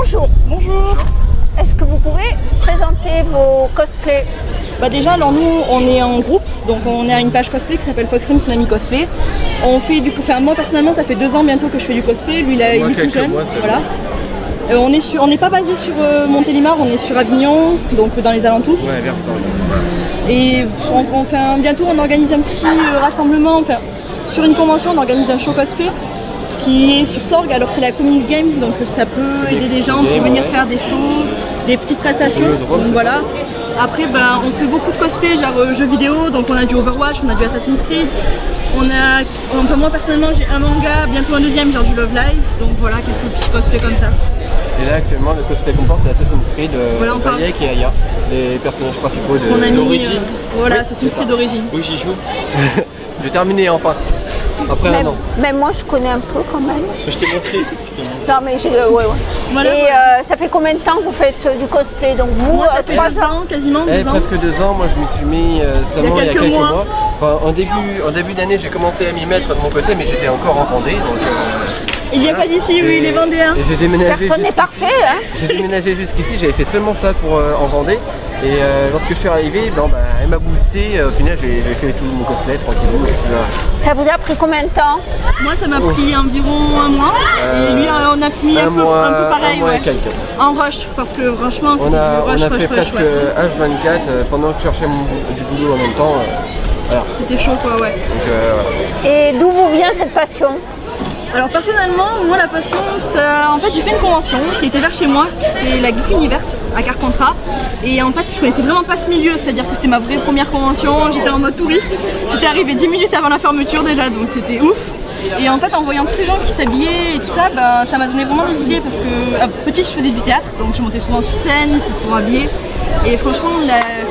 Bonjour. Bonjour. Est-ce que vous pouvez présenter vos cosplays? Déjà, alors nous, on est en groupe, donc on est à une page cosplay qui s'appelle Foxtream Tsunami Cosplay. On fait moi personnellement, ça fait 2 ans bientôt que je fais du cosplay. Lui, il est tout jeune. Voilà. On n'est pas basé sur Montélimar, on est sur Avignon, donc dans les alentours. Ouais, Versailles. Et bientôt, on organise un petit rassemblement. Enfin, sur une convention, on organise un show cosplay qui est sur Sorgue. Alors c'est la Communist Game, donc ça peut aider des gens pour venir faire des shows, des petites prestations. Donc voilà. Après, on fait beaucoup de cosplay, genre jeux vidéo, donc on a du Overwatch, on a du Assassin's Creed. Moi personnellement, j'ai un manga, bientôt un deuxième, genre du Love Live. Donc voilà, quelques petits cosplays comme ça. Et là actuellement, le cosplay qu'on pense c'est Assassin's Creed, voilà, Bayek et Aya, les personnages principaux d'Origin. Voilà, oui, Assassin's Creed d'Origin. Oui, j'y joue. J'ai terminé enfin. Après un an. Même moi, je connais un peu quand même. Je t'ai montré. Non, mais ouais. Voilà, et ça fait combien de temps que vous faites du cosplay? Donc vous, moi, ça fait 3 ans, quasiment 2 ans. Presque 2 ans, moi je m'y suis mis seulement il y a quelques mois. Enfin, en début d'année, j'ai commencé à m'y mettre de mon côté, mais j'étais encore en Vendée. Donc, il n'y a pas d'ici, oui, il est vendéen. Et j'ai déménagé. Personne n'est parfait, hein. J'ai déménagé jusqu'ici, j'avais fait seulement ça pour en Vendée. Et lorsque je suis arrivé, elle m'a boosté. Au final, j'ai fait tout mon cosplay tranquillou. Ça vous a pris combien de temps? Moi, ça m'a pris environ 1 mois. Et lui, on a mis un peu pareil. Un mois et quelques. En rush, parce que franchement, c'était du rush. On a fait presque H24 pendant que je cherchais du boulot en même temps. Voilà. C'était chaud, quoi, ouais. Donc, voilà. Et d'où vous vient cette passion? Alors personnellement, moi la passion, en fait j'ai fait une convention qui était vers chez moi, c'était la Geek Universe à Carpentras. Et en fait je connaissais vraiment pas ce milieu, c'est-à-dire que c'était ma vraie première convention, j'étais en mode touriste, j'étais arrivée 10 minutes avant la fermeture déjà, donc c'était ouf. Et en fait en voyant tous ces gens qui s'habillaient et tout ça, ça m'a donné vraiment des idées parce que petite je faisais du théâtre, donc je montais souvent sur scène, j'étais souvent habillée. Et franchement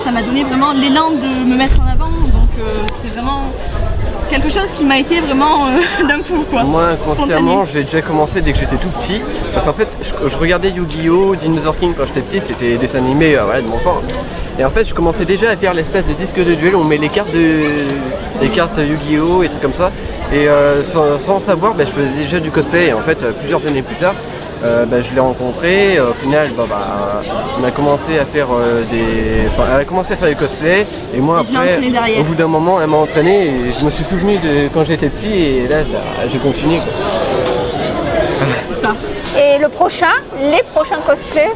ça m'a donné vraiment l'élan de me mettre en avant, donc c'était vraiment quelque chose qui m'a été vraiment d'un coup, quoi. Moi inconsciemment j'ai déjà commencé dès que j'étais tout petit, parce qu'en fait je regardais Yu-Gi-Oh!, Dinosaur King quand j'étais petit, c'était des dessins animés de mon enfant. Et en fait je commençais déjà à faire l'espèce de disque de duel où on met les cartes Yu-Gi-Oh! Et trucs comme ça. Et sans savoir, je faisais déjà du cosplay. Et en fait plusieurs années plus tard, je l'ai rencontré. Au final, on a commencé à faire elle a commencé à faire du cosplay. Et moi après, au bout d'un moment, elle m'a entraîné et je me suis souvenu de quand j'étais petit et là, j'ai continué. C'est ça. Et les prochains cosplays?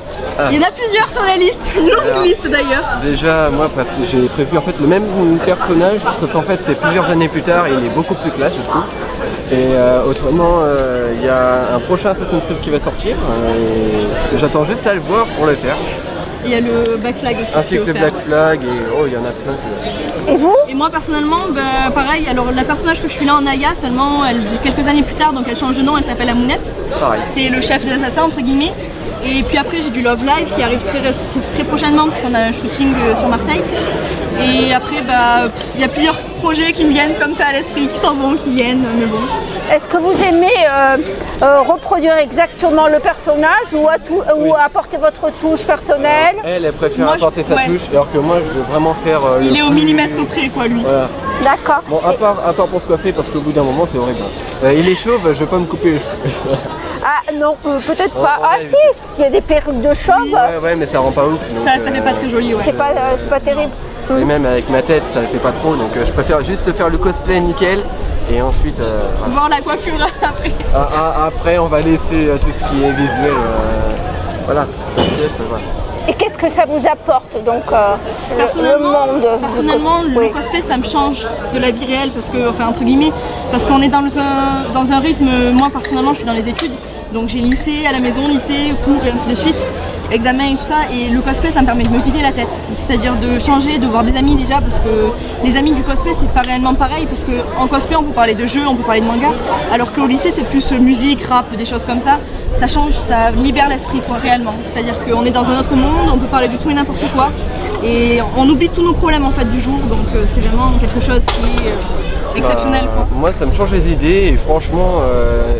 Il y en a plusieurs sur la liste, une longue liste d'ailleurs. Déjà, moi, parce que j'ai prévu en fait le même personnage, sauf en fait c'est plusieurs années plus tard et il est beaucoup plus classe, je trouve. Et autrement, il y a un prochain Assassin's Creed qui va sortir et j'attends juste à le voir pour le faire. Il y a le Black Flag aussi. Ainsi que le Black Flag et il y en a plein. Et vous? Et moi personnellement, pareil, alors la personnage que je suis là en Aya, seulement elle vit quelques années plus tard, donc elle change de nom, elle s'appelle Amounette. Pareil. C'est le chef de l'assassin entre guillemets. Et puis après j'ai du Love Live qui arrive très prochainement parce qu'on a un shooting sur Marseille. Et après il y a plusieurs projets qui me viennent comme ça à l'esprit, qui s'en vont, qui viennent, mais bon. Est-ce que vous aimez reproduire exactement le personnage ou apporter votre touche personnelle? Elle préfère apporter sa touche, alors que moi je veux vraiment faire il est au millimètre près, quoi, lui. Voilà. D'accord. Bon, à part pour se coiffer, parce qu'au bout d'un moment c'est horrible. Il est chauve, je vais pas me couper les cheveux. Ah non, peut-être pas. Ah si, il y a des perruques de chauve. Oui, ouais, mais ça rend pas ouf. Donc, ça fait pas très joli, ouais. C'est pas terrible. Et même avec ma tête, ça ne fait pas trop, donc je préfère juste faire le cosplay nickel et ensuite... voir la coiffure après. Après, on va laisser tout ce qui est visuel. Voilà. Et qu'est-ce que ça vous apporte donc le monde? Personnellement, le cosplay ça me change de la vie réelle parce que, enfin entre guillemets, parce qu'on est dans un rythme, moi personnellement je suis dans les études, donc j'ai lycée à la maison, lycée, cours et ainsi de suite, examen et tout ça, et le cosplay ça me permet de me vider la tête, c'est-à-dire de changer, de voir des amis déjà, parce que les amis du cosplay c'est pas réellement pareil, parce qu'en cosplay on peut parler de jeux, on peut parler de manga, alors qu'au lycée c'est plus musique, rap, des choses comme ça. Ça change, ça libère l'esprit quoi, réellement. C'est-à-dire qu'on est dans un autre monde, on peut parler de tout et n'importe quoi. Et on oublie tous nos problèmes en fait du jour, donc c'est vraiment quelque chose qui est exceptionnel quoi. Moi ça me change les idées et franchement,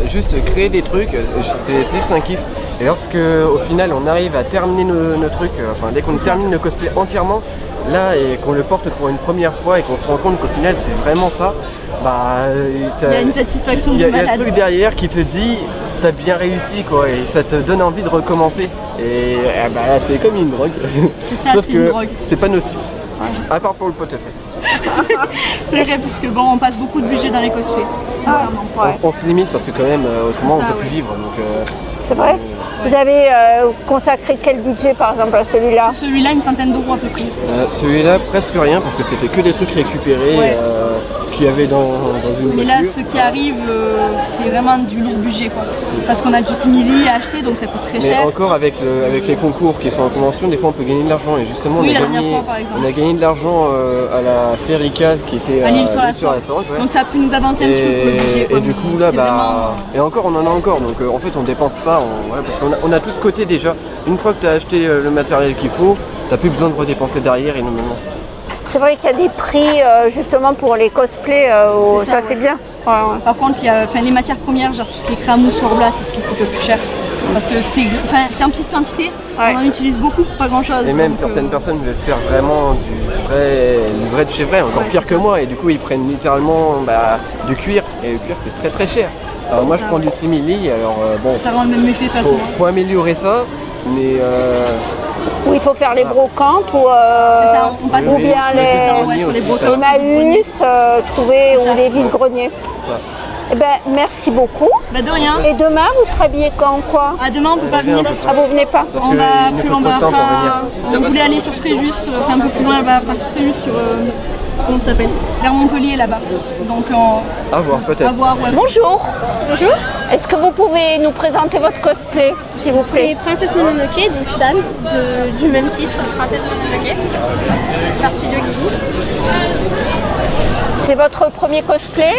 juste créer des trucs, c'est juste un kiff. Et lorsque au final on arrive à terminer nos trucs, dès qu'on termine le cosplay entièrement, là et qu'on le porte pour une première fois et qu'on se rend compte qu'au final c'est vraiment ça, il y a une satisfaction de malade. Il y a un truc derrière qui te dit t'as bien réussi quoi, et ça te donne envie de recommencer. Et bah, c'est comme une drogue. C'est ça, Sauf c'est une que drogue. c'est pas nocif. À part pour le portefeuille. C'est vrai, parce que bon, on passe beaucoup de budget dans les cosplays, sincèrement. Ouais. On se limite parce que quand même, autrement C'est ça, on peut plus ouais. vivre. Donc, C'est vrai. Vous avez consacré quel budget par exemple à celui-là? Sur celui-là, une centaine d'euros à peu près. celui-là, presque rien parce que c'était que des trucs récupérés Ouais. qu'il y avait dans une Mais là, voiture. ce qui arrive, c'est vraiment du lourd budget, quoi. Parce qu'on a du simili à acheter, donc ça coûte très Mais cher. encore avec les concours qui sont en convention, des fois on peut gagner de l'argent. Et justement, Oui, on, la a dernière gagné, fois, par exemple. on a gagné de l'argent à la Ferica qui était À l'île sur la Sorgue, Sorgue. ouais. Donc ça a pu nous avancer un petit peu pour le budget, quoi. Et du mais coup là c'est bah vraiment- et encore on en a encore donc en fait on dépense pas voilà, parce qu'on a tout de côté déjà. Une fois que tu as acheté le matériel qu'il faut, t'as plus besoin de redépenser derrière énormément. C'est vrai qu'il y a des prix justement pour les cosplays, C'est ça ça, c'est ouais. bien. Ouais, ouais. Par contre, il y a les matières premières, genre tout ce qui est crème ou swarbla, c'est ce qui coûte le plus cher. Parce que c'est en petite quantité, Ouais. on en utilise beaucoup pour pas grand chose. Et même certaines personnes veulent faire vraiment du vrai de chez vrai, encore Ouais, pire c'est que ça. moi, et du coup ils prennent littéralement du cuir, et le cuir c'est très très cher. Alors moi je ça. prends du simili, alors bon, Ça rend le même effet facilement. faut améliorer ça, mais Où il faut faire les brocantes ou, C'est ça, on passe ou oui, bien sur les les vide-greniers sur les aussi, brocantes. ça. Emmaüs, trouver C'est ou ça. les vides-greniers. ça. Eh ben, merci beaucoup. Bah de rien. Et demain, vous serez habillé quand, quoi? À demain, on peut pas On vient venir. un peu Ah, vous venez pas? Parce On qu'il va nous plus, faut on trop va de temps pour pas. venir. On voulait aller sur Fréjus, enfin un peu plus loin là-bas, pas sur Fréjus, sur comment ça s'appelle, vers Montpellier là-bas. Donc À voir à peut-être. voir. Ouais. Bonjour. Bonjour. Est-ce que vous pouvez nous présenter votre cosplay, s'il vous C'est plaît? Princesse Mononoke, donc San, du même titre, Princesse Mononoke, par Studio Ghibli. C'est votre premier cosplay?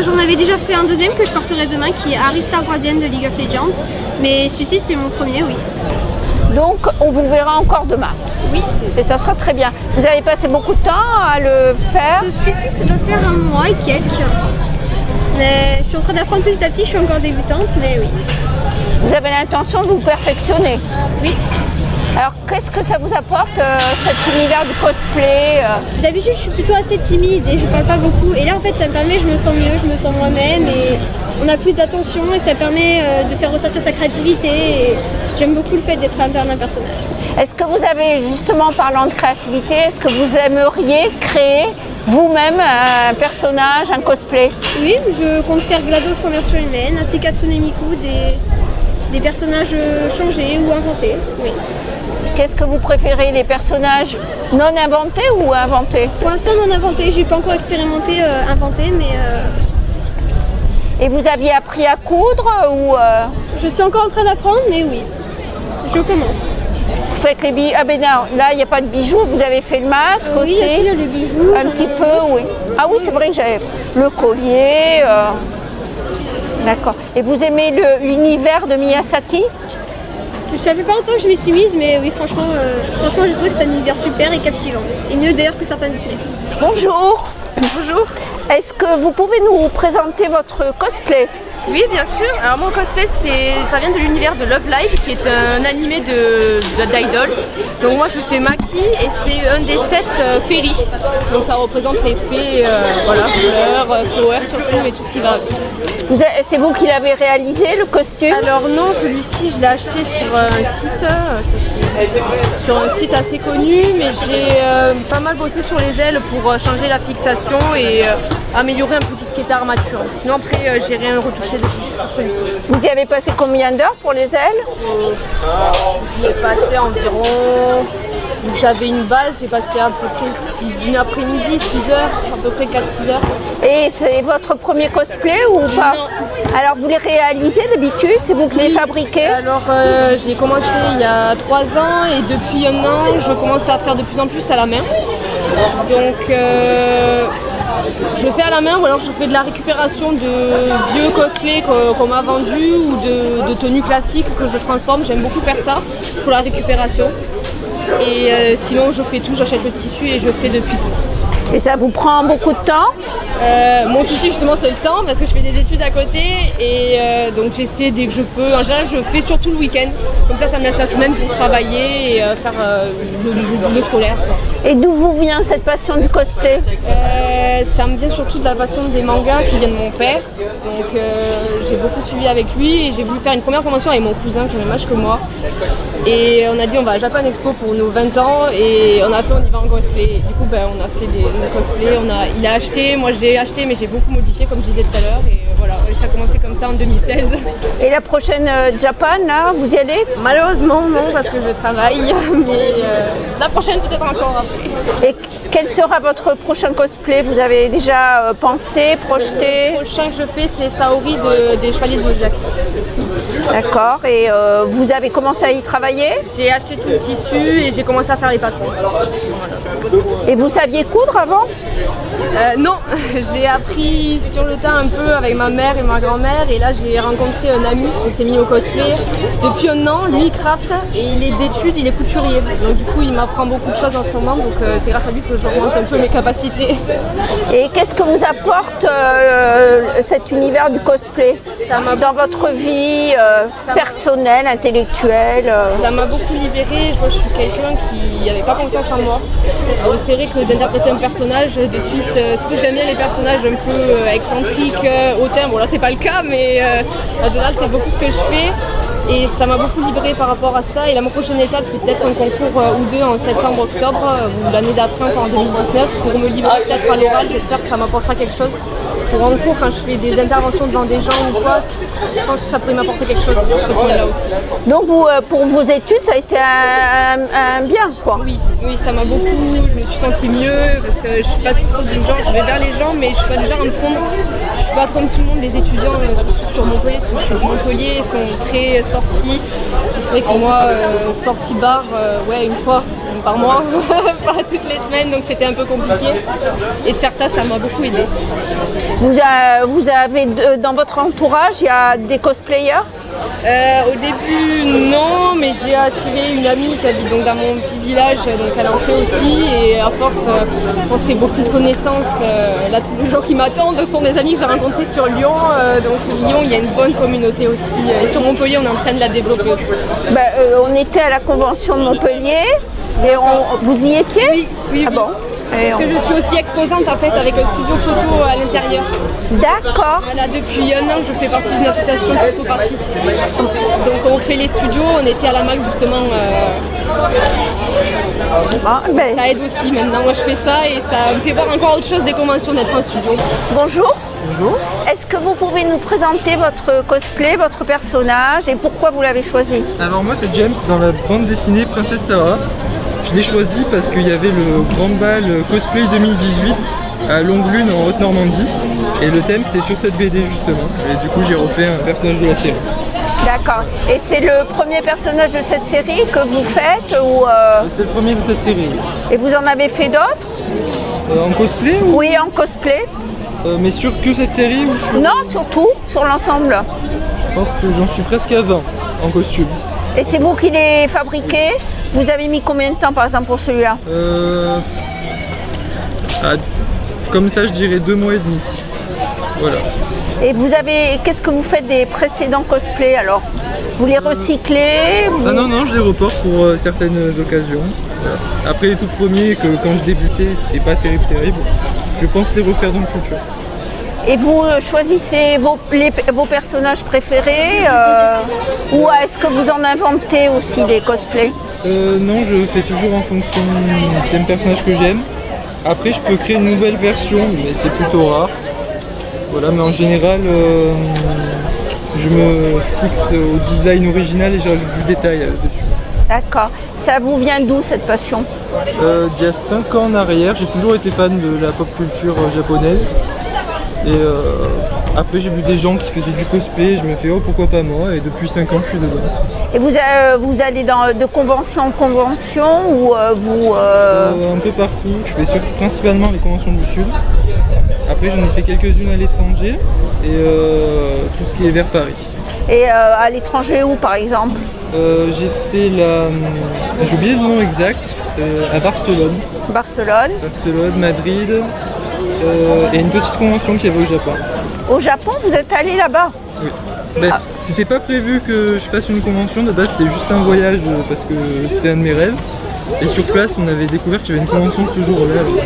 J'en avais déjà fait un deuxième que je porterai demain, qui est Harry Star Guardian de League of Legends, mais celui-ci c'est mon premier, oui. Donc, on vous verra encore demain. Oui. Et ça sera très bien. Vous avez passé beaucoup de temps à le faire? Celui-ci, ça doit faire un mois et quelques. Mais je suis en train d'apprendre petit à petit, je suis encore débutante, mais oui. Vous avez l'intention de vous perfectionner. Oui. Alors, qu'est-ce que ça vous apporte, cet univers du cosplay D'habitude, je suis plutôt assez timide et je parle pas beaucoup. Et là, en fait, ça me permet, je me sens mieux, je me sens moi-même et on a plus d'attention et ça permet de faire ressortir sa créativité. Et j'aime beaucoup le fait d'être à l'intérieur d'un personnage. Est-ce que vous avez, justement, parlant de créativité, est-ce que vous aimeriez créer vous-même un personnage, un cosplay? Oui, je compte faire GLaDOS en version humaine, ainsi qu'Hatsune Miku, des personnages changés ou inventés. Oui. Qu'est-ce que vous préférez, les personnages non inventés ou inventés? Pour l'instant, non inventé, j'ai pas encore expérimenté inventé, mais Et vous aviez appris à coudre ou je suis encore en train d'apprendre, mais oui, je commence. vous faites les bijoux? Ah ben non, là il n'y a pas de bijoux, vous avez fait le masque Oui, il y a aussi? celui-là, le bijou. Un petit peu, oui. Ah oui, c'est vrai que j'avais le collier. D'accord. Et vous aimez l'univers de Miyazaki? Ça fait pas longtemps que je m'y suis mise, mais oui, franchement, j'ai trouvé que c'était un univers super et captivant. Et mieux d'ailleurs que certains Disney. Bonjour. Bonjour. Est-ce que vous pouvez nous présenter votre cosplay? Oui, bien sûr. Alors mon cosplay, ça vient de l'univers de Love Live, qui est un animé d'idol. Donc moi je fais Maki et c'est un des 7 féeries. Donc ça représente les fées, voilà, fleurs, flowers surtout et tout ce qui va. C'est vous qui l'avez réalisé, le costume? Alors non, celui-ci je l'ai acheté sur un site, sur un site assez connu, mais j'ai pas mal bossé sur les ailes pour changer la fixation et améliorer un peu tout ce qui était armature. Sinon après j'ai rien retouché dessus sur celui-ci. Vous y avez passé combien d'heures pour les ailes? J'y ai passé environ, donc j'avais une base, j'ai passé à peu près une après-midi, 6 heures, à peu près 4-6 heures. Et c'est votre premier cosplay ou pas? Non. Alors vous les réalisez d'habitude? C'est vous qui les fabriquez? Alors j'ai commencé il y a 3 ans et depuis un an je commence à faire de plus en plus à la main. Donc je fais à la main ou alors je fais de la récupération de vieux cosplays qu'on m'a vendus ou de tenues classiques que je transforme. J'aime beaucoup faire ça pour la récupération. Et sinon je fais tout, j'achète le tissu et je fais depuis. Et ça vous prend beaucoup de temps? Mon souci justement c'est le temps parce que je fais des études à côté et donc j'essaie dès que je peux. En général je fais surtout le week-end, comme ça me laisse la semaine pour travailler et faire le scolaire, quoi. Et d'où vous vient cette passion du cosplay? Ça me vient surtout de la passion des mangas qui viennent de mon père. Donc j'ai beaucoup suivi avec lui et j'ai voulu faire une première convention avec mon cousin qui a le même âge que moi. Et on a dit on va à Japan Expo pour nos 20 ans et on a fait on y va en cosplay. Et du coup on a fait des cosplays, il a acheté, moi j'ai acheté mais j'ai beaucoup modifié comme je disais tout à l'heure et voilà, et ça a commencé comme ça en 2016. Et la prochaine Japan, là, vous y allez? Malheureusement non parce que je travaille, mais la prochaine peut-être encore après. Et quel sera votre prochain cosplay? Vous avez déjà pensé, projeté? Le prochain que je fais c'est Saori des Chevaliers du Zodiac. D'accord, et vous avez commencé à y travailler? J'ai acheté tout le tissu et j'ai commencé à faire les patrons. Et vous saviez coudre avant? Non, j'ai appris sur le tas un peu avec ma mère et ma grand-mère et là j'ai rencontré un ami qui s'est mis au cosplay depuis un an, lui il craft et il est d'études, il est couturier. Donc du coup il m'apprend beaucoup de choses en ce moment donc c'est grâce à lui que j'augmente un peu mes capacités. Et qu'est-ce que vous apporte cet univers du cosplay dans votre vie personnelle, intellectuelle? Ça m'a beaucoup libérée, je suis quelqu'un qui n'avait pas confiance en moi. Donc c'est vrai que d'interpréter un personnage de suite, surtout j'aime bien les personnages un peu excentriques, hautains, bon là c'est pas le cas mais en général c'est beaucoup ce que je fais et ça m'a beaucoup libérée par rapport à ça et la prochaine étape c'est peut-être un concours ou deux en septembre-octobre ou l'année d'après encore en 2019 pour me libérer peut-être à l'oral, j'espère que ça m'apportera quelque chose. Pour en cours, quand je fais des interventions devant des gens ou quoi, je pense que ça pourrait m'apporter quelque chose sur ce point-là aussi. Donc vous, pour vos études, ça a été un bien, quoi? Oui, ça m'a beaucoup, je me suis sentie mieux parce que je suis pas trop du genre, je vais vers les gens mais je suis pas du genre à me fondre. Je suis pas comme tout le monde, les étudiants, surtout sur Montpellier, parce que je suis de Montpellier, ils sont très sortis. Et c'est vrai que moi, sortie bar, une fois par mois, pas toutes les semaines, donc c'était un peu compliqué. Et de faire ça, ça m'a beaucoup aidé. Vous avez dans votre entourage, il y a des cosplayers? Au début non, mais j'ai attiré une amie qui habite donc dans mon petit village, donc elle en fait aussi et à force je pense qu'il y a beaucoup de connaissances. Là tous les gens qui m'attendent sont des amis que j'ai rencontrés sur Lyon, donc Lyon il y a une bonne communauté aussi et sur Montpellier on est en train de la développer aussi. On était à la convention de Montpellier et vous y étiez? Oui. Ah bon? Parce que je suis aussi exposante en fait avec un studio photo à l'intérieur. D'accord. Voilà, depuis un an je fais partie d'une association de photographie. Donc on fait les studios, on était à la MAC justement. Ça aide aussi maintenant, moi je fais ça et ça me fait voir encore autre chose des conventions d'être en studio. Bonjour. Bonjour. Est-ce que vous pouvez nous présenter votre cosplay, votre personnage et pourquoi vous l'avez choisi? Alors moi c'est James dans la bande dessinée Princesse Sarah. Je l'ai choisi parce qu'il y avait le grand bal cosplay 2018 à Longue Lune en Haute-Normandie et le thème c'était sur cette BD justement et du coup j'ai refait un personnage de la série. D'accord. Et c'est le premier personnage de cette série que vous faites ou C'est le premier de cette série. Et vous en avez fait d'autres? En cosplay ou... Oui, en cosplay. Mais sur que cette série ou sur... Non, surtout, sur l'ensemble. Je pense que j'en suis presque à 20 en costume. Et c'est vous qui les fabriquez? Vous avez mis combien de temps par exemple pour celui-là? Comme ça je dirais 2 mois et demi. Voilà. Et qu'est-ce que vous faites des précédents cosplays alors? Vous les recyclez? Ah non, je les reporte pour certaines occasions. Voilà. Après les tout premiers, que quand je débutais, c'était pas terrible. Je pense les refaire dans le futur. Et vous choisissez vos personnages préférés ou est-ce que vous en inventez aussi des cosplays? Non, je fais toujours en fonction des personnages que j'aime. Après, je peux créer une nouvelle version, mais c'est plutôt rare. Voilà, mais en général, je me fixe au design original et j'ajoute du détail dessus. D'accord. Ça vous vient d'où cette passion? D'il y a 5 ans en arrière, j'ai toujours été fan de la pop culture japonaise. Et après j'ai vu des gens qui faisaient du cosplay, je me fais oh pourquoi pas moi, et depuis 5 ans je suis dedans. Et vous allez de convention en convention ou vous... Un peu partout, je fais principalement les conventions du Sud. Après j'en ai fait quelques-unes à l'étranger et tout ce qui est vers Paris. Et à l'étranger où par exemple? J'ai fait j'ai oublié le nom exact, à Barcelone. Barcelone, Madrid, et une petite convention qu'il y avait au Japon. Au Japon, vous êtes allé là-bas? Oui. Ben, c'était pas prévu que je fasse une convention, de base c'était juste un voyage parce que c'était un de mes rêves. Et sur place, on avait découvert qu'il y avait une convention ce jour-là, du coup,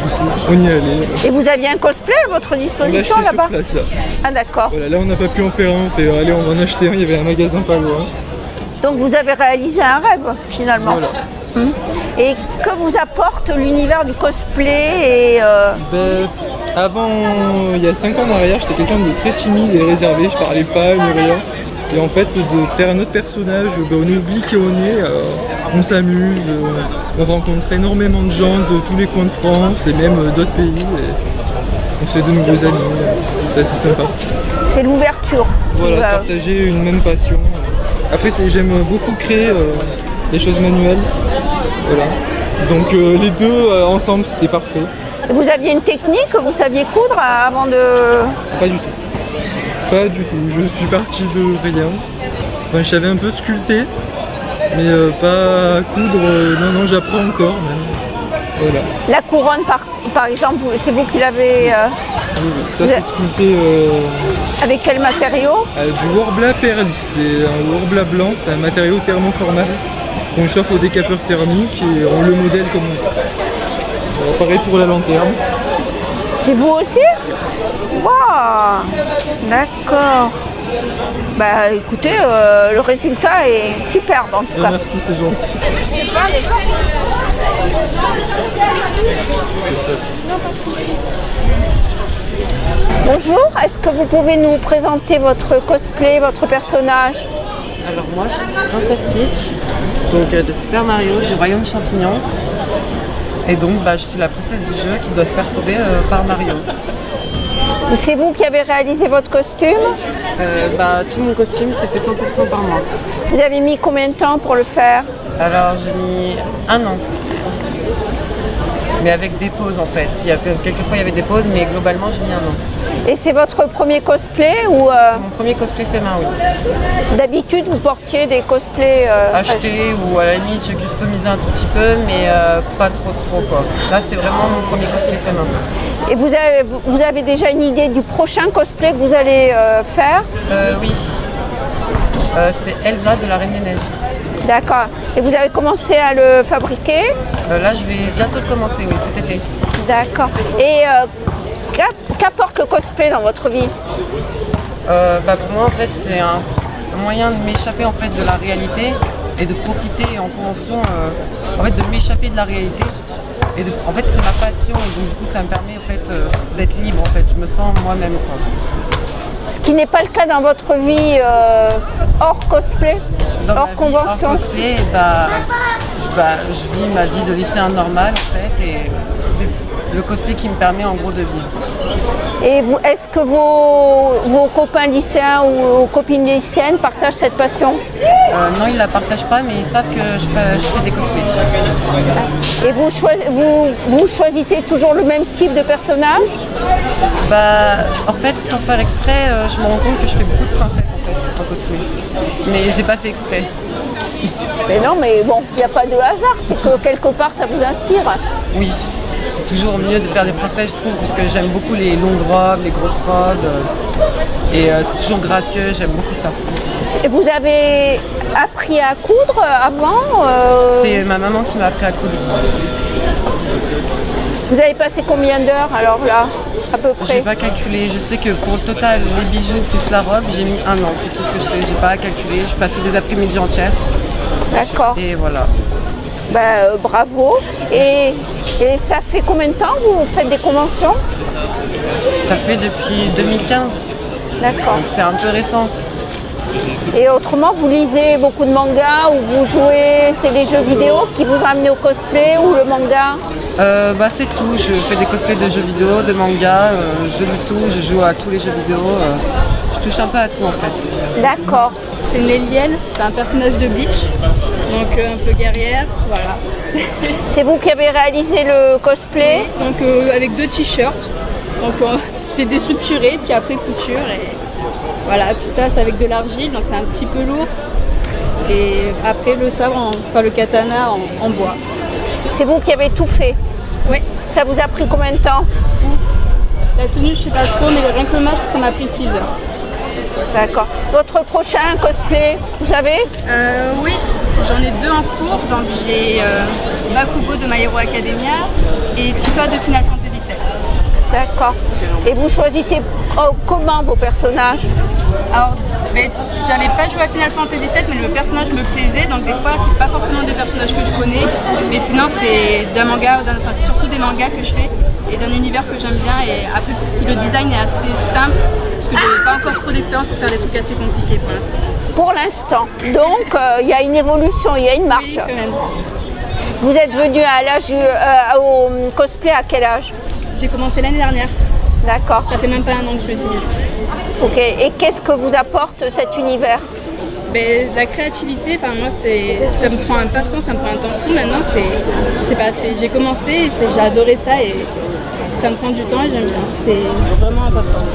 on y allait. Et vous aviez un cosplay à votre On l'a acheté disposition sur là-bas? place, là. Ah d'accord. Voilà, là on n'a pas pu en faire un, on fait allez on va en acheter un, il y avait un magasin pas loin. Donc vous avez réalisé un rêve finalement. Voilà. Et que vous apporte l'univers du cosplay et Ben, avant, il y a 5 ans en arrière, j'étais quelqu'un de très timide et réservé, je parlais pas, ni rien. Et en fait, de faire un autre personnage, ben, on oublie qui on est, on s'amuse, on rencontre énormément de gens de tous les coins de France et même d'autres pays. Et on se fait de nouveaux amis, c'est assez sympa. c'est l'ouverture. Voilà, Bah, partager une même passion. Après, j'aime beaucoup créer des choses manuelles. Voilà. Donc les deux ensemble, c'était parfait. Vous aviez une technique, vous saviez coudre avant de... Pas du tout. Pas du tout. Je suis parti de rien. Enfin, je savais un peu sculpter, mais pas coudre. Non, j'apprends encore même. Voilà. La couronne par exemple, c'est vous qui l'avez... Oui, ça c'est sculpté avec quel matériau? du Worbla perle. C'est un Worbla blanc, c'est un matériau thermoformable qu'on chauffe au décapeur thermique et on le modèle comme on veut. Pareil pour la lanterne. C'est vous aussi? Waouh! D'accord. Bah écoutez, le résultat est superbe en tout cas. Merci, c'est gentil. Bonjour, est-ce que vous pouvez nous présenter votre cosplay, votre personnage? Alors moi je suis Princesse Peach, donc de Super Mario du Royaume Champignon. Et donc je suis la princesse du jeu qui doit se faire sauver par Mario. C'est vous qui avez réalisé votre costume? Tout mon costume c'est fait 100% par moi. Vous avez mis combien de temps pour le faire? Alors j'ai mis 1 an. Mais avec des pauses en fait. Quelquefois il y avait des pauses, mais globalement j'ai mis 1 an. Et c'est votre premier cosplay ou C'est mon premier cosplay fait main, oui. d'habitude vous portiez des cosplays Acheté ou à la limite je customisais un tout petit peu, mais pas trop quoi. Là c'est vraiment mon premier cosplay fait main. Et vous avez déjà une idée du prochain cosplay que vous allez faire? Oui. C'est Elsa de la Reine des Neiges. D'accord. Et vous avez commencé à le fabriquer? Là je vais bientôt le commencer, oui, cet été. D'accord. Et qu'apporte le cosplay dans votre vie? Pour moi en fait c'est un moyen de m'échapper en fait de la réalité et de profiter en convention en fait de m'échapper de la réalité et en fait c'est ma passion et donc du coup ça me permet en fait d'être libre en fait, je me sens moi-même quoi. Ce qui n'est pas le cas dans votre vie hors cosplay, Dans ma hors vie, convention. hors cosplay, je vis ma vie de lycéen normal en fait et c'est le cosplay qui me permet en gros de vivre. Et est-ce que vos copains lycéens ou vos copines lycéennes partagent cette passion? Non, ils ne la partagent pas, mais ils savent que je fais des cosplays. Et vous choisissez toujours le même type de personnage? En fait, sans faire exprès, je me rends compte que je fais beaucoup de princesses en fait en cosplay. Mais j'ai pas fait exprès. Mais non, mais bon, il n'y a pas de hasard, c'est que quelque part ça vous inspire. Oui, c'est toujours mieux de faire des princesses, je trouve, parce que j'aime beaucoup les longues robes, les grosses robes. Et c'est toujours gracieux, j'aime beaucoup ça. Vous avez appris à coudre avant? C'est ma maman qui m'a appris à coudre. Vous avez passé combien d'heures alors là, à peu près? J'ai pas calculé, je sais que pour le total, les bijoux plus la robe, j'ai mis 1 an, c'est tout ce que je sais, j'ai pas calculé, je passais des après-midi entières. D'accord. Et voilà. Bravo. Et ça fait combien de temps que vous faites des conventions? Ça fait depuis 2015, D'accord. donc c'est un peu récent. Et autrement, vous lisez beaucoup de mangas ou vous jouez, c'est les jeux vidéo qui vous ont amené au cosplay ou le manga? C'est tout, je fais des cosplays de jeux vidéo, de mangas, je lis tout, je joue à tous les jeux vidéo, je touche un peu à tout en fait. D'accord. C'est Nelliel, c'est un personnage de Bleach, donc un peu guerrière, voilà. C'est vous qui avez réalisé le cosplay? Donc avec 2 t-shirts, donc je l'ai déstructuré, puis après couture, et voilà, puis ça c'est avec de l'argile, donc c'est un petit peu lourd. Et après le sabre, le katana en bois. C'est vous qui avez tout fait? Oui. Ça vous a pris combien de temps? La tenue, je sais pas trop, mais rien que le masque, ça m'a pris 6 heures. D'accord. Votre prochain cosplay, vous savez? Oui, j'en ai 2 en cours. Donc j'ai Bakugo de My Hero Academia et Tifa de Final Fantasy VII. D'accord. Et vous choisissez comment vos personnages? Alors, j'avais pas joué à Final Fantasy VII, mais le personnage me plaisait, donc des fois c'est pas forcément des personnages que je connais, mais sinon c'est d'un manga, enfin c'est surtout des mangas que je fais et d'un univers que j'aime bien. Et après, si le design est assez simple, parce que j'avais pas encore trop d'expérience pour faire des trucs assez compliqués pour l'instant. Pour l'instant. Donc il y a une évolution, il y a une marche. Oui, quand même. Vous êtes venu à l'âge au cosplay à quel âge? J'ai commencé l'année dernière. D'accord. Ça fait même pas 1 an que je me suis mise. Ok. Et qu'est-ce que vous apporte cet univers? La créativité, enfin moi ça me prend un passe-temps, ça me prend un temps fou. Maintenant je sais pas, j'ai commencé, j'ai adoré ça et ça me prend du temps et j'aime bien. C'est vraiment un passe-temps.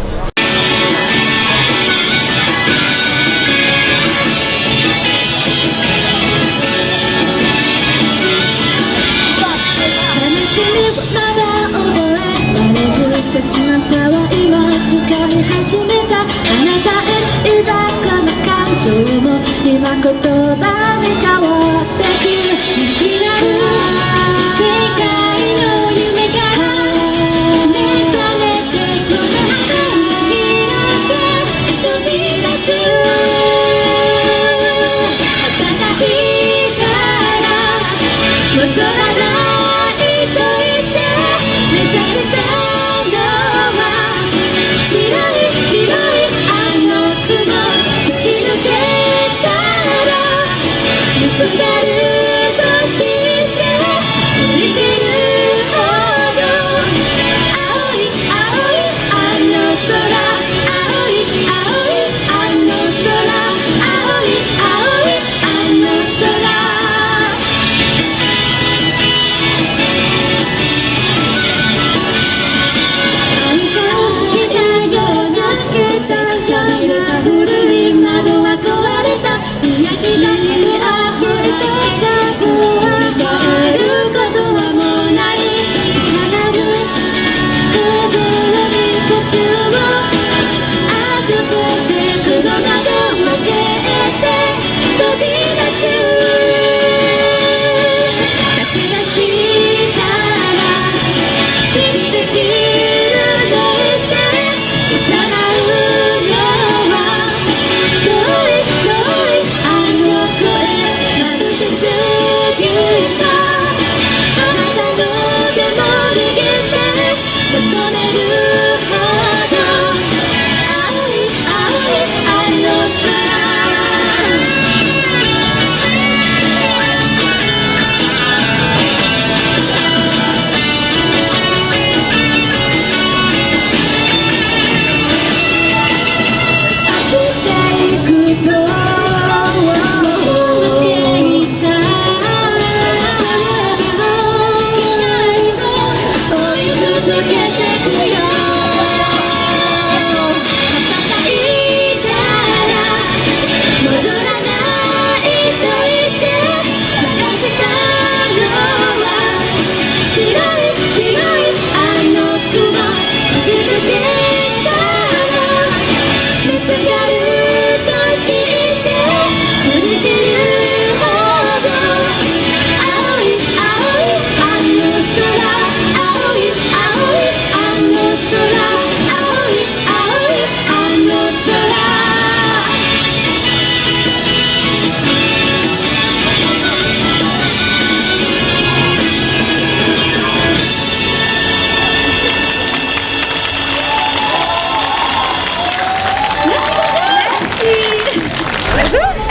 切なさは今使い始めた。あなたへ抱かぬ感情も今言葉に変わってく。違う世界の夢が目覚めてこの中にあって飛び出す。新しいから戻らないと言って目覚めた。白いあの雲突き抜けたら見つかるとして降りてるほど青いあの空青いあの空青いあの空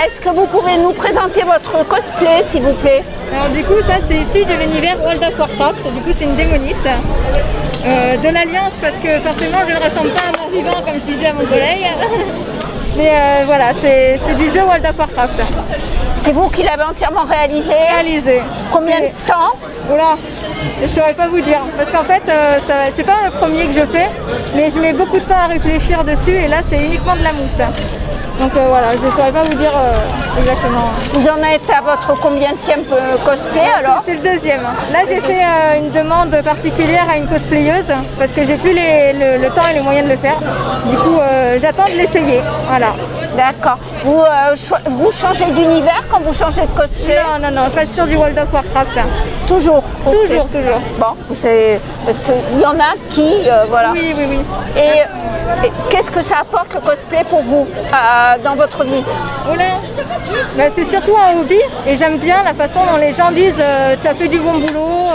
Est-ce que vous pouvez nous présenter votre cosplay, s'il vous plaît? Alors du coup, ça c'est issu de l'univers World of Warcraft. Du coup, c'est une démoniste de l'Alliance parce que forcément, je ne ressemble pas à un mort-vivant comme je disais à mon collègue. Mais voilà, c'est du jeu World of Warcraft. C'est vous qui l'avez entièrement réalisé? Réalisé. Combien de temps? Oula, je ne saurais pas vous dire. Parce qu'en fait, c'est pas le premier que je fais, mais je mets beaucoup de temps à réfléchir dessus et là, c'est uniquement de la mousse. Donc voilà, je ne saurais pas vous dire exactement. Vous en êtes à votre combienième cosplay alors? C'est le deuxième. Là j'ai fait une demande particulière à une cosplayeuse parce que j'ai plus le temps et les moyens de le faire. Du coup j'attends de l'essayer. Voilà. D'accord. Vous changez d'univers quand vous changez de cosplay? Non, je reste sur du World of Warcraft. Toujours? Okay. Toujours. Bon, c'est parce qu'il y en a qui, voilà. Oui. Et qu'est-ce que ça apporte le cosplay pour vous dans votre vie? C'est surtout un hobby et j'aime bien la façon dont les gens disent tu as fait du bon boulot.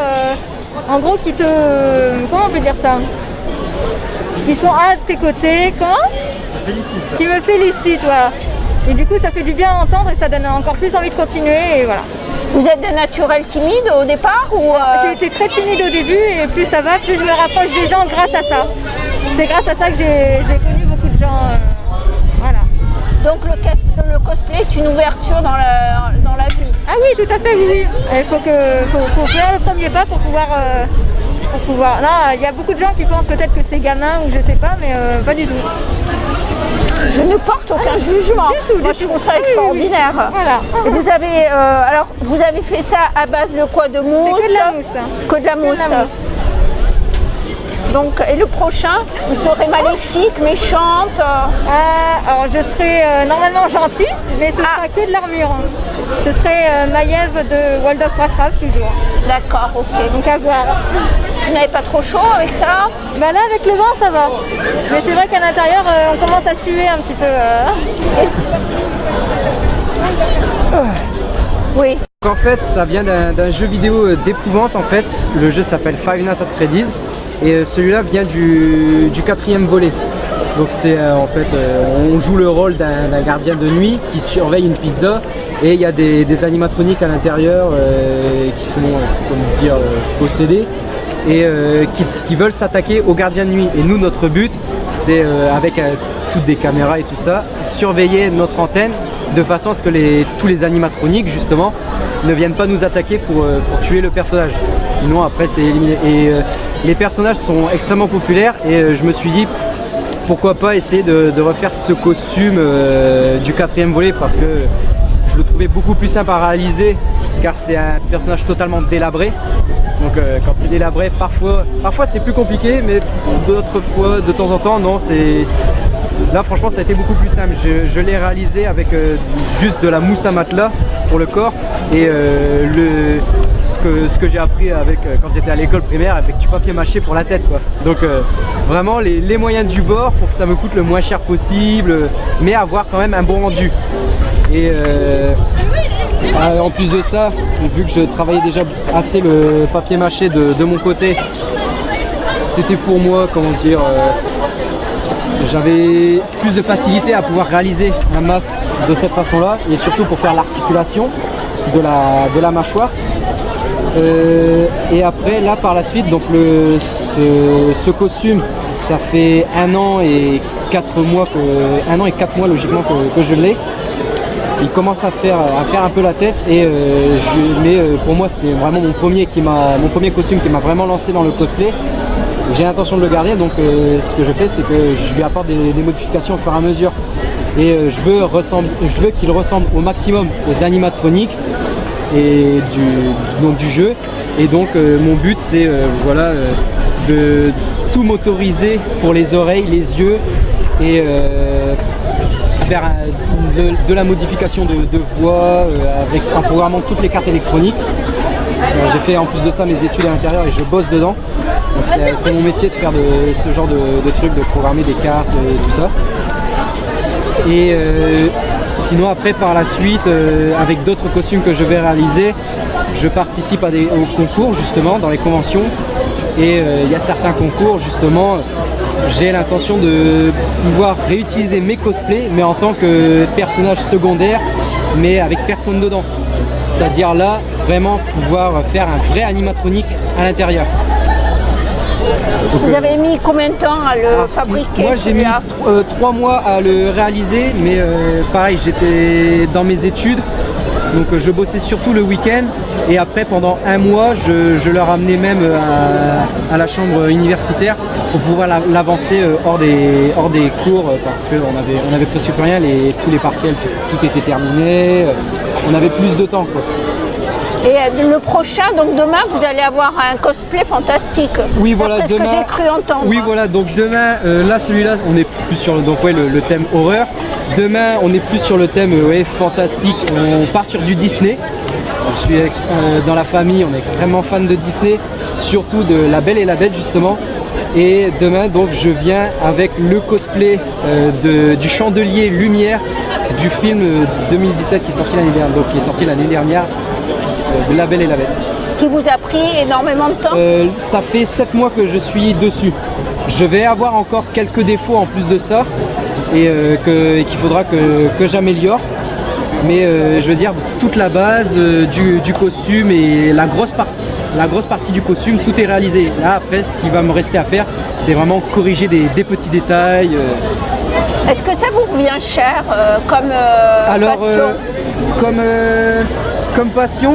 En gros, comment on peut dire ça? Ils sont à tes côtés, qui me félicitent, voilà. Et du coup, ça fait du bien à entendre et ça donne encore plus envie de continuer et voilà. Vous êtes de naturel timide au départ ou J'ai été très timide au début et plus ça va, plus je me rapproche des gens grâce à ça. C'est grâce à ça que j'ai connu beaucoup de gens. Voilà. Donc le cosplay est une ouverture dans la vie? Ah oui, tout à fait, oui. Il faut faire le premier pas pour pouvoir... Non, il y a beaucoup de gens qui pensent peut-être que c'est gamin ou je sais pas, mais pas du tout. Je ne porte aucun jugement. Moi, je trouve ça extraordinaire. Oui. Voilà. Et vous avez fait ça à base de quoi? De mousse? Que de la mousse. Que de la mousse. Donc, et le prochain, vous serez maléfique, méchante? Alors, je serai normalement gentille, mais ce sera que de l'armure. Ce serait Maiev de World of Warcraft toujours. D'accord, ok. Donc à voir. Vous n'avez pas trop chaud avec ça? Bah là, avec le vent, ça va. Mais c'est vrai qu'à l'intérieur, on commence à suer un petit peu. Oui. En fait, ça vient d'un jeu vidéo d'épouvante. En fait, le jeu s'appelle Five Nights at Freddy's et celui-là vient du 4e volet. Donc c'est en fait, on joue le rôle d'un gardien de nuit qui surveille une pizza et il y a des animatroniques à l'intérieur qui sont, possédés et qui veulent s'attaquer aux gardiens de nuit. Et nous, notre but, c'est avec toutes des caméras et tout ça, surveiller notre antenne de façon à ce que tous les animatroniques justement ne viennent pas nous attaquer pour tuer le personnage. Sinon après c'est éliminé. Et les personnages sont extrêmement populaires et je me suis dit pourquoi pas essayer de refaire ce costume du 4e volet parce que je le trouvais beaucoup plus simple à réaliser car c'est un personnage totalement délabré. Donc quand c'est délabré, parfois c'est plus compliqué, mais d'autres fois, de temps en temps, non, c'est... Là franchement ça a été beaucoup plus simple. Je l'ai réalisé avec juste de la mousse à matelas pour le corps et ce que j'ai appris avec quand j'étais à l'école primaire avec du papier mâché pour la tête quoi. Donc vraiment les moyens du bord pour que ça me coûte le moins cher possible mais avoir quand même un bon rendu. Et en plus de ça, vu que je travaillais déjà assez le papier mâché de mon côté, c'était pour moi, comment dire, j'avais plus de facilité à pouvoir réaliser un masque de cette façon-là et surtout pour faire l'articulation de la mâchoire. Et après, là par la suite, donc ce costume, ça fait 1 an et 4 mois logiquement que je l'ai. Il commence à faire un peu la tête et mais pour moi c'était vraiment mon premier costume qui m'a vraiment lancé dans le cosplay. J'ai l'intention de le garder, donc ce que je fais c'est que je lui apporte des modifications au fur et à mesure. Et je veux qu'il ressemble au maximum aux animatroniques et du jeu. Et donc mon but c'est de tout motoriser pour les oreilles, les yeux et faire de la modification de voix en programmant toutes les cartes électroniques. J'ai fait en plus de ça mes études à l'intérieur et je bosse dedans. Donc c'est mon métier de faire ce genre de trucs, de programmer des cartes et tout ça. Et sinon après par la suite, avec d'autres costumes que je vais réaliser, je participe aux concours justement dans les conventions. Et il y a certains concours justement, j'ai l'intention de pouvoir réutiliser mes cosplays mais en tant que personnage secondaire mais avec personne dedans. C'est-à-dire là, vraiment pouvoir faire un vrai animatronique à l'intérieur. Vous avez mis combien de temps à le fabriquer? Moi j'ai mis 3 mois à le réaliser, mais pareil, j'étais dans mes études Donc je bossais surtout le week-end et après pendant un mois je leur amenais même à la chambre universitaire pour pouvoir l'avancer hors des cours parce qu'on avait presque plus rien, tous les partiels, tout était terminé, on avait plus de temps quoi. Et le prochain, donc demain, vous allez avoir un cosplay fantastique. Oui, voilà, d'après demain. Ce que j'ai cru entendre. Oui, voilà, donc demain, là, celui-là, on est plus sur le thème horreur. Demain, on est plus sur le thème fantastique. On part sur du Disney. Je suis dans la famille, on est extrêmement fan de Disney, surtout de La Belle et la Bête, justement. Et demain, donc, je viens avec le cosplay du chandelier Lumière du film 2017 qui est sorti l'année dernière. De La Belle et la Bête. Qui vous a pris énormément de temps Ça fait 7 mois que je suis dessus. Je vais avoir encore quelques défauts en plus de ça et qu'il faudra que j'améliore. Mais je veux dire, toute la base du costume et la grosse partie du costume, tout est réalisé. Là, après, ce qui va me rester à faire, c'est vraiment corriger des petits détails. Est-ce que ça vous revient cher comme passion Comme passion,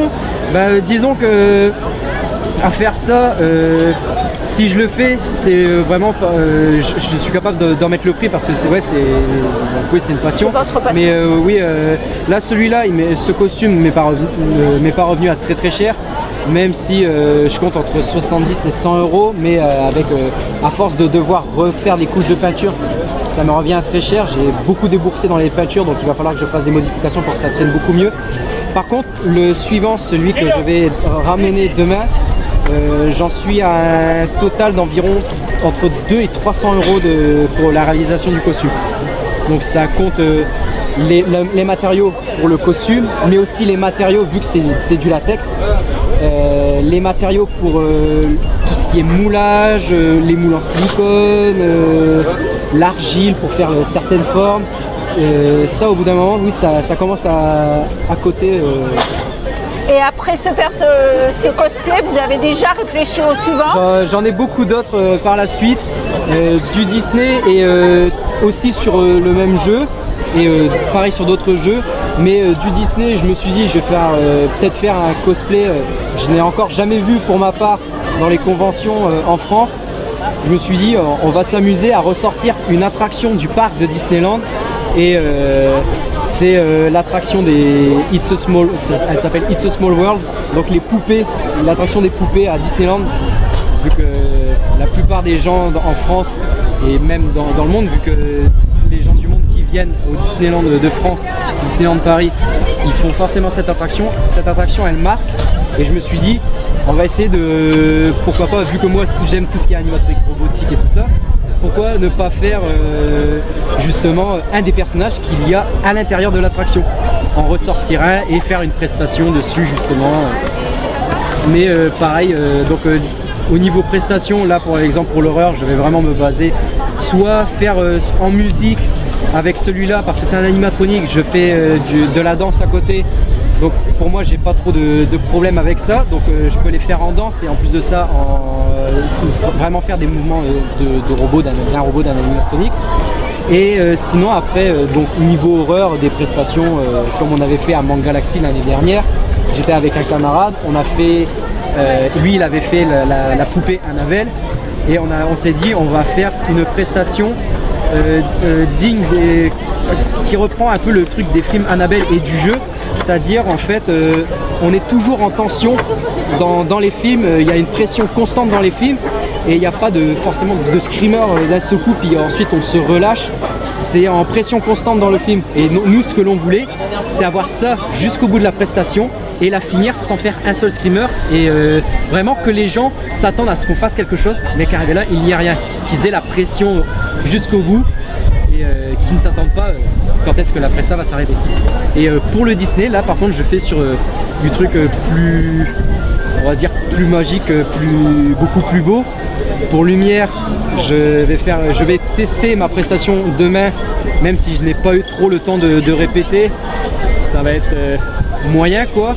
disons que à faire ça, si je le fais, c'est vraiment pas, je suis capable d'en mettre le prix parce que c'est une passion. C'est votre passion. Mais là celui-là, ce costume m'est pas revenu à très très cher. Même si je compte entre 70 et 100 euros, mais à force de devoir refaire les couches de peinture, ça me revient très cher. J'ai beaucoup déboursé dans les peintures, donc il va falloir que je fasse des modifications pour que ça tienne beaucoup mieux. Par contre, le suivant, celui que je vais ramener demain, j'en suis à un total d'environ entre 2 et 300 euros pour la réalisation du costume. Donc ça compte les matériaux pour le costume, mais aussi les matériaux, vu que c'est du latex, les matériaux pour tout ce qui est moulage, les moules en silicone, l'argile pour faire certaines formes. Ça, au bout d'un moment, oui, ça commence à coter. Et après ce cosplay, vous avez déjà réfléchi au suivant? J'en ai beaucoup d'autres par la suite, du Disney et aussi sur le même jeu. Et pareil sur d'autres jeux, mais du Disney, je me suis dit je vais peut-être faire un cosplay. Je n'ai encore jamais vu pour ma part dans les conventions en France. Je me suis dit on va s'amuser à ressortir une attraction du parc de Disneyland et c'est l'attraction des elle s'appelle It's a Small World, donc les poupées, l'attraction des poupées à Disneyland, vu que la plupart des gens en France et même dans le monde, vu que les gens du monde qui viennent au Disneyland de France, Disneyland Paris, ils font forcément cette attraction. Cette attraction, elle marque. Et je me suis dit, on va essayer de, pourquoi pas, vu que moi j'aime tout ce qui est animatronique, robotique et tout ça, pourquoi ne pas faire justement un des personnages qu'il y a à l'intérieur de l'attraction, en ressortir un et faire une prestation dessus justement. Mais pareil, donc au niveau prestation, là pour exemple pour l'horreur, je vais vraiment me baser soit faire en musique avec celui-là parce que c'est un animatronique, je fais de la danse à côté, donc pour moi j'ai pas trop de problème avec ça, donc je peux les faire en danse et en plus de ça vraiment faire des mouvements de robot, d'un robot, d'un animatronique. Et sinon après, donc niveau horreur, des prestations comme on avait fait à Manga Galaxy l'année dernière, j'étais avec un camarade, on a fait, lui il avait fait la poupée Annabelle et on s'est dit on va faire une prestation digne qui reprend un peu le truc des films Annabelle et du jeu, c'est-à-dire en fait on est toujours en tension dans les films, il y a une pression constante dans les films et il n'y a pas forcément de screamer d'un seul coup puis ensuite on se relâche, c'est en pression constante dans le film et nous ce que l'on voulait c'est avoir ça jusqu'au bout de la prestation et la finir sans faire un seul screamer et vraiment que les gens s'attendent à ce qu'on fasse quelque chose mais qu'arrivé là il n'y a rien, qu'ils aient la pression jusqu'au bout et qui ne s'attendent pas quand est-ce que la presta va s'arrêter. Et pour le Disney, là par contre je fais sur du truc plus, on va dire plus magique, beaucoup plus beau. Pour Lumière, je vais tester ma prestation demain, même si je n'ai pas eu trop le temps de répéter. Ça va être moyen quoi.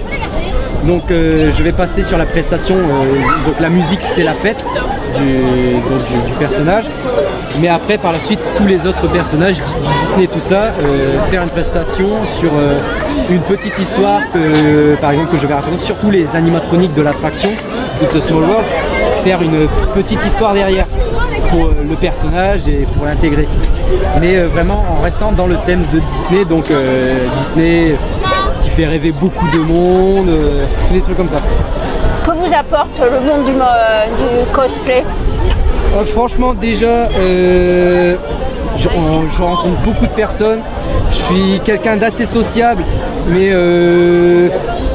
Donc je vais passer sur la prestation, donc la musique c'est la fête du personnage, mais après par la suite tous les autres personnages du Disney, tout ça, faire une prestation sur une petite histoire que par exemple que je vais raconter, surtout les animatroniques de l'attraction It's a Small World, faire une petite histoire derrière pour le personnage et pour l'intégrer, mais vraiment en restant dans le thème de Disney, donc Disney qui fait rêver beaucoup de monde, des trucs comme ça. Que vous apporte le monde du cosplay? Franchement déjà, je rencontre beaucoup de personnes, je suis quelqu'un d'assez sociable, mais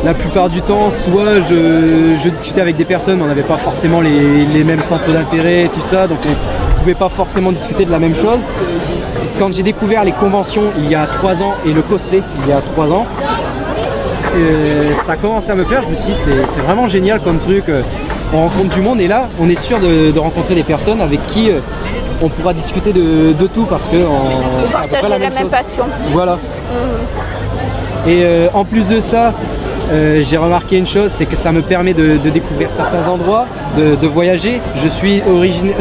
la plupart du temps, soit je discutais avec des personnes, mais on n'avait pas forcément les mêmes centres d'intérêt et tout ça, donc on ne pouvait pas forcément discuter de la même chose. Quand j'ai découvert les conventions il y a 3 ans et le cosplay il y a 3 ans, ça a commencé à me plaire. Je me suis dit c'est vraiment génial comme truc, on rencontre du monde et là on est sûr de rencontrer des personnes avec qui on pourra discuter de tout parce qu'on partage la même passion. Voilà. Et en plus de ça, j'ai remarqué une chose, c'est que ça me permet de découvrir certains endroits, de voyager. Je suis originaire,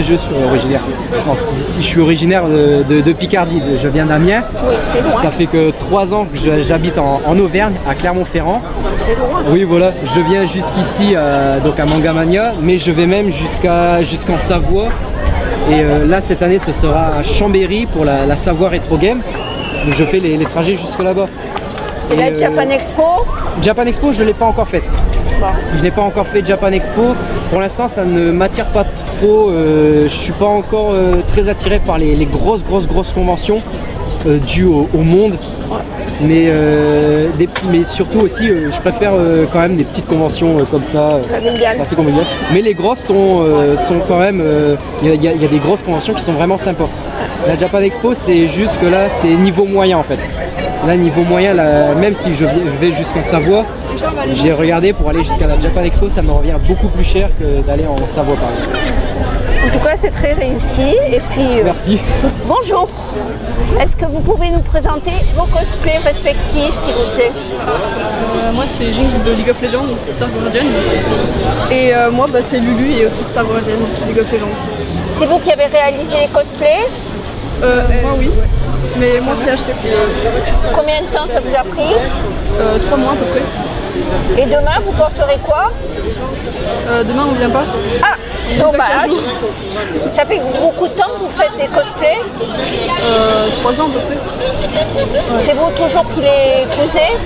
non, je suis originaire de Picardie, je viens d'Amiens. Oui, c'est loin. Ça fait que 3 ans que j'habite en Auvergne, à Clermont-Ferrand. C'est loin. Oui, voilà, je viens jusqu'ici, donc à Mangamania, mais je vais même jusqu'en Savoie. Et là, cette année, ce sera à Chambéry pour la Savoie Retro Game. Donc je fais les trajets jusque là-bas. Et la Japan Expo? Japan Expo, je ne l'ai pas encore faite. Bon. Je n'ai pas encore fait Japan Expo. Pour l'instant, ça ne m'attire pas trop. Je ne suis pas encore très attiré par les grosses conventions dues au monde. Mais surtout aussi, je préfère quand même des petites conventions comme ça. C'est assez convivial. Mais les grosses sont quand même... Il y a des grosses conventions qui sont vraiment sympas. La Japan Expo, c'est juste que là, c'est niveau moyen en fait. Là, niveau moyen, là, même si je vais jusqu'en Savoie, j'ai regardé pour aller jusqu'à la Japan Expo, ça me revient beaucoup plus cher que d'aller en Savoie par exemple. En tout cas, c'est très réussi. Et puis, merci. Bonjour. Est-ce que vous pouvez nous présenter vos cosplays respectifs, s'il vous plaît? Moi, c'est Jinx de League of Legends, Star Guardian. Et moi, c'est Lulu et aussi Star Guardian, League of Legends. C'est vous qui avez réalisé les cosplays? Moi, oui. Mais moi, c'est acheté. Combien de temps ça vous a pris? 3 mois à peu près. Et demain, vous porterez quoi? Demain, on vient pas. Ah, dommage. Ça fait beaucoup de temps que vous faites des cosplays? 3 ans à peu près. C'est vous toujours qui les cousez?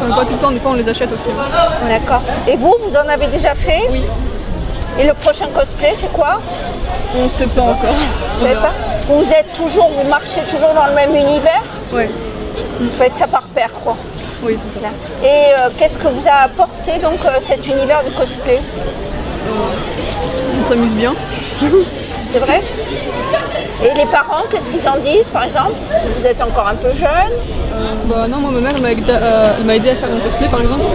Pas tout le temps, des fois on les achète aussi. D'accord. Et vous en avez déjà fait? Oui. Et le prochain cosplay, c'est quoi? On ne sait pas encore. Vous savez pas? Vous marchez toujours dans le même univers? Oui. Vous faites ça par paire, quoi. Oui, c'est ça. Et qu'est-ce que vous a apporté donc cet univers du cosplay? On s'amuse bien. C'est vrai? Et les parents, qu'est-ce qu'ils en disent par exemple? Vous êtes encore un peu jeune? Non, moi ma mère elle m'a aidé à faire mon cosplay par exemple.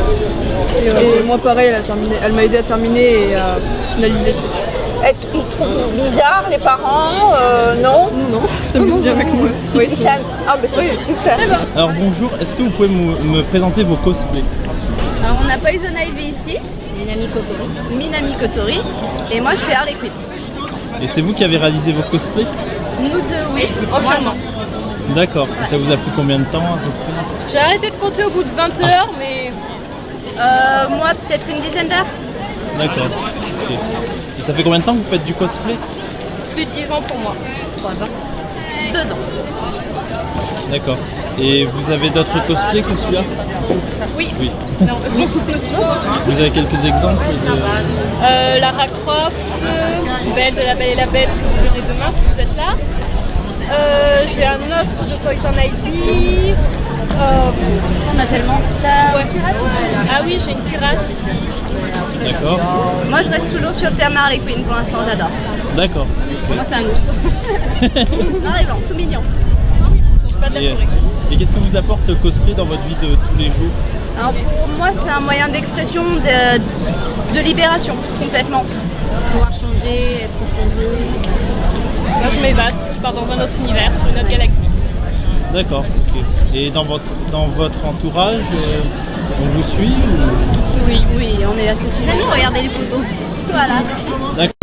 Et moi pareil, elle m'a aidé à terminer et à finaliser le truc. Ils trouvent bizarre les parents? Non? Non, ils s'amusent bien avec moi aussi. Oui, ah bah ça c'est super. Alors bonjour, est-ce que vous pouvez me présenter vos cosplays? Alors on a Poison Ivy ici, Minami Kotori, et moi je suis Harley Quinn. Et c'est vous qui avez réalisé vos cosplays? Nous deux, oui, entièrement. D'accord, et ça vous a pris combien de temps à peu près? J'ai arrêté de compter au bout de 20 heures, mais... Moi peut-être une dizaine d'heures. D'accord, ok. Et ça fait combien de temps que vous faites du cosplay? Plus de 10 ans pour moi. 3 ans. 2 ans. D'accord. Et vous avez d'autres cosplays que celui-là? Oui. Oui. Non, oui. Vous avez quelques exemples de... Lara Croft, Belle de la Belle et la Bête que vous verrez demain si vous êtes là. J'ai un autre de Poison Ivy. On a tellement. T'as une pirate? Ah oui, j'ai une pirate aussi. D'accord. Moi je reste toujours sur le thème Harley Quinn pour l'instant, j'adore. D'accord. Moi c'est un ours. Noir et blanc, tout mignon. Pas de la forêt. Et qu'est-ce que vous apporte le cosplay dans votre vie de tous les jours? Alors pour moi c'est un moyen d'expression, de libération complètement. Pouvoir changer, être ce qu'on veut. Moi je m'évade, je pars dans un autre univers, sur une autre galaxie. D'accord, ok. Et dans votre entourage, on vous suit ou... Oui, on est assez suffisamment. Regardez les photos. Voilà. D'accord.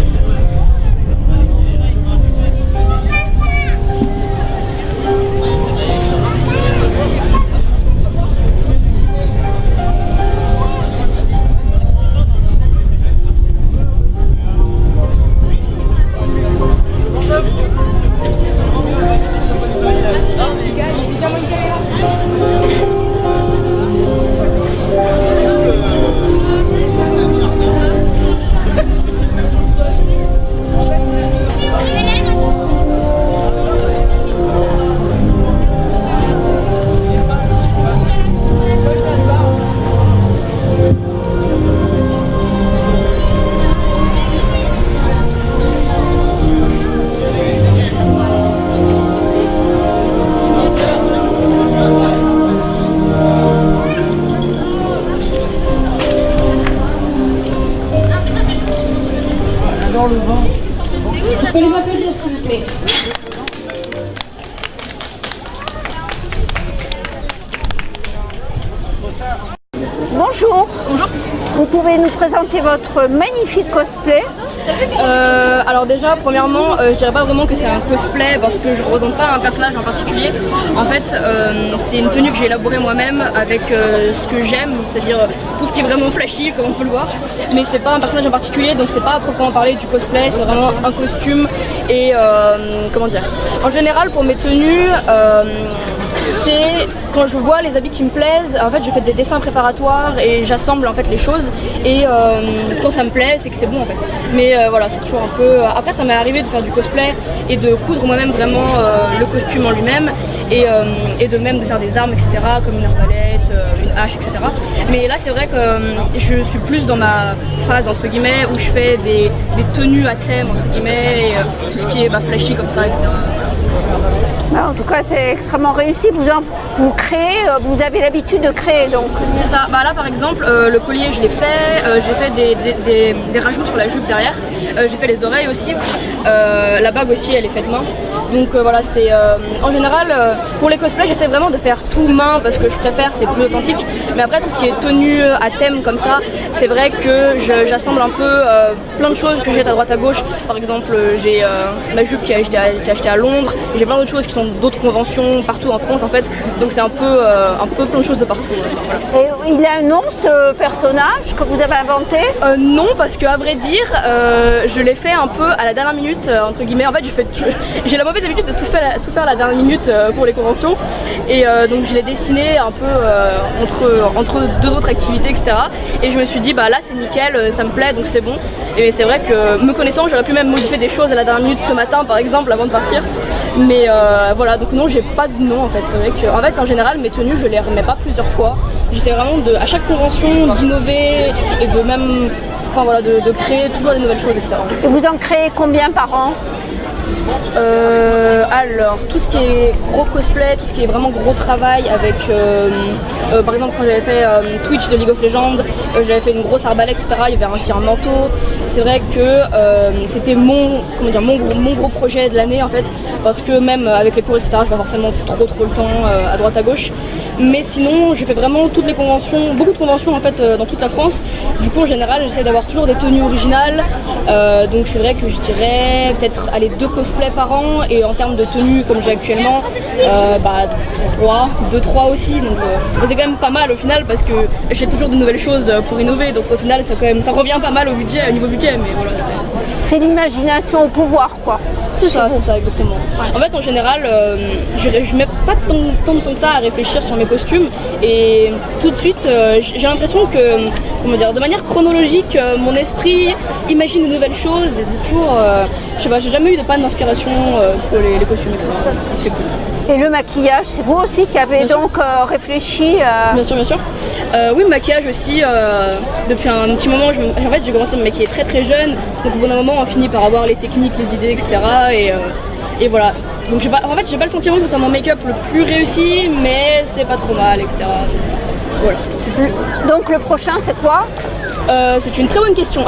Bonjour. Bonjour. Vous pouvez nous présenter votre magnifique cosplay? Alors déjà, premièrement, je dirais pas vraiment que c'est un cosplay parce que je ne représente pas un personnage en particulier. En fait, c'est une tenue que j'ai élaborée moi-même avec ce que j'aime, c'est-à-dire tout ce qui est vraiment flashy, comme on peut le voir. Mais c'est pas un personnage en particulier, donc c'est pas à proprement parler du cosplay, c'est vraiment un costume. Et comment dire, en général, pour mes tenues, c'est quand je vois les habits qui me plaisent, en fait je fais des dessins préparatoires et j'assemble en fait les choses et quand ça me plaît c'est que c'est bon en fait. Mais voilà, c'est toujours un peu... Après ça m'est arrivé de faire du cosplay et de coudre moi-même vraiment le costume en lui-même et de même de faire des armes etc, comme une arbalète, une hache etc. Mais là c'est vrai que je suis plus dans ma phase entre guillemets où je fais des tenues à thème entre guillemets et tout ce qui est flashy comme ça etc. En tout cas, c'est extrêmement réussi. Vous créez, vous avez l'habitude de créer donc. C'est ça. Là, par exemple, le collier, je l'ai fait. J'ai fait des rajouts sur la jupe derrière. J'ai fait les oreilles aussi. La bague aussi, elle est faite main. Donc voilà, c'est en général pour les cosplays, j'essaie vraiment de faire tout main parce que je préfère, c'est plus authentique. Mais après, tout ce qui est tenue à thème comme ça, c'est vrai que j'assemble un peu plein de choses que j'ai à droite à gauche. Par exemple, j'ai ma jupe qui a été achetée à Londres. J'ai plein d'autres choses qui sont d'autres conventions partout en France en fait. Donc c'est un peu plein de choses de partout. Voilà. Et il a un nom ce personnage que vous avez inventé? Non, parce qu'à vrai dire, je l'ai fait un peu à la dernière minute entre guillemets. En fait, j'ai la mauvaise habitude de tout faire à la dernière minute pour les conventions. Et donc je l'ai dessiné un peu entre deux autres activités etc. Et je me suis dit là c'est nickel, ça me plaît donc c'est bon. Et c'est vrai que me connaissant, j'aurais pu même modifier des choses à la dernière minute ce matin par exemple avant de partir. Mais voilà, donc non, j'ai pas de nom en fait. C'est vrai que en général mes tenues je les remets pas plusieurs fois. J'essaie vraiment à chaque convention d'innover et de même de créer toujours des nouvelles choses etc. Et vous en créez combien par an? Alors, tout ce qui est gros cosplay, tout ce qui est vraiment gros travail avec, par exemple quand j'avais fait Twitch de League of Legends, j'avais fait une grosse arbalète etc, il y avait aussi un manteau. C'est vrai que c'était mon gros projet de l'année en fait, parce que même avec les cours etc, je n'ai pas forcément trop le temps à droite à gauche. Mais sinon, je fais vraiment toutes les conventions, beaucoup de conventions en fait dans toute la France. Du coup en général, j'essaie d'avoir toujours des tenues originales. Donc c'est vrai que je dirais peut-être 2 cosplays par an et en termes de tenue comme j'ai actuellement 2-3 aussi donc c'est quand même pas mal au final parce que j'ai toujours de nouvelles choses pour innover donc au final ça revient pas mal au niveau budget mais voilà c'est l'imagination au pouvoir quoi. C'est ça exactement. En fait en général je mets pas tant de temps que ça à réfléchir sur mes costumes et tout de suite j'ai l'impression que de manière chronologique mon esprit imagine de nouvelles choses et c'est toujours je sais pas, j'ai jamais eu de panne d'inspiration pour les costumes etc. C'est cool. Et le maquillage, c'est vous aussi qui avez donc réfléchi Bien sûr. Oui, le maquillage aussi. Depuis un petit moment, j'ai commencé à me maquiller très jeune. Donc au bout d'un moment, on finit par avoir les techniques, les idées, etc. Et voilà. Donc j'ai pas le sentiment que ce soit mon make-up le plus réussi, mais c'est pas trop mal, etc. Voilà. Donc le prochain, c'est quoi? C'est une très bonne question.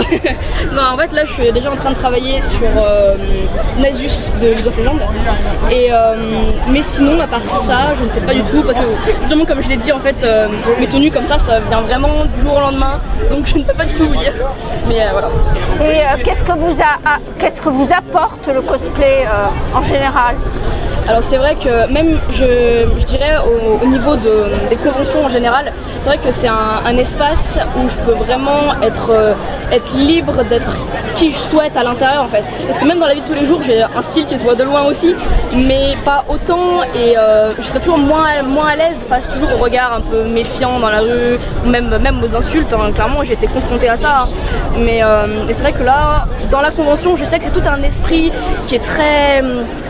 Non, en fait là je suis déjà en train de travailler sur Nasus de League of Legends et mais sinon à part ça je ne sais pas du tout parce que justement comme je l'ai dit en fait mes tenues comme ça vient vraiment du jour au lendemain donc je ne peux pas du tout vous dire mais voilà. Et qu'est-ce que vous apporte le cosplay en général? Alors c'est vrai que même je dirais au niveau des conventions en général, c'est vrai que c'est un espace où je peux vraiment être libre d'être qui je souhaite à l'intérieur en fait. Parce que même dans la vie de tous les jours j'ai un style qui se voit de loin aussi, mais pas autant et je serais toujours moins à l'aise face toujours au regard un peu méfiant dans la rue, même aux insultes, hein. Clairement j'ai été confrontée à ça. Hein. Mais c'est vrai que là, dans la convention, je sais que c'est tout un esprit qui est très,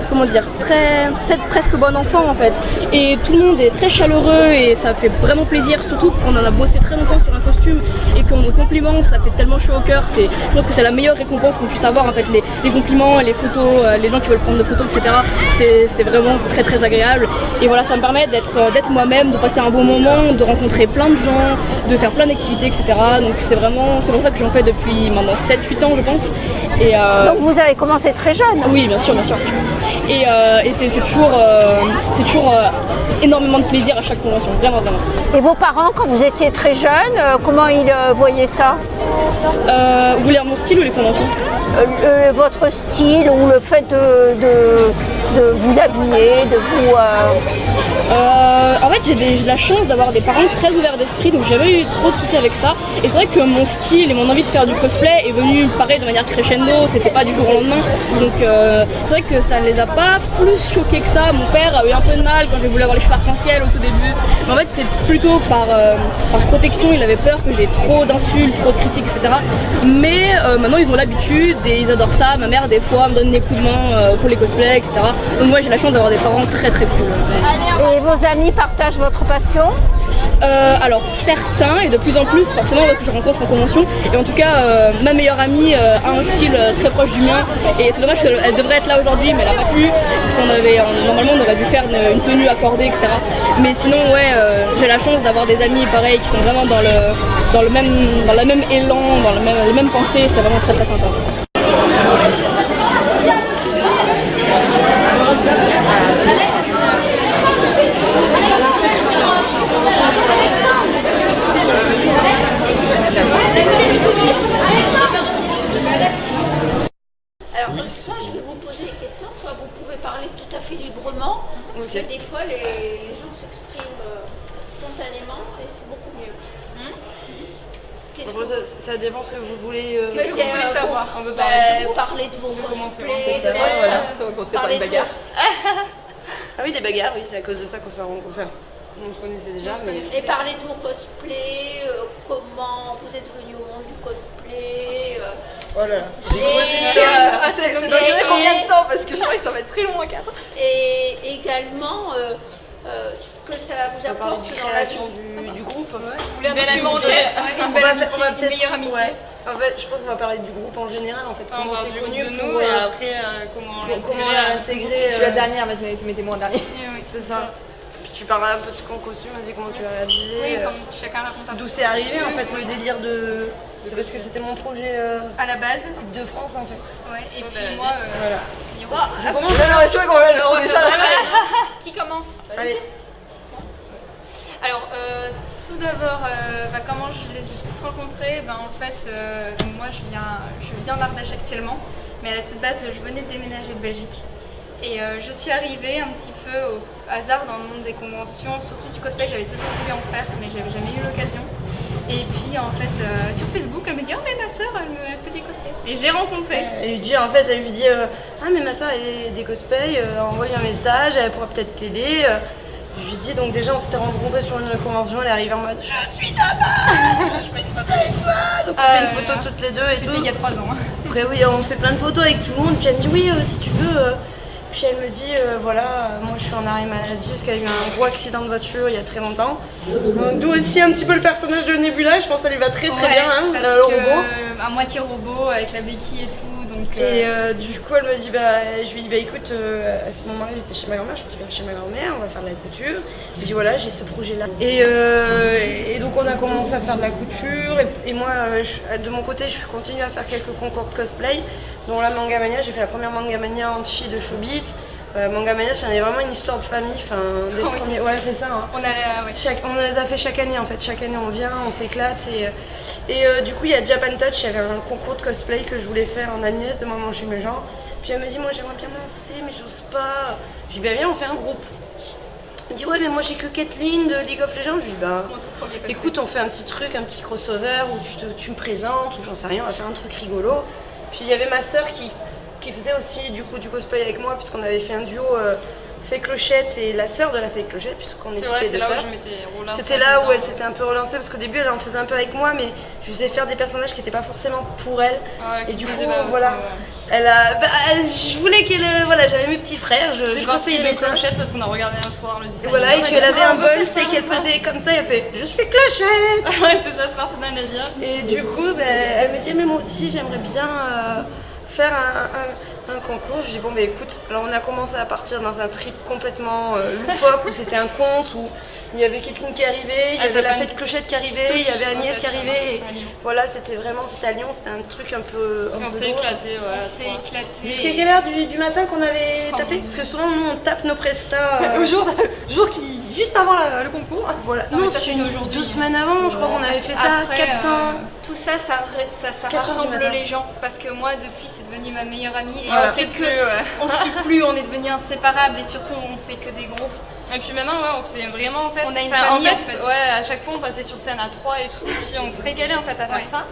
comment dire, très, peut-être presque bon enfant en fait. Et tout le monde est très chaleureux et ça fait vraiment plaisir, surtout qu'on en a bossé très longtemps sur un costume et qu'on nous complimente, ça fait tellement chaud au cœur. Je pense que c'est la meilleure récompense qu'on puisse avoir en fait, les compliments, les photos, les gens qui veulent prendre des photos, etc. C'est vraiment très très agréable. Et voilà, ça me permet d'être moi-même, de passer un bon moment, de rencontrer plein de gens, de faire plein d'activités, etc. Donc c'est pour ça que j'en fais depuis maintenant 7-8 ans je pense. Et donc vous avez commencé très jeune? Oui, bien sûr, bien sûr. Et c'est toujours énormément de plaisir à chaque convention, vraiment, vraiment. Et vos parents, quand vous étiez très jeune, comment ils voyaient ça? Vous voulez mon style ou les conventions? Votre style ou le fait de vous habiller, de vous... En fait, j'ai de la chance d'avoir des parents très ouverts d'esprit, donc j'ai jamais eu trop de soucis avec ça. Et c'est vrai que mon style et mon envie de faire du cosplay est venu pareil de manière crescendo, c'était pas du jour au lendemain. Donc c'est vrai que ça ne les a pas plus choqués que ça. Mon père a eu un peu de mal quand j'ai voulu avoir les cheveux arc-en-ciel au tout début. Mais en fait, c'est plutôt par protection, il avait peur que j'ai trop d'insultes, trop de critiques, etc. Mais maintenant, ils ont l'habitude et ils adorent ça. Ma mère, des fois, me donne des coups de main pour les cosplays, etc. Donc moi, j'ai la chance d'avoir des parents très très cool. Et vos amis partagent votre passion? Alors certains et de plus en plus forcément parce que je rencontre en convention et en tout cas ma meilleure amie a un style très proche du mien et c'est dommage qu'elle devrait être là aujourd'hui mais elle n'a pas pu parce qu'on avait normalement on aurait dû faire une tenue accordée etc. Mais sinon ouais j'ai la chance d'avoir des amis pareils qui sont vraiment dans le même élan, dans la même pensée, c'est vraiment très très sympa. Alors, soit je vais vous poser des questions, soit vous pouvez parler tout à fait librement, parce que des fois les gens s'expriment spontanément et c'est beaucoup mieux. Ça dépend ce que vous voulez. Qu'est-ce que vous voulez savoir? On veut parler de vos cosplays, c'est ça, voilà, se rencontrer par une bagarre. Ah oui, des bagarres, oui, c'est à cause de ça qu'on s'est rencontrés. On se connaissait déjà. Et parler de vos cosplays, comment vous êtes venu au monde du cosplay. Voilà, c'est des grosses histoires. Ça doit durer combien de temps? Parce que je crois que ça va être très long à 4. Et également, ce que ça vous apporte dans la création du groupe. Vous voulez un documentaire? Une belle amitié, une meilleure amitié. Ouais. En fait, je pense qu'on va parler du groupe en général, en fait, comment c'est connu de pour nous et après comment l'intégrer. Je suis la dernière, mettez-moi en dernier. C'est ça. Puis tu parles un peu de ton costume, vas-y comment tu l'as réalisé. Oui, comme chacun raconte un peu. D'où c'est arrivé en fait le délire de... C'est parce que c'était mon projet à la base. Coupe de France en fait. Ouais, et puis moi... Voilà. Je commence. Je qu'on va déjà. Qui commence? Allez. Alors, tout d'abord, comment je les ai tous rencontrés, en fait, moi je viens d'Ardèche actuellement, mais à la toute base, je venais de déménager de Belgique. Et je suis arrivée un petit peu au hasard dans le monde des conventions, surtout du cosplay, j'avais toujours voulu en faire, mais j'avais jamais eu l'occasion. Et puis en fait, sur Facebook, elle me dit « Oh mais ma soeur, elle fait des cosplays ». Et j'ai rencontré. Elle lui dit « Ah mais ma soeur elle a des cosplays, envoie-lui un message, elle pourra peut-être t'aider ». Je lui dis donc déjà on s'était rencontrés sur une convention, elle est arrivée en mode je suis ta je fais une photo avec toi, donc on fait une photo toutes les deux et tout. C'était il y a 3 ans. Après oui on fait plein de photos avec tout le monde, puis elle me dit oui si tu veux. Puis elle me dit voilà moi je suis en arrêt maladie parce qu'elle a eu un gros accident de voiture il y a très longtemps. Donc d'où aussi un petit peu le personnage de Nebula, je pense que ça lui va très bien hein, le robot. À moitié robot avec la béquille et tout, donc Et du coup, elle me dit, je lui dis, écoute, à ce moment-là, j'étais chez ma grand-mère, je suis chez ma grand-mère, on va faire de la couture. Je lui dis, voilà, j'ai ce projet-là. Et donc, on a commencé à faire de la couture. Et moi, de mon côté, je continue à faire quelques concours de cosplay. Donc là, Mangamania, j'ai fait la première Mangamania en chi de Showbiz. Mangamania, c'est vraiment une histoire de famille. Ouais, c'est ça. Hein. On les a fait chaque année en fait. Chaque année, on vient, on s'éclate. Et du coup, il y a Japan Touch, il y avait un concours de cosplay que je voulais faire en Agnès de Maman chez mes gens. Puis elle me dit, moi j'aimerais bien me lancer, mais j'ose pas. Je dis, bien, on fait un groupe. Elle me dit, ouais, mais moi j'ai que Kathleen de League of Legends. Je dis, écoute, on fait un petit truc, un petit crossover où tu me présentes, ou j'en sais rien, on va faire un truc rigolo. Puis il y avait ma soeur qui faisait aussi du cosplay avec moi, puisqu'on avait fait un duo Fée Clochette et la sœur de la Fée Clochette, puisqu'on était deux sœurs. C'était là où elle s'était un peu relancée, parce qu'au début elle en faisait un peu avec moi, mais je faisais faire des personnages qui n'étaient pas forcément pour elle. Et du coup, voilà, je voulais qu'elle, j'avais mes petits frères, je cosplayais les Clochette parce qu'on a regardé un soir le design. Voilà, et qu'elle avait un bol, c'est qu'elle faisait comme ça, elle fait je suis Clochette. Ouais, c'est ça, c'est parti d'un délire. Et du coup, elle me dit mais moi aussi j'aimerais bien faire un concours. Je dis bon écoute, alors on a commencé à partir dans un trip complètement loufoque où c'était un conte où il y avait quelqu'un qui arrivait, il y avait la fête Clochette qui arrivait, il y avait Agnès qui arrivait et voilà, c'était à Lyon, c'était un truc un peu on s'est éclaté, on s'est éclaté. Jusqu'à quelle heure du matin qu'on avait tapé? Parce que souvent nous on tape nos prestats jour juste avant le concours. Voilà. Non, c'était 2 semaines avant, je crois qu'on avait fait ça, après, 400. Tout ça rassemble les gens parce que moi depuis c'est devenu ma meilleure amie et on se quitte plus, on est devenus inséparables et surtout on fait que des groupes. Et puis maintenant on se fait vraiment en fait. On a une famille en fait. Ouais, à chaque fois on passait sur scène à 3 et tout, puis on se régalait en fait à faire ça.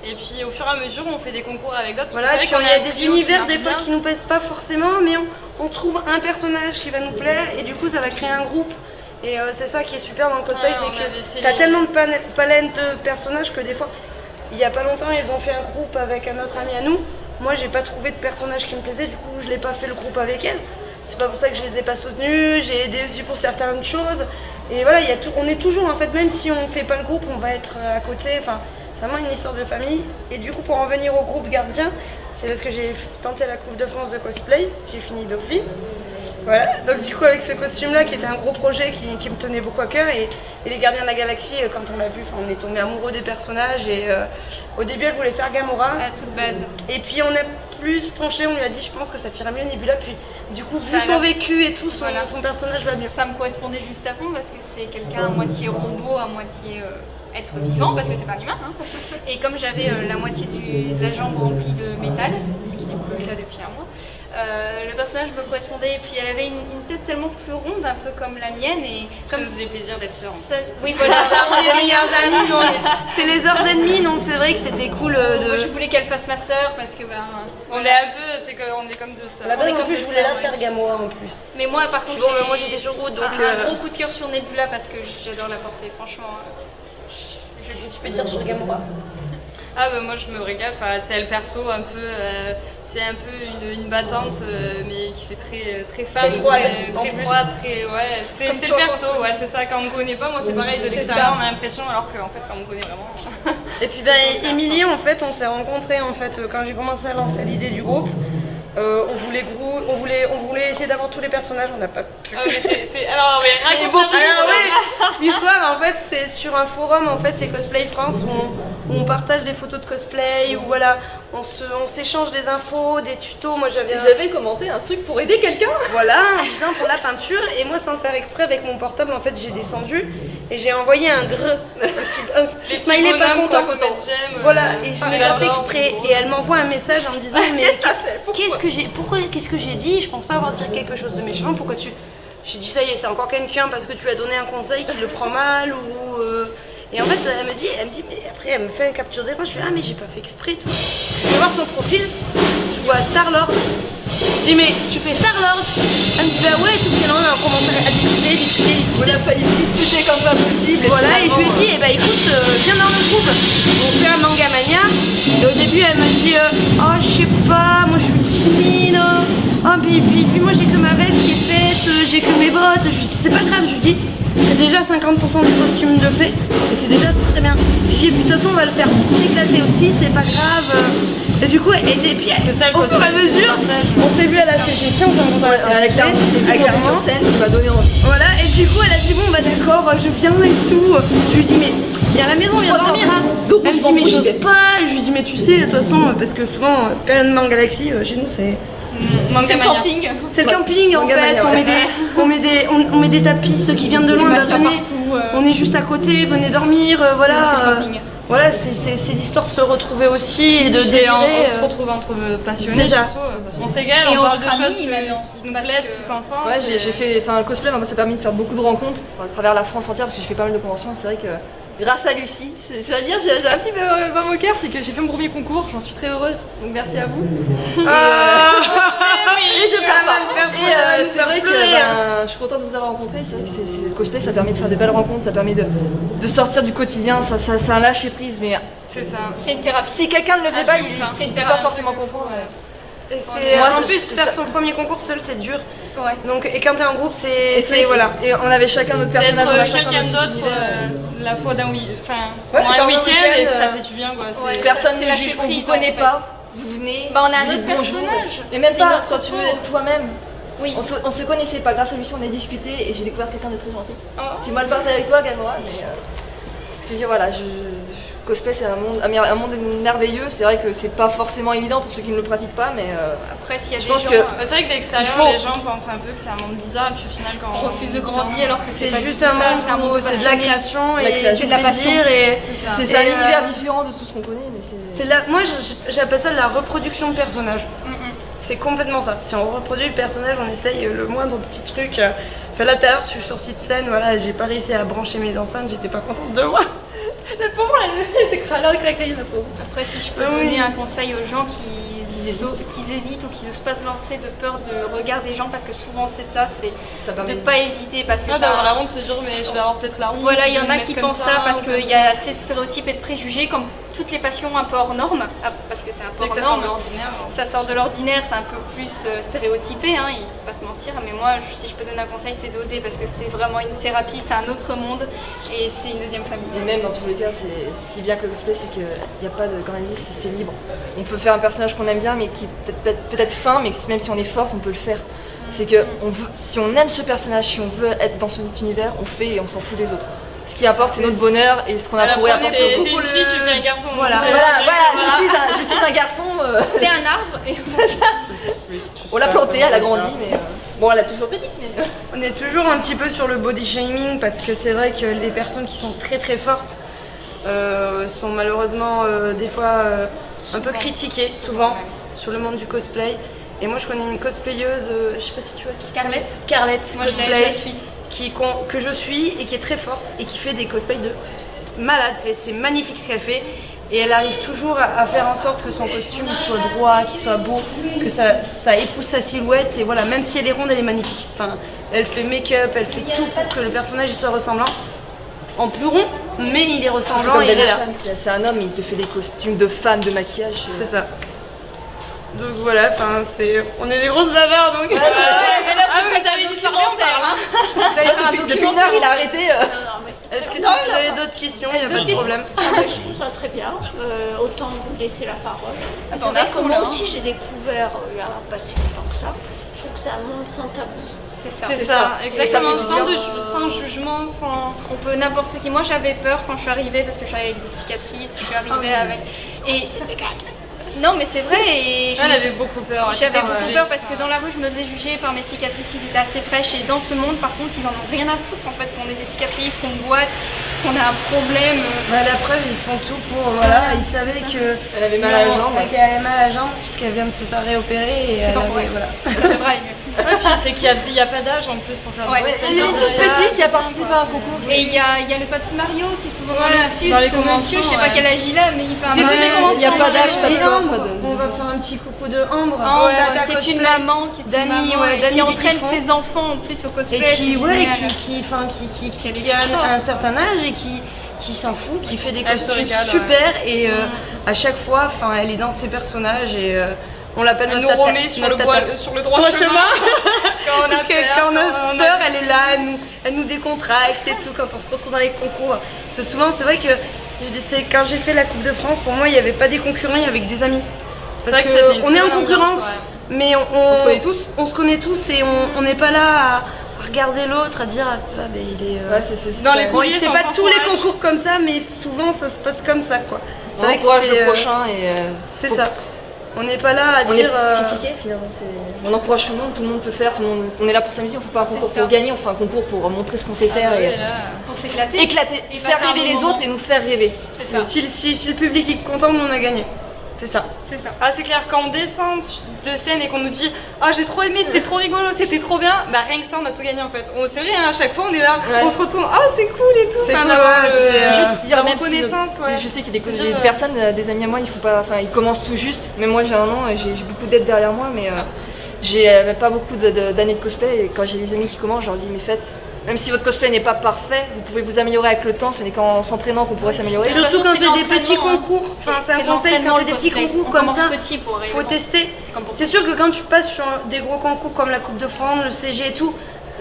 Et puis au fur et à mesure on fait des concours avec d'autres. Voilà, puis il y a des univers des fois qui nous plaisent pas forcément, mais on trouve un personnage qui va nous plaire et du coup ça va créer un groupe. Et c'est ça qui est super dans le cosplay, c'est que t'as tellement de palette de personnages que des fois, il y a pas longtemps, ils ont fait un groupe avec un autre ami à nous. Moi, j'ai pas trouvé de personnage qui me plaisait, du coup, je l'ai pas fait le groupe avec elle. C'est pas pour ça que je les ai pas soutenus, j'ai aidé aussi pour certaines choses. Et voilà, on est toujours, en fait, même si on fait pas le groupe, on va être à côté. Enfin, c'est vraiment une histoire de famille. Et du coup, pour en venir au groupe gardien, c'est parce que j'ai tenté la Coupe de France de cosplay, j'ai fini dauphine. Voilà, donc du coup avec ce costume-là qui était un gros projet qui me tenait beaucoup à cœur et les Gardiens de la Galaxie, quand on l'a vu, on est tombé amoureux des personnages et au début elle voulait faire Gamora. À toute base. Et puis on a plus penché, on lui a dit je pense que ça tirait mieux Nebula, puis du coup vu son vécu et tout, son personnage va mieux. Ça me correspondait juste à fond parce que c'est quelqu'un à moitié robot, à moitié être vivant parce que c'est pas un humain. Hein. Et comme j'avais la moitié de la jambe remplie de métal, ce qui n'est plus le cas depuis un mois, le personnage me correspondait et puis elle avait une tête tellement plus ronde, un peu comme la mienne et comme ça me faisait plaisir d'être sûre. Oui voilà, c'est les meilleurs amis, c'est les heures ennemies, donc c'est vrai que c'était cool Je voulais qu'elle fasse ma sœur parce que on est un peu, on est comme deux sœurs. Là-bas en plus je voulais la faire Gamora en plus. Mais moi par contre moi j'étais sur route donc un gros coup de cœur sur Nebula parce que j'adore la porter franchement. Tu peux dire sur Gamora? Ah bah moi je me régale, c'est elle perso un peu, c'est un peu une battante mais qui fait très femme, très froide, c'est le perso, c'est ça, quand on me connaît pas, moi c'est pareil, de l'extérieur on a l'impression alors qu'en fait quand on me connaît vraiment. Et puis Émilie en fait on s'est rencontrés en fait quand j'ai commencé à lancer l'idée du groupe. On voulait essayer d'avoir tous les personnages, on n'a pas pu. Alors, l'histoire en fait c'est sur un forum, en fait c'est Cosplay France où on partage des photos de cosplay, où voilà, on s'échange des infos, des tutos. Moi j'avais commenté un truc pour aider quelqu'un. Voilà, en disant pour la peinture, et moi sans le faire exprès avec mon portable en fait j'ai descendu et j'ai envoyé un petit smiley pas content. Voilà, et je l'ai pas fait exprès et elle m'envoie un message en me disant mais qu'est-ce que j'ai dit? Je pense pas avoir dit quelque chose de méchant, pourquoi tu... J'ai dit ça y est, c'est encore quelqu'un parce que tu lui as donné un conseil qui le prend mal ou... Et en fait elle me dit, mais après elle me fait un capture d'écran, je fais mais j'ai pas fait exprès tout. Je vais voir son profil, je vois Star-Lord. Je dis mais tu fais Star-Lord? Elle me dit ouais tout, puis là on a commencé à discuter. On a failli discuter comme pas possible. Voilà, et je lui ai dit écoute, viens dans le groupe. On fait un Mangamania. Et au début elle me dit oh je sais pas, moi je suis timide. Oh puis moi j'ai que ma veste qui est faite, j'ai que mes bottes. Je lui dis c'est pas grave, je lui dis c'est déjà 50% du costume de fait et c'est déjà très bien. Je dis, de toute façon, on va le faire pour s'éclater aussi, c'est pas grave. Et du coup, et puis au fur et à mesure, on s'est vu à la CGC, on s'est rencontré à la CGC, sur scène, ça m'a donné envie. Voilà, et du coup, elle a dit, bon, bah d'accord, je viens et tout. Je lui dis, mais viens à la maison, viens dormir. Elle me dit, mais j'ose pas. Je lui dis, mais tu sais, de toute façon, parce que souvent, période Galaxy, chez nous, c'est. C'est le camping. C'est le camping en fait, on met des tapis, ceux qui viennent de loin, bah, venez, on est juste à côté, venez dormir, voilà. C'est le camping. Voilà, c'est l'histoire de se retrouver aussi et de délirer. On se retrouve entre passionnés, c'est ça. On s'égale, on parle de choses qui nous plaisent tous ensemble. Ouais, j'ai fait, le cosplay, moi, ça a permis de faire beaucoup de rencontres à travers la France entière parce que je fais pas mal de conventions. C'est vrai que grâce à Lucie, je dois dire, j'ai un petit peu baume au cœur, c'est que j'ai fait mon premier concours, j'en suis très heureuse, donc merci à vous. Et je peux pas me faire et c'est vrai que je suis contente de vous avoir rencontré. C'est vrai que le cosplay, ça permet de faire de belles rencontres, ça permet de sortir du quotidien, c'est un lâcher prise, mais c'est ça. C'est une thérapie. Si quelqu'un ne le fait pas, il ne peut pas forcément comprendre. Et c'est en plus faire son premier concours seul, c'est dur. Ouais. Donc et quand t'es en groupe, c'est voilà. Et on avait chacun notre personnage, on a chacun quelqu'un notre d'autre la fois d'un week-end, un week-end et ça fait du bien quoi. Personne ne juge, on vous connaît pas. Vous venez, bah on a un vous autre dites bonjour. personnage. Mais même C'est pas, notre toi tu veux être toi-même. Oui. On se connaissait pas, grâce à Lucie on a discuté et j'ai découvert quelqu'un de très gentil. J'ai mal parlé avec toi Gamora, mais je te dis voilà, cosplay c'est un monde merveilleux, c'est vrai que c'est pas forcément évident pour ceux qui ne le pratiquent pas, mais après s'il y a des gens... c'est vrai que d'extérieur les gens pensent un peu que c'est un monde bizarre et puis au final quand on refuse de grandir alors que c'est pas juste un monde, c'est de la création et c'est de la passion. C'est un univers différent de tout ce qu'on connaît, mais c'est... Moi j'appelle ça de la reproduction de personnages. C'est complètement ça. Si on reproduit le personnage, on essaye le moindre petit truc. Enfin, là tout à l'heure, je suis sortie de scène, voilà, j'ai pas réussi à brancher mes enceintes, j'étais pas contente de moi. La pauvre, elle est craquée, la pauvre. Après, si je peux donner un conseil aux gens qui hésitent ou qui n'osent pas se lancer de peur de regard des gens, parce que souvent c'est ça, c'est de pas hésiter parce que ça d'avoir la honte, se dire mais je vais avoir peut-être la honte. Voilà, il y en a qui pensent ça parce qu'il y a assez de stéréotypes et de préjugés, comme toutes les passions un peu hors normes, parce que c'est un peu hors norme. Ça sort de l'ordinaire, c'est un peu plus stéréotypé, hein, il faut pas se mentir. Mais moi, si je peux donner un conseil, c'est d'oser parce que c'est vraiment une thérapie, c'est un autre monde et c'est une deuxième famille. Et même dans tous les cas, ce qui est bien avec le cosplay, c'est qu'il n'y a pas de, comme elle dit, c'est libre. On peut faire un personnage qu'on aime bien, mais qui peut-être fin, mais même si on est forte, on peut le faire. C'est que si on aime ce personnage, si on veut être dans son univers, on fait et on s'en fout des autres. Ce qui importe, c'est notre bonheur et ce qu'on a pour apporter aux autres. T'es une fille, tu fais un garçon. Voilà, je suis un garçon. C'est un arbre. Et on l'a planté, elle a grandi, mais bon, elle a toujours petite. Mais on est toujours un petit peu sur le body shaming parce que c'est vrai que les personnes qui sont très très fortes sont malheureusement des fois un peu critiquées, souvent, sur le monde du cosplay. Et moi, je connais une cosplayeuse, je sais pas si tu vois. Scarlett. Moi, cosplay, je suis. Que je suis et qui est très forte et qui fait des cosplays de malade. Et c'est magnifique ce qu'elle fait. Et elle arrive toujours à faire en sorte que son costume soit droit, qu'il soit beau, que ça épouse sa silhouette. Et voilà, même si elle est ronde, elle est magnifique. Enfin, elle fait make-up, elle fait tout pour que le personnage il soit ressemblant. En plus rond, mais il est ressemblant et il est là. C'est un homme, il te fait des costumes de femme, de maquillage. C'est ça. Donc voilà, on est des grosses bavardes donc. Mais là, vous avez dit parenthèse, depuis une heure, il a arrêté. Est-ce que si vous avez d'autres questions, il n'y a pas de problème. Je trouve ça très bien. Autant vous laisser la parole. C'est vrai que moi aussi, j'ai découvert il n'y a pas si longtemps que ça. Je trouve que c'est un monde sans tabou. C'est ça, exactement, sans jugement, sans... On peut n'importe qui. Moi j'avais peur quand je suis arrivée parce que je suis arrivée avec des cicatrices, je suis arrivée avec... Et... Non mais c'est vrai et elle avait beaucoup peur. J'avais beaucoup peur parce que dans la rue je me faisais juger par mes cicatrices qui étaient assez fraîches et dans ce monde par contre ils en ont rien à foutre en fait qu'on ait des cicatrices, qu'on boite, qu'on a un problème. La preuve ils font tout pour voilà, ils savaient qu'elle avait mal à la jambe. Qu'elle avait mal à la jambe puisqu'elle vient de se faire réopérer et c'est temporaire. Voilà. Ça devrait aller mieux. C'est qu'il n'y a pas d'âge en plus pour faire des il y a une toute petite qui a participé à un concours. Et il y a le papy Mario qui est souvent dans le sud, ce monsieur, je sais pas quel âge il a, mais il fait un Il n'y a pas d'âge, pas de corps, pas de... On va faire un petit coucou de Ambre, qui est une maman, qui entraîne ses enfants en plus au cosplay. Et qui a un certain âge et qui s'en fout, qui fait des costumes super et à chaque fois, elle est dans ses personnages et On l'appelle Elle notre nous remet sur le droit chemin. Quand on a Parce que quand on a peur, elle est là, elle nous décontracte et tout quand on se retrouve dans les concours. Parce que souvent, c'est vrai que quand j'ai fait la Coupe de France, pour moi, il n'y avait pas des concurrents, il y avait que des amis. Parce C'est vrai que c'était une qu'on est en très bonne concurrence, ambiance, mais On se connaît tous. On se connaît tous et on n'est pas là à regarder l'autre, à dire ah, ben, il est. Dans les bon, coulisses, c'est on pas tous les s'encourage. concours comme ça, mais souvent ça se passe comme ça quoi. On encourage le prochain et. C'est ça. On n'est pas là à on dire. est critiqué finalement. On encourage tout le monde peut faire, on est là pour s'amuser, on fait pas un concours pour gagner, on fait un concours pour montrer ce qu'on sait faire et Pour s'éclater. éclater, Et faire passer un rêver bon les moment. autres et nous faire rêver. C'est ça. Si le public est content, nous on a gagné. C'est ça. C'est ça. Ah c'est clair, quand on descend de scène et qu'on nous dit « Ah j'ai trop aimé, c'était trop rigolo, c'était trop bien », bah rien que ça on a tout gagné en fait. C'est vrai, hein, à chaque fois on est là, on se retourne « Ah c'est cool et tout ». C'est Enfin, cool, d'avoir C'est juste dire la même si reconnaissance, ouais. je sais qu'il y a des C'est personnes, des amis à moi, ils commencent tout juste. Même moi j'ai un an et j'ai beaucoup d'aide derrière moi, mais j'ai pas beaucoup d'années de cosplay et quand j'ai des amis qui commencent, je leur dis mais faites. Même si votre cosplay n'est pas parfait, vous pouvez vous améliorer avec le temps, ce n'est qu'en s'entraînant qu'on pourrait s'améliorer. De toute Surtout façon, quand c'est c'est des petits l'entraînement, concours. Enfin, c'est un C'est conseil quand l'entraînement, c'est des le petits cosplay. concours On comme commence ça. petit pour arriver Faut grand. tester. C'est comme pour C'est sûr que quand tu passes sur des gros concours comme la Coupe de France, le CG et tout,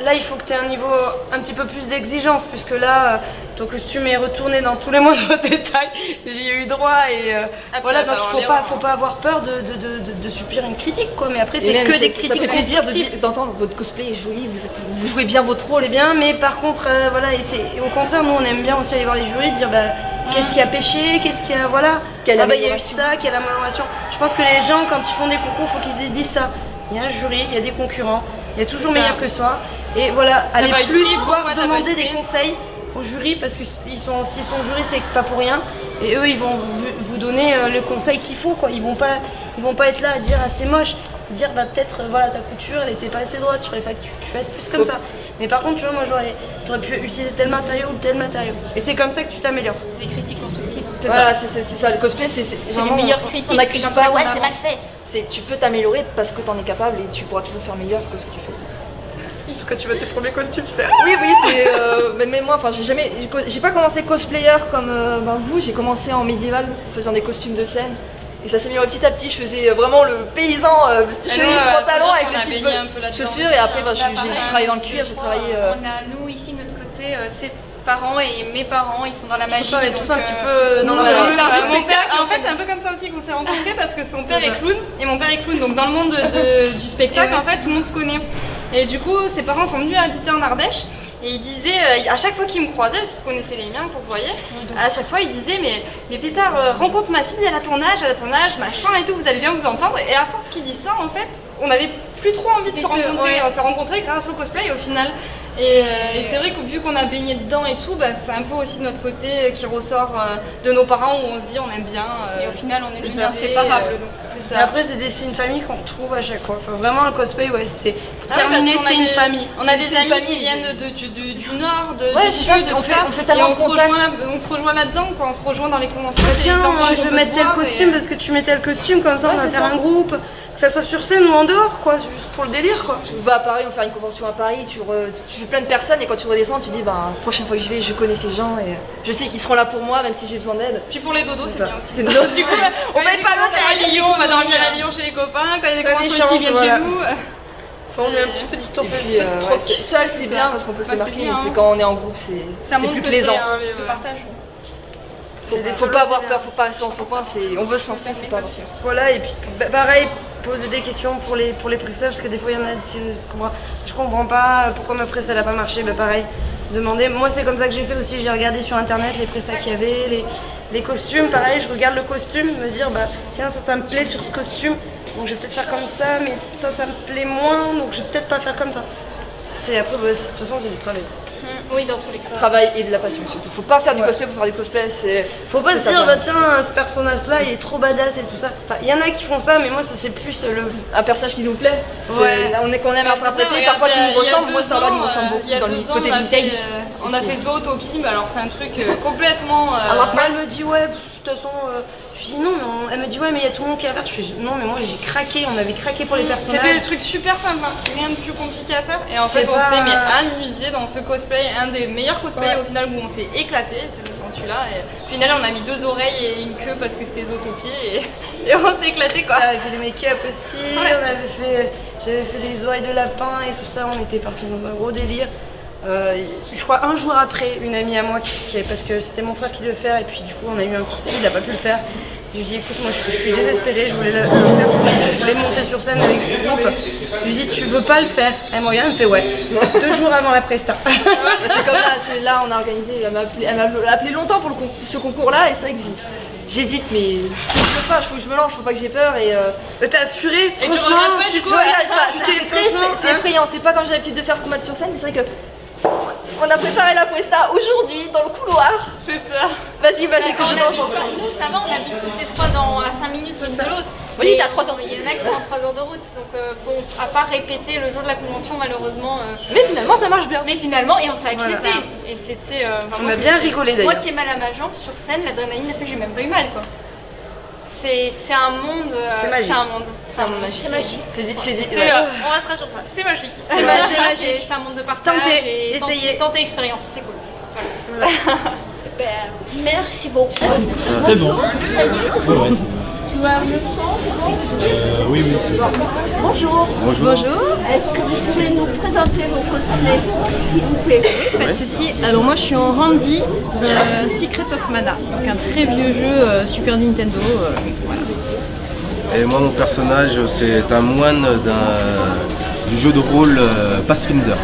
là il faut que tu aies un niveau un petit peu plus d'exigence, puisque là ton costume est retourné dans tous les moindres détails. J'y ai eu droit et voilà, donc il faut pas avoir peur de subir une critique quoi. Mais après c'est que des critiques. Ça fait plaisir constructives. d'entendre votre cosplay est joli, vous jouez bien votre rôle. C'est bien, mais par contre, voilà, et au contraire, nous on aime bien aussi aller voir les jurys, dire bah, qu'est-ce qui a péché, qu'est-ce qui a. Voilà, Quelle ah bah il y a eu amélioration. ça, quelle amélioration. Je pense que les gens, quand ils font des concours, faut qu'ils se disent ça. Il y a un jury, il y a des concurrents, il y a toujours C'est ça. meilleur que soi. Et voilà, T'as allez pas plus été, voir pourquoi t'as demander pas des été conseils au jury, parce que s'ils sont jury, c'est pas pour rien. Et eux, ils vont vous donner le conseil qu'il faut, quoi. Ils vont pas être là à dire ah c'est moche. Dire bah peut-être voilà ta couture elle était pas assez droite, il faudrait que tu fasses plus comme ça. Mais par contre tu vois moi t'aurais pu utiliser tel matériau ou tel matériau. Et c'est comme ça que tu t'améliores. C'est des critiques constructives. Voilà, c'est ça, le cosplay c'est les meilleures critiques, On n'accuse c'est comme pas, ça ouais qu'on c'est mal avance. fait. Tu peux t'améliorer parce que t'en es capable et tu pourras toujours faire meilleur que ce que tu fais. Surtout quand tu vois tes premiers costumes, tu fais. Oui, c'est. Mais moi, enfin, j'ai pas commencé cosplayer comme vous. J'ai commencé en médiéval, faisant des costumes de scène. Et ça s'est amélioré petit à petit. Je faisais vraiment le paysan, chemise, pantalon avec les petites chaussures. Et après, j'ai travaillé dans le cuir. J'ai travaillé. On a nous ici de notre côté, ses parents et mes parents, ils sont dans la magie. On est donc, tous un petit peu. Non, voilà. c'est un Mon père, spectacle. en fait, c'est un peu comme ça aussi qu'on s'est rencontrés parce que son père est clown et mon père est clown. Donc dans le monde du spectacle, en fait, tout le monde se connaît. Et du coup, ses parents sont venus habiter en Ardèche. Et il disait, à chaque fois qu'il me croisait, parce qu'il connaissait les miens, qu'on se voyait, à chaque fois il disait mais Pétard, rencontre ma fille, elle a ton âge, machin et tout, vous allez bien vous entendre. Et à force qu'il dise ça, en fait, on n'avait plus trop envie de se rencontrer. Ouais. On s'est rencontrés grâce au cosplay au final. Et c'est vrai que vu qu'on a baigné dedans et tout, bah, c'est un peu aussi notre côté qui ressort de nos parents où on se dit on aime bien. Et au final, on est c'est bien inséparables. C'est Et ça. après, c'est une famille qu'on retrouve à chaque fois. Enfin, vraiment, le cosplay, ouais, c'est. Ah oui, Terminé, parce qu'on c'est a une des- famille. On a C'est des une amis famille, qui viennent du nord, Ouais, du c'est sud, ça, tout on fait et tellement on de se contacts. rejoint là-dedans, quoi. On se rejoint dans les conventions. Bah c'est tiens, les endroits où je on vais peut mettre se tel voir, costume et- parce que tu mets tel costume, comme ça on Ouais, va c'est faire ça. un groupe, que ça soit sur scène ou en dehors, quoi, juste pour le délire, quoi. Tu vas à Paris, on va faire une convention à Paris, tu fais plein de personnes et quand tu redescends, tu dis bah prochaine fois que j'y vais, je connais ces gens et je sais qu'ils seront là pour moi même si j'ai besoin d'aide. Puis pour les dodos, c'est ça. bien aussi. C'est dodo. Du coup, on va être pas loin à Lyon, on va dormir à Lyon chez les copains, quand il y a des Ça conventions déchange, ici, ils viennent voilà. chez nous. Enfin, on est un petit peu du temps Puis, ouais, seul c'est bien parce qu'on peut se Bah, c'est démarquer, bien, mais c'est hein. quand on est en groupe, c'est Ça montre plus que plaisant. c'est un truc de partage. Faut pas avoir peur, faut pas rester dans son coin, on veut se lancer, faut pas avoir peur. Voilà, et puis pareil, poser des questions pour les prestats, parce que des fois il y en a qui je comprends pas pourquoi ma presta n'a pas marché, bah pareil, demander. Moi c'est comme ça que j'ai fait aussi, j'ai regardé sur internet les prestats qu'il y avait, les costumes, pareil, je regarde le costume, me dire bah tiens ça me plaît sur ce costume, donc je vais peut-être faire comme ça, mais ça me plaît moins, donc je vais peut-être pas faire comme ça. C'est après, bah, de toute façon c'est du travail. Oui, dans tous les cas. Travail et de la passion surtout. Faut pas faire du cosplay pour faire du cosplay, c'est. Faut pas c'est se ça, dire, quand bah même. tiens, ce personnage-là, il est trop badass et tout ça. Enfin, il y en a qui font ça, mais moi, ça c'est plus un personnage qui nous plaît. Ouais. On aime Bah, c'est interpréter, ça, parfois qui regarde, nous il y a ressemble. Moi, 2 ça va, il me ans, ressemble il y a beaucoup dans le 2 ans, côté on a vintage. on a fait Zootopie, alors c'est un truc complètement. Alors elle me dit ouais, de toute façon, je dis non, mais elle me dit ouais, mais il y a tout le monde qui a faire. Je fais non, mais moi j'ai craqué, on avait craqué pour les personnages. C'était des trucs super simples, hein. Rien de plus compliqué à faire. Et en fait, C'était on pas- s'est amusé dans ce cosplay, un des meilleurs cosplays au final où on s'est éclaté. C'est prendre celui-là. Et au final, on a mis 2 oreilles et une queue parce que c'était Zootopie et on s'est éclaté quoi. On avait fait des make-up aussi, j'avais fait des oreilles de lapin et tout ça, on était partis dans un gros délire. Je crois un jour après, une amie à moi, parce que c'était mon frère qui devait le faire et puis du coup on a eu un souci, il n'a pas pu le faire. Je lui ai dit écoute, moi je suis désespérée, je voulais le faire, je voulais monter sur scène avec ce groupe. Je lui ai dit tu veux pas le faire? Elle me regarde, elle me fait ouais. 2 jours avant la presta. C'est comme là, on a organisé, elle m'a appelé longtemps pour ce concours-là et c'est vrai que j'hésite, mais faut que je le fasse, faut que je me lance, faut pas que j'ai peur et t'es assurée? Et tu regrettes pas du coup? Je regrette pas, c'est effrayant, c'est pas comme j'ai l'habitude de faire combattre sur scène, mais c'est vrai que on a préparé la presta aujourd'hui dans le couloir. C'est ça. Vas-y, que je danse. Nous, ça va, on habite toutes les 3 à 5 minutes l'une de l'autre. Oui, t'as 3 heures. Il y en a qui sont à 3 heures de route, donc faut à part répéter le jour de la convention, malheureusement. Mais finalement, ça marche bien. Mais finalement, et on s'est éclaté. Et c'était. On a bien rigolé d'ailleurs. Moi qui ai mal à ma jambe, sur scène, l'adrénaline a fait que j'ai même pas eu mal quoi. C'est un monde. C'est magique. C'est un monde magique. C'est magique. On restera sur ça. C'est magique. C'est magique et c'est un monde de partage. Tentez, essayez. Tentez l'expérience, c'est cool. Voilà. Merci beaucoup. C'est bon. Ouais. Tu as le son? Oui. Bonjour. Est-ce que vous pouvez nous présenter vos cosplays, s'il vous plaît? Pas de souci. Alors moi je suis en Randy de Secret of Mana, donc un très vieux jeu Super Nintendo. Voilà. Et moi mon personnage c'est un moine du jeu de rôle Pathfinder.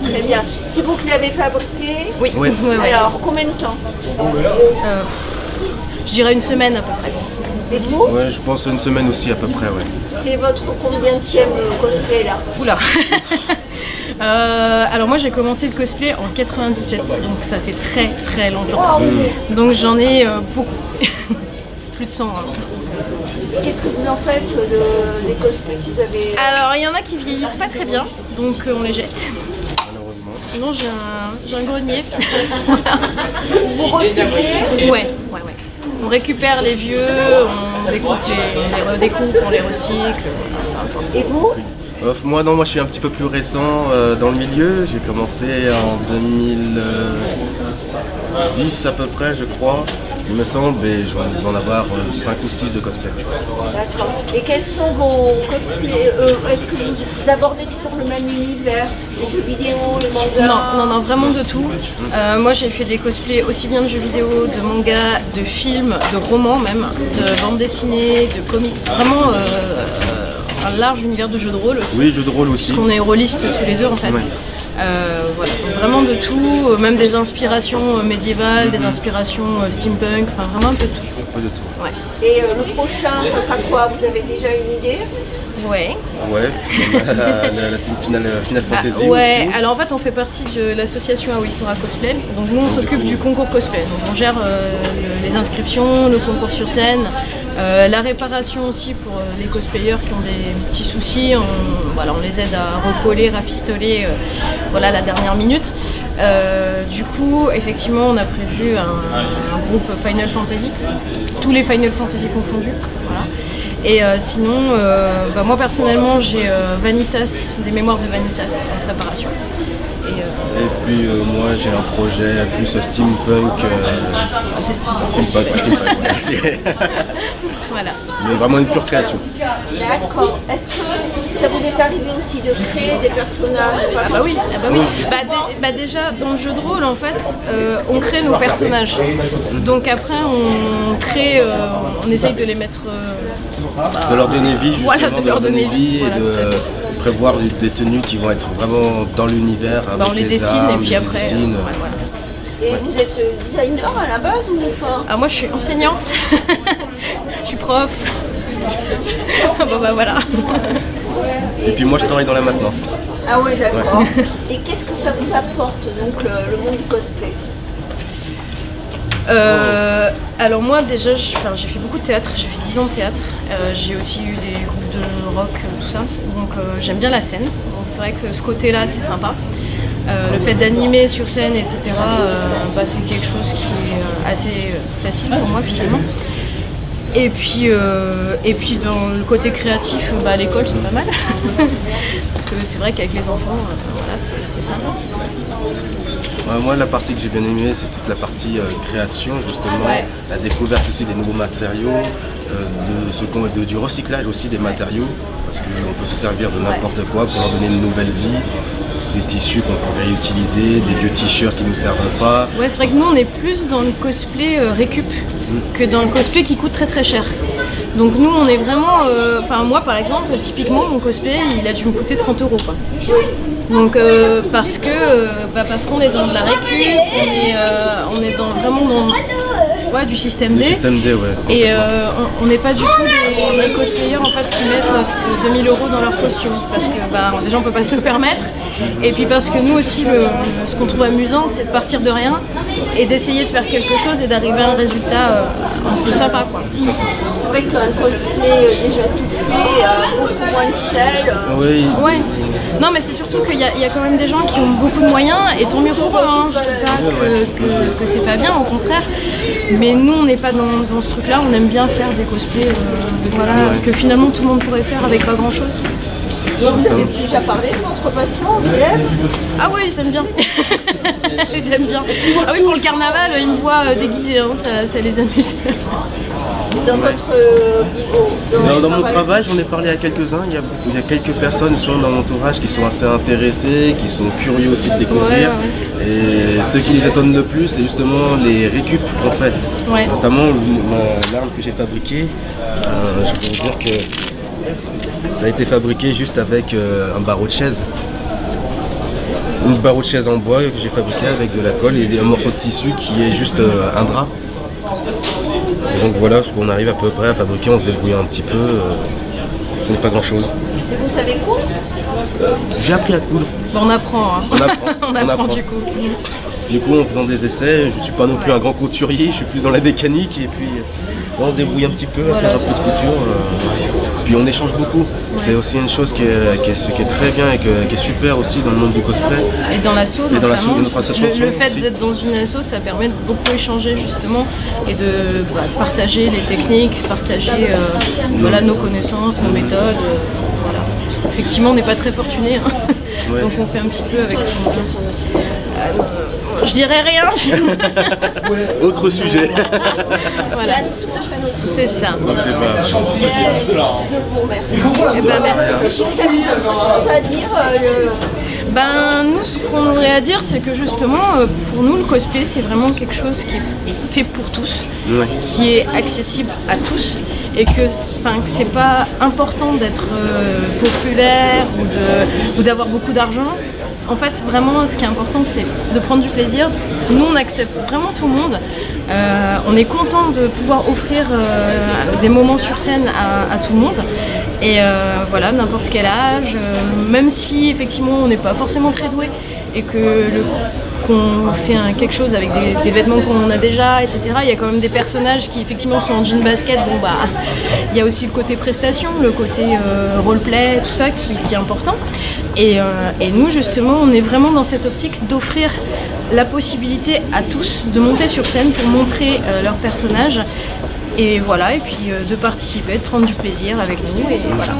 Très bien. C'est vous qui l'avez fabriqué? Oui. Alors, combien de temps? Je dirais une semaine à peu près. Et vous? Ouais, je pense une semaine aussi à peu près, ouais. C'est votre combienième cosplay là? Oula. Alors moi j'ai commencé le cosplay en 97, donc ça fait très très longtemps. Donc j'en ai beaucoup. Plus de 100. Qu'est-ce que vous en faites des cosplays que vous avez? Alors il y en a qui vieillissent pas très bien, donc on les jette. Malheureusement. Sinon j'ai un grenier. Vous recyclez? Ouais. On récupère les vieux, on découpe les redécoupe, on les recycle. Et vous? Moi je suis un petit peu plus récent dans le milieu. J'ai commencé en 2010 à peu près je crois. Il me semble, et je vais en avoir 5 ou 6 de cosplay. D'accord. Et quels sont vos cosplays? Est-ce que vous abordez toujours le même univers? Les jeux vidéo, les mangas? Non, vraiment de tout. Moi j'ai fait des cosplays aussi bien de jeux vidéo, de mangas, de films, de romans même, de bandes dessinées, de comics. Vraiment un large univers de jeux de rôle aussi. Oui, jeux de rôle aussi. Parce qu'on est rôlistes tous les deux en fait. Ouais. Voilà, donc vraiment de tout, même des inspirations médiévales, des inspirations steampunk, enfin vraiment un peu de tout. Un peu de tout. Ouais. Et le prochain, ça sera quoi? Vous avez déjà une idée? Ouais. La team Final Fantasy ouais, aussi. alors en fait on fait partie de l'association Aoisora Cosplay, donc nous on s'occupe du concours cosplay, donc on gère les inscriptions, le concours sur scène, la réparation aussi pour les cosplayers qui ont des petits soucis, on les aide à recoller, rafistoler la dernière minute. Du coup effectivement on a prévu un groupe Final Fantasy, tous les Final Fantasy confondus. Voilà. Et sinon, moi personnellement j'ai Vanitas, des mémoires de Vanitas en préparation. Et puis moi j'ai un projet plus steampunk. C'est steampunk. Voilà. Mais vraiment une pure création. D'accord. Est-ce que ça vous est arrivé aussi de créer des personnages? Ah bah oui. Déjà dans le jeu de rôle en fait, on crée nos personnages. Donc après on crée, on essaye de les mettre... de leur donner vie, justement, voilà, de leur donner vie et de prévoir des tenues qui vont être vraiment dans l'univers. On les dessine armes, et puis après. Et vous êtes designer à la base ou pas? Ah, moi je suis enseignante, je suis prof. Voilà. Et puis moi je travaille dans la maintenance. Ah ouais, d'accord. Et qu'est-ce que ça vous apporte donc le monde du cosplay? Alors moi déjà j'ai fait beaucoup de théâtre, j'ai fait 10 ans de théâtre, j'ai aussi eu des groupes de rock, tout ça, donc j'aime bien la scène, donc c'est vrai que ce côté là c'est sympa. Le fait d'animer sur scène etc, c'est quelque chose qui est assez facile pour moi finalement. Et puis dans le côté créatif, l'école c'est pas mal, parce que c'est vrai qu'avec les enfants, c'est sympa. Moi, la partie que j'ai bien aimée, c'est toute la partie création, justement, la découverte aussi des nouveaux matériaux, du recyclage aussi des matériaux, parce qu'on peut se servir de n'importe quoi pour leur donner une nouvelle vie. Des tissus qu'on pourrait réutiliser, des vieux t-shirts qui ne nous servent pas. Ouais, c'est vrai que nous on est plus dans le cosplay récup que dans le cosplay qui coûte très très cher. Donc nous on est vraiment, moi par exemple, typiquement mon cosplay il a dû me coûter 30 € quoi. Donc parce qu'on est dans de la récup, on est vraiment dans du système D. Système D, ouais. Et on n'est pas du tout des cosplayers en fait qui mettent 2000 € dans leur costume parce que déjà on peut pas se le permettre. Et puis parce que nous aussi, ce qu'on trouve amusant, c'est de partir de rien et d'essayer de faire quelque chose et d'arriver à un résultat un peu sympa, quoi. C'est vrai que tu as un cosplay déjà tout fait, beaucoup moins de sel. Oui. Ouais. Non, mais c'est surtout qu'il y a quand même des gens qui ont beaucoup de moyens et tant mieux pour eux. Hein. Je dis pas que c'est pas bien, au contraire. Mais nous, on n'est pas dans ce truc-là. On aime bien faire des cosplays que finalement tout le monde pourrait faire avec pas grand-chose. Vous avez déjà parlé de votre passion aux élèves? Ah oui, ils aiment bien. Ils aiment bien. Ah oui, pour le carnaval, ils me voient déguisée, hein, ça les amuse. Dans votre dans mon travail, j'en ai parlé à quelques-uns. Il y a quelques personnes dans mon entourage qui sont assez intéressées, qui sont curieux aussi de découvrir. Et ce qui les étonne le plus, c'est justement les récup qu'on fait. Notamment l'arme que j'ai fabriquée. Je peux vous dire que ça a été fabriqué juste avec un barreau de chaise. Une barreau de chaise en bois que j'ai fabriqué avec de la colle et un morceau de tissu qui est juste un drap. Et donc voilà ce qu'on arrive à peu près à fabriquer, on se débrouille un petit peu. Ce n'est pas grand chose. Et vous savez coudre? J'ai appris à coudre. On apprend, hein. On apprend du coup. Du coup en faisant des essais, je ne suis pas non plus un grand couturier, je suis plus dans la mécanique et puis on se débrouille un petit peu à faire un peu de couture. Puis on échange beaucoup. C'est aussi une chose qui est très bien et qui est super aussi dans le monde du cosplay. Et dans l'asso, notre association. Le fait d'être dans une asso, ça permet de beaucoup échanger justement et de partager les techniques, partager nos connaissances, nos méthodes. Voilà. Effectivement, on n'est pas très fortunés, hein. Donc on fait un petit peu avec ce qu'on peut. Je dirais rien. Autre sujet. Voilà. C'est ça. Je vous remercie. Merci. Vous avez d'autres choses à dire Nous, ce qu'on aurait à dire, c'est que justement, pour nous, le cosplay, c'est vraiment quelque chose qui est fait pour tous, qui est accessible à tous, et que c'est pas important d'être populaire ou d'avoir beaucoup d'argent. En fait, vraiment, ce qui est important, c'est de prendre du plaisir. Nous, on accepte vraiment tout le monde. On est content de pouvoir offrir des moments sur scène à tout le monde. Et voilà, n'importe quel âge, même si effectivement on n'est pas forcément très doué et qu'on fait quelque chose avec des vêtements qu'on a déjà, etc. Il y a quand même des personnages qui effectivement sont en jean basket. Il y a aussi le côté prestation, le côté roleplay, tout ça qui est important. Et nous justement, on est vraiment dans cette optique d'offrir la possibilité à tous de monter sur scène pour montrer leur personnage. Et voilà, et puis de participer, de prendre du plaisir avec nous. Et voilà.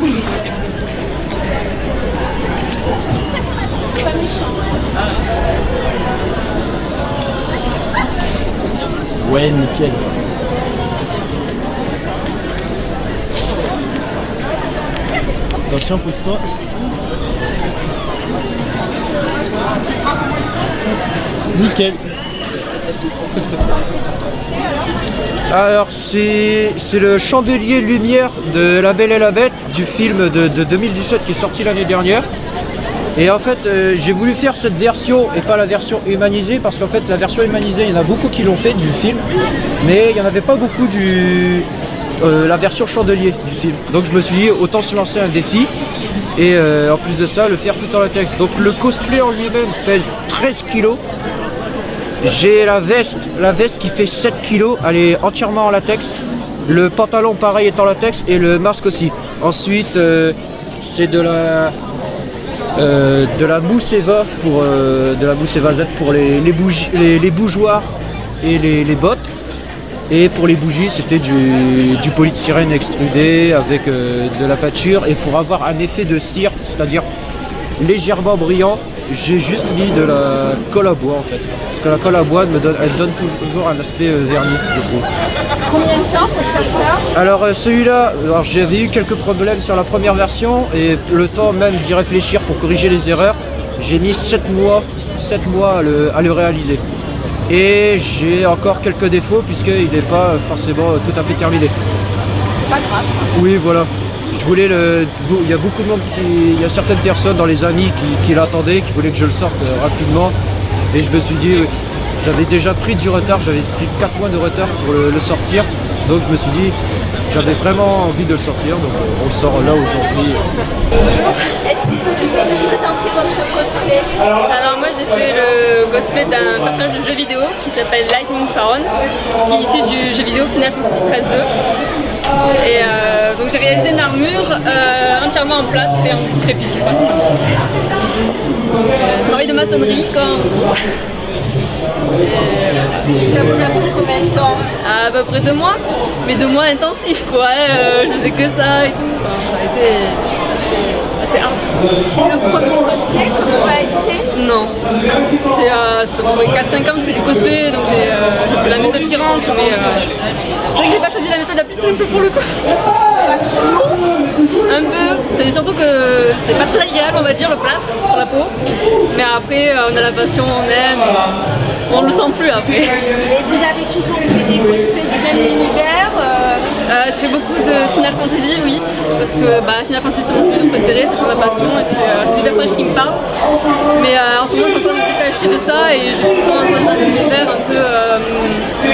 Ouais, nickel. Attention, pousse-toi. Nickel. Alors c'est le chandelier lumière de La Belle et la Bête du film de 2017 qui est sorti l'année dernière. Et en fait j'ai voulu faire cette version et pas la version humanisée parce qu'en fait la version humanisée il y en a beaucoup qui l'ont fait du film, mais il n'y en avait pas beaucoup la version chandelier du film. Donc je me suis dit autant se lancer un défi et en plus de ça le faire tout en latex. Donc le cosplay en lui-même pèse 13 kg. J'ai la veste qui fait 7 kg, elle est entièrement en latex. Le pantalon pareil est en latex et le masque aussi. Ensuite c'est de la mousse Eva Z pour les bougeoirs et les bottes. Et pour les bougies c'était du polystyrène extrudé avec de la pâture et pour avoir un effet de cire, c'est-à-dire légèrement brillant j'ai juste mis de la colle à bois en fait. Parce que la colle à bois elle donne toujours un aspect verni, je trouve. Combien de temps pour faire ça? Alors celui-là, j'avais eu quelques problèmes sur la première version et le temps même d'y réfléchir pour corriger les erreurs, j'ai mis 7 mois à le réaliser. Et j'ai encore quelques défauts puisqu'il n'est pas forcément tout à fait terminé. C'est pas grave. Oui, voilà. Je voulais il y a beaucoup de monde il y a certaines personnes dans les amis qui l'attendaient, qui voulaient que je le sorte rapidement. Et je me suis dit, j'avais déjà pris du retard, j'avais pris 4 mois de retard pour le sortir. Donc je me suis dit, j'avais vraiment envie de le sortir, donc on le sort là aujourd'hui. Est-ce que vous pouvez nous présenter votre cosplay? Alors moi j'ai fait le cosplay d'un personnage de jeu vidéo qui s'appelle Lightning Faron, qui est issu du jeu vidéo Final Fantasy XIII 2. Et donc j'ai réalisé une armure entièrement en plate, fait en trépied principalement. Travail de maçonnerie quand... Ça vous a pris combien de temps? À peu près 2 mois, mais 2 mois intensifs quoi, je faisais que ça et tout, enfin, ça a été assez hard. C'est le premier cosplay que vous réalisez? Non, c'est à peu près 4-5 ans que je fais du cosplay, donc j'ai pris la méthode qui rentre, mais c'est vrai que j'ai pas choisi la méthode la plus simple pour le coup. Un peu, c'est surtout que c'est pas très agréable on va dire le plâtre sur la peau, mais après on a la passion, on aime, on le sent plus après. Et vous avez toujours fait des cosplays du même univers? Je fais beaucoup de Final Fantasy, oui, parce que Final Fantasy c'est mon jeu préféré, c'est ma passion, et puis c'est des personnages qui me parlent. Mais en ce moment je suis en train de me détacher de ça et je suis dans un univers un peu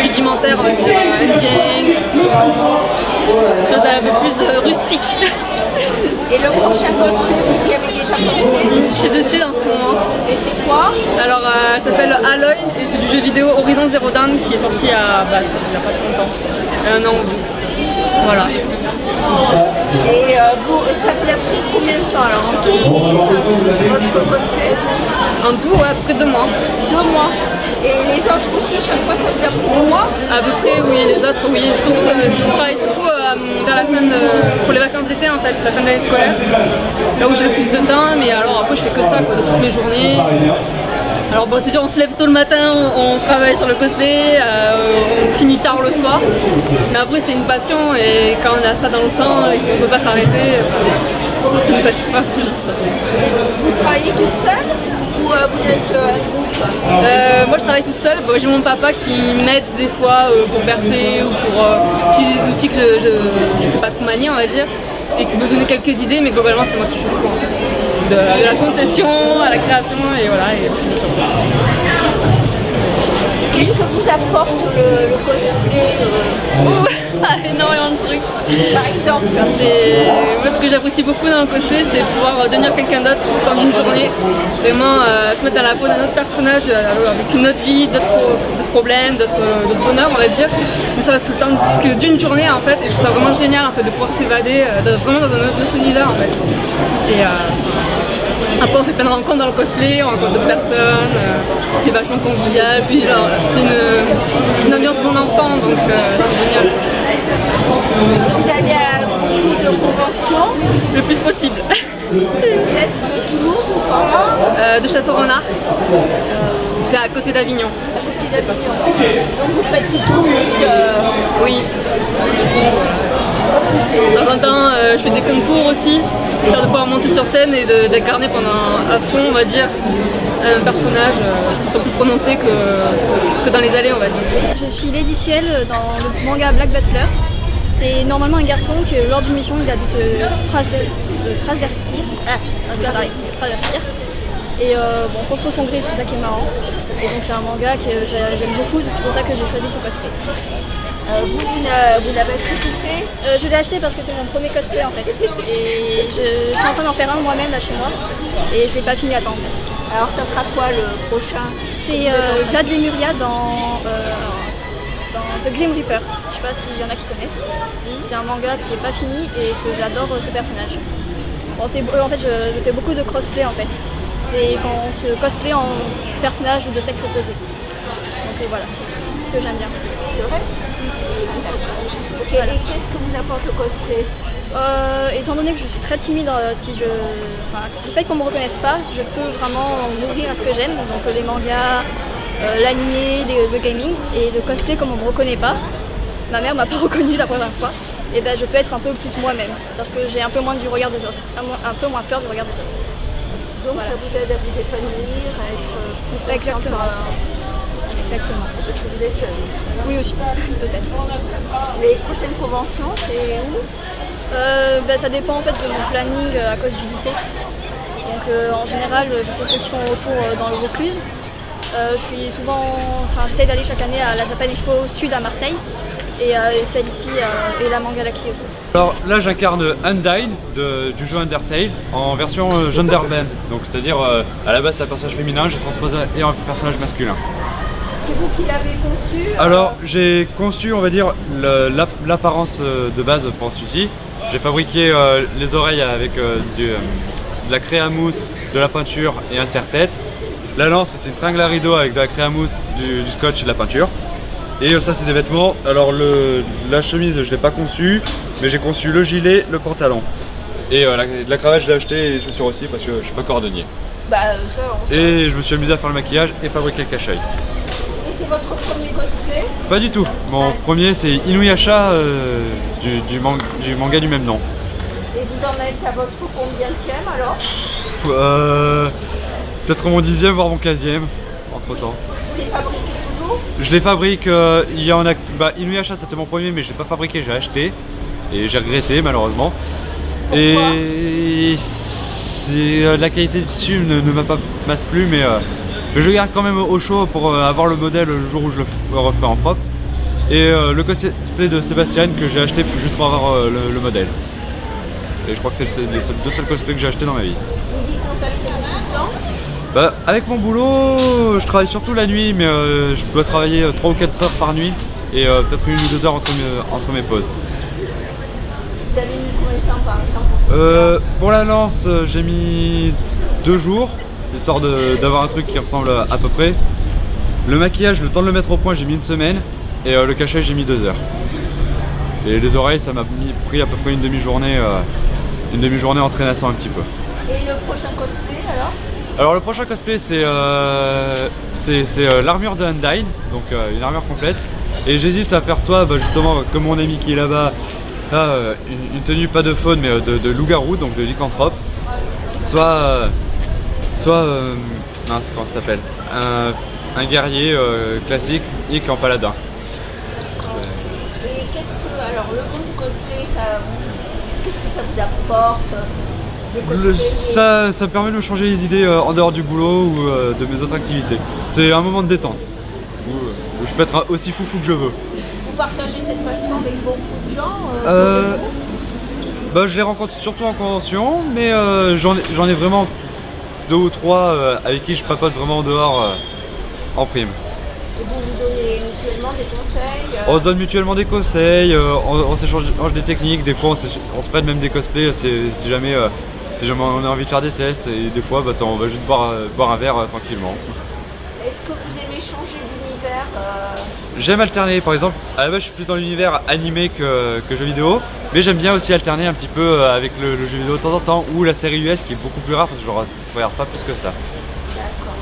rudimentaire, on va dire, indien, chose un peu plus rustique. Et le prochain cosplay, vous y avez déjà pensé? Je suis dessus en ce moment. Et c'est quoi? Alors ça s'appelle Aloy et c'est du jeu vidéo Horizon Zero Dawn qui est sorti il y a pas très longtemps, 1 an ou 2. Voilà. Et vous, ça vous a pris combien de temps alors en tout votre cosplay? En tout, ouais, près de 2 mois. 2 mois. Et les autres aussi, chaque fois ça vous a pris 2 mois? À peu près, oui, les autres, oui. Surtout, je travaille surtout vers la fin pour les vacances d'été en fait, la fin de l'année scolaire. Là où j'ai le plus de temps, mais alors après je fais que ça quoi, de toutes mes journées. Alors bon, c'est sûr, on se lève tôt le matin, on travaille sur le cosplay, on finit tard le soir. Mais après c'est une passion et quand on a ça dans le sang et qu'on ne peut pas s'arrêter, ça ne fatigue pas. Ça, vous travaillez toute seule ou vous êtes un groupe? Moi je travaille toute seule, j'ai mon papa qui m'aide des fois pour percer ou pour utiliser des outils que je ne sais pas trop manier on va dire, et qui me donne quelques idées, mais globalement c'est moi qui fais tout en fait. De la conception à la création et voilà, et la finition. Qu'est-ce que vous apporte le cosplay? Énormément de trucs. Par exemple, moi ce que j'apprécie beaucoup dans le cosplay, c'est pouvoir devenir quelqu'un d'autre pendant une journée. Vraiment se mettre à la peau d'un autre personnage avec une autre vie, d'autres problèmes, d'autres bonheurs on va dire. Ne serait-ce le temps que d'une journée en fait, et je trouve ça vraiment génial en fait de pouvoir s'évader vraiment dans un autre univers en fait. Et après on fait plein de rencontres dans le cosplay, on rencontre d'autres personnes, c'est vachement convivial, puis c'est une ambiance bon enfant donc c'est génial. Vous allez à beaucoup de conventions? Le plus possible. Vous êtes de Toulouse ou pas? De Château-Renard. C'est à côté d'Avignon. À côté d'Avignon. Donc vous faites plutôt Oui. De temps en temps, je fais des concours aussi, histoire de pouvoir monter sur scène et d'incarner à fond, on va dire, un personnage sans plus prononcé que dans les allées, on va dire. Je suis Lady Ciel dans le manga Black Butler. C'est normalement un garçon que lors d'une mission il a dû se travestir. Et contre son gré, c'est ça qui est marrant. Et donc c'est un manga que j'aime beaucoup, c'est pour ça que j'ai choisi son cosplay. Vous l'avez acheté tout fait? Je l'ai acheté parce que c'est mon premier cosplay en fait. Et je suis en train d'en faire un moi-même là chez moi. Et je ne l'ai pas fini à temps en fait. Alors ça sera quoi le prochain? C'est Jade Lemuria dans The Grim Reaper. Je sais pas s'il y en a qui connaissent. C'est un manga qui n'est pas fini et que j'adore ce personnage. Bon, en fait je fais beaucoup de crossplay en fait. C'est quand on se cosplay en personnage ou de sexe opposé. Donc voilà, c'est ce que j'aime bien. le reste. Ok, et qu'est-ce que vous apporte le cosplay? Étant donné que je suis très timide, le fait qu'on ne me reconnaisse pas, je peux vraiment m'ouvrir à ce que j'aime, donc les mangas, l'animé, le gaming, et le cosplay comme on ne me reconnaît pas, ma mère m'a pas reconnue la première fois, et ben je peux être un peu plus moi-même, parce que j'ai un peu moins du regard des autres, un peu moins peur du regard des autres. Donc voilà. Ça vous aide à vous épanouir, à être plus Exactement. Exactement. Parce que vous êtes jeune. Oui aussi, peut-être. Les prochaines conventions, c'est où? Ça dépend en fait de mon planning à cause du lycée. Donc en général, je fais ceux qui sont autour dans le Vaucluse. J'essaie d'aller chaque année à la Japan Expo Sud à Marseille et celle ici et la Manga Galaxy aussi. Alors là j'incarne Undyne du jeu Undertale en version genderbend. Donc c'est-à-dire à la base c'est un personnage féminin, j'ai transposé un personnage masculin. C'est vous qui l'avez conçu? Alors j'ai conçu on va dire l'apparence de base pour celui-ci. J'ai fabriqué les oreilles avec de la craie à mousse, de la peinture et un serre-tête. La lance c'est une tringle à rideau avec de la craie à mousse, du scotch et de la peinture. Et ça c'est des vêtements. Alors la chemise je l'ai pas conçue, mais j'ai conçu le gilet, le pantalon. Et la cravate je l'ai acheté et les chaussures aussi parce que je suis pas cordonnier. Et je me suis amusé à faire le maquillage et fabriquer le cache-œil. Et c'est votre premier cosplay? Pas du tout. Mon premier c'est Inuyasha du manga du même nom. Et vous en êtes à votre combienième alors? Peut-être mon 10e voire mon 15e entre temps. Vous les fabriquez toujours? Je les fabrique, il y en a. Inuyasha c'était mon premier mais je l'ai pas fabriqué, j'ai acheté et j'ai regretté malheureusement. Pourquoi? Et la qualité du tissu ne masse plus mais je garde quand même au chaud pour avoir le modèle le jour où je le referai en propre. Et le cosplay de Sébastien que j'ai acheté juste pour avoir le modèle. Et je crois que c'est les deux seuls cosplays que j'ai acheté dans ma vie. Vous y consacrez beaucoup de temps? Avec mon boulot, je travaille surtout la nuit, mais je dois travailler 3 ou 4 heures par nuit et peut-être 1 ou 2 heures entre mes pauses. Vous avez mis combien de temps par exemple pour la lance, j'ai mis 2 jours, histoire d'avoir un truc qui ressemble à peu près. Le maquillage, le temps de le mettre au point, j'ai mis 1 semaine et le cachet, j'ai mis 2 heures. Et les oreilles, ça m'a pris à peu près une demi-journée en traînassant un petit peu. Et le prochain cosplay alors? Alors le prochain cosplay c'est l'armure de Undyne, donc une armure complète. Et j'hésite à faire soit justement comme mon ami qui est là-bas, une tenue pas de faune mais de loup-garou, donc de lycanthrope. Soit mince, comment ça s'appelle, un guerrier classique en paladin. Et qu'est-ce que, alors le monde du cosplay, qu'est-ce que ça vous apporte? Ça me permet de me changer les idées en dehors du boulot ou de mes autres activités. C'est un moment de détente où je peux être aussi foufou que je veux. Vous partagez cette passion avec beaucoup de gens Je les rencontre surtout en convention, mais j'en ai vraiment 2 ou 3 avec qui je papote vraiment en dehors en prime. Et vous vous donnez mutuellement des conseils On se donne mutuellement des conseils, on s'échange des techniques, des fois on se prête même des cosplays si jamais on a envie de faire des tests, et des fois on va juste boire un verre tranquillement. Est-ce que vous aimez changer d'univers J'aime alterner, par exemple, à la base je suis plus dans l'univers animé que jeux vidéo, mais j'aime bien aussi alterner un petit peu avec le jeu vidéo de temps en temps, ou la série US qui est beaucoup plus rare parce que je ne regarde pas plus que ça. D'accord.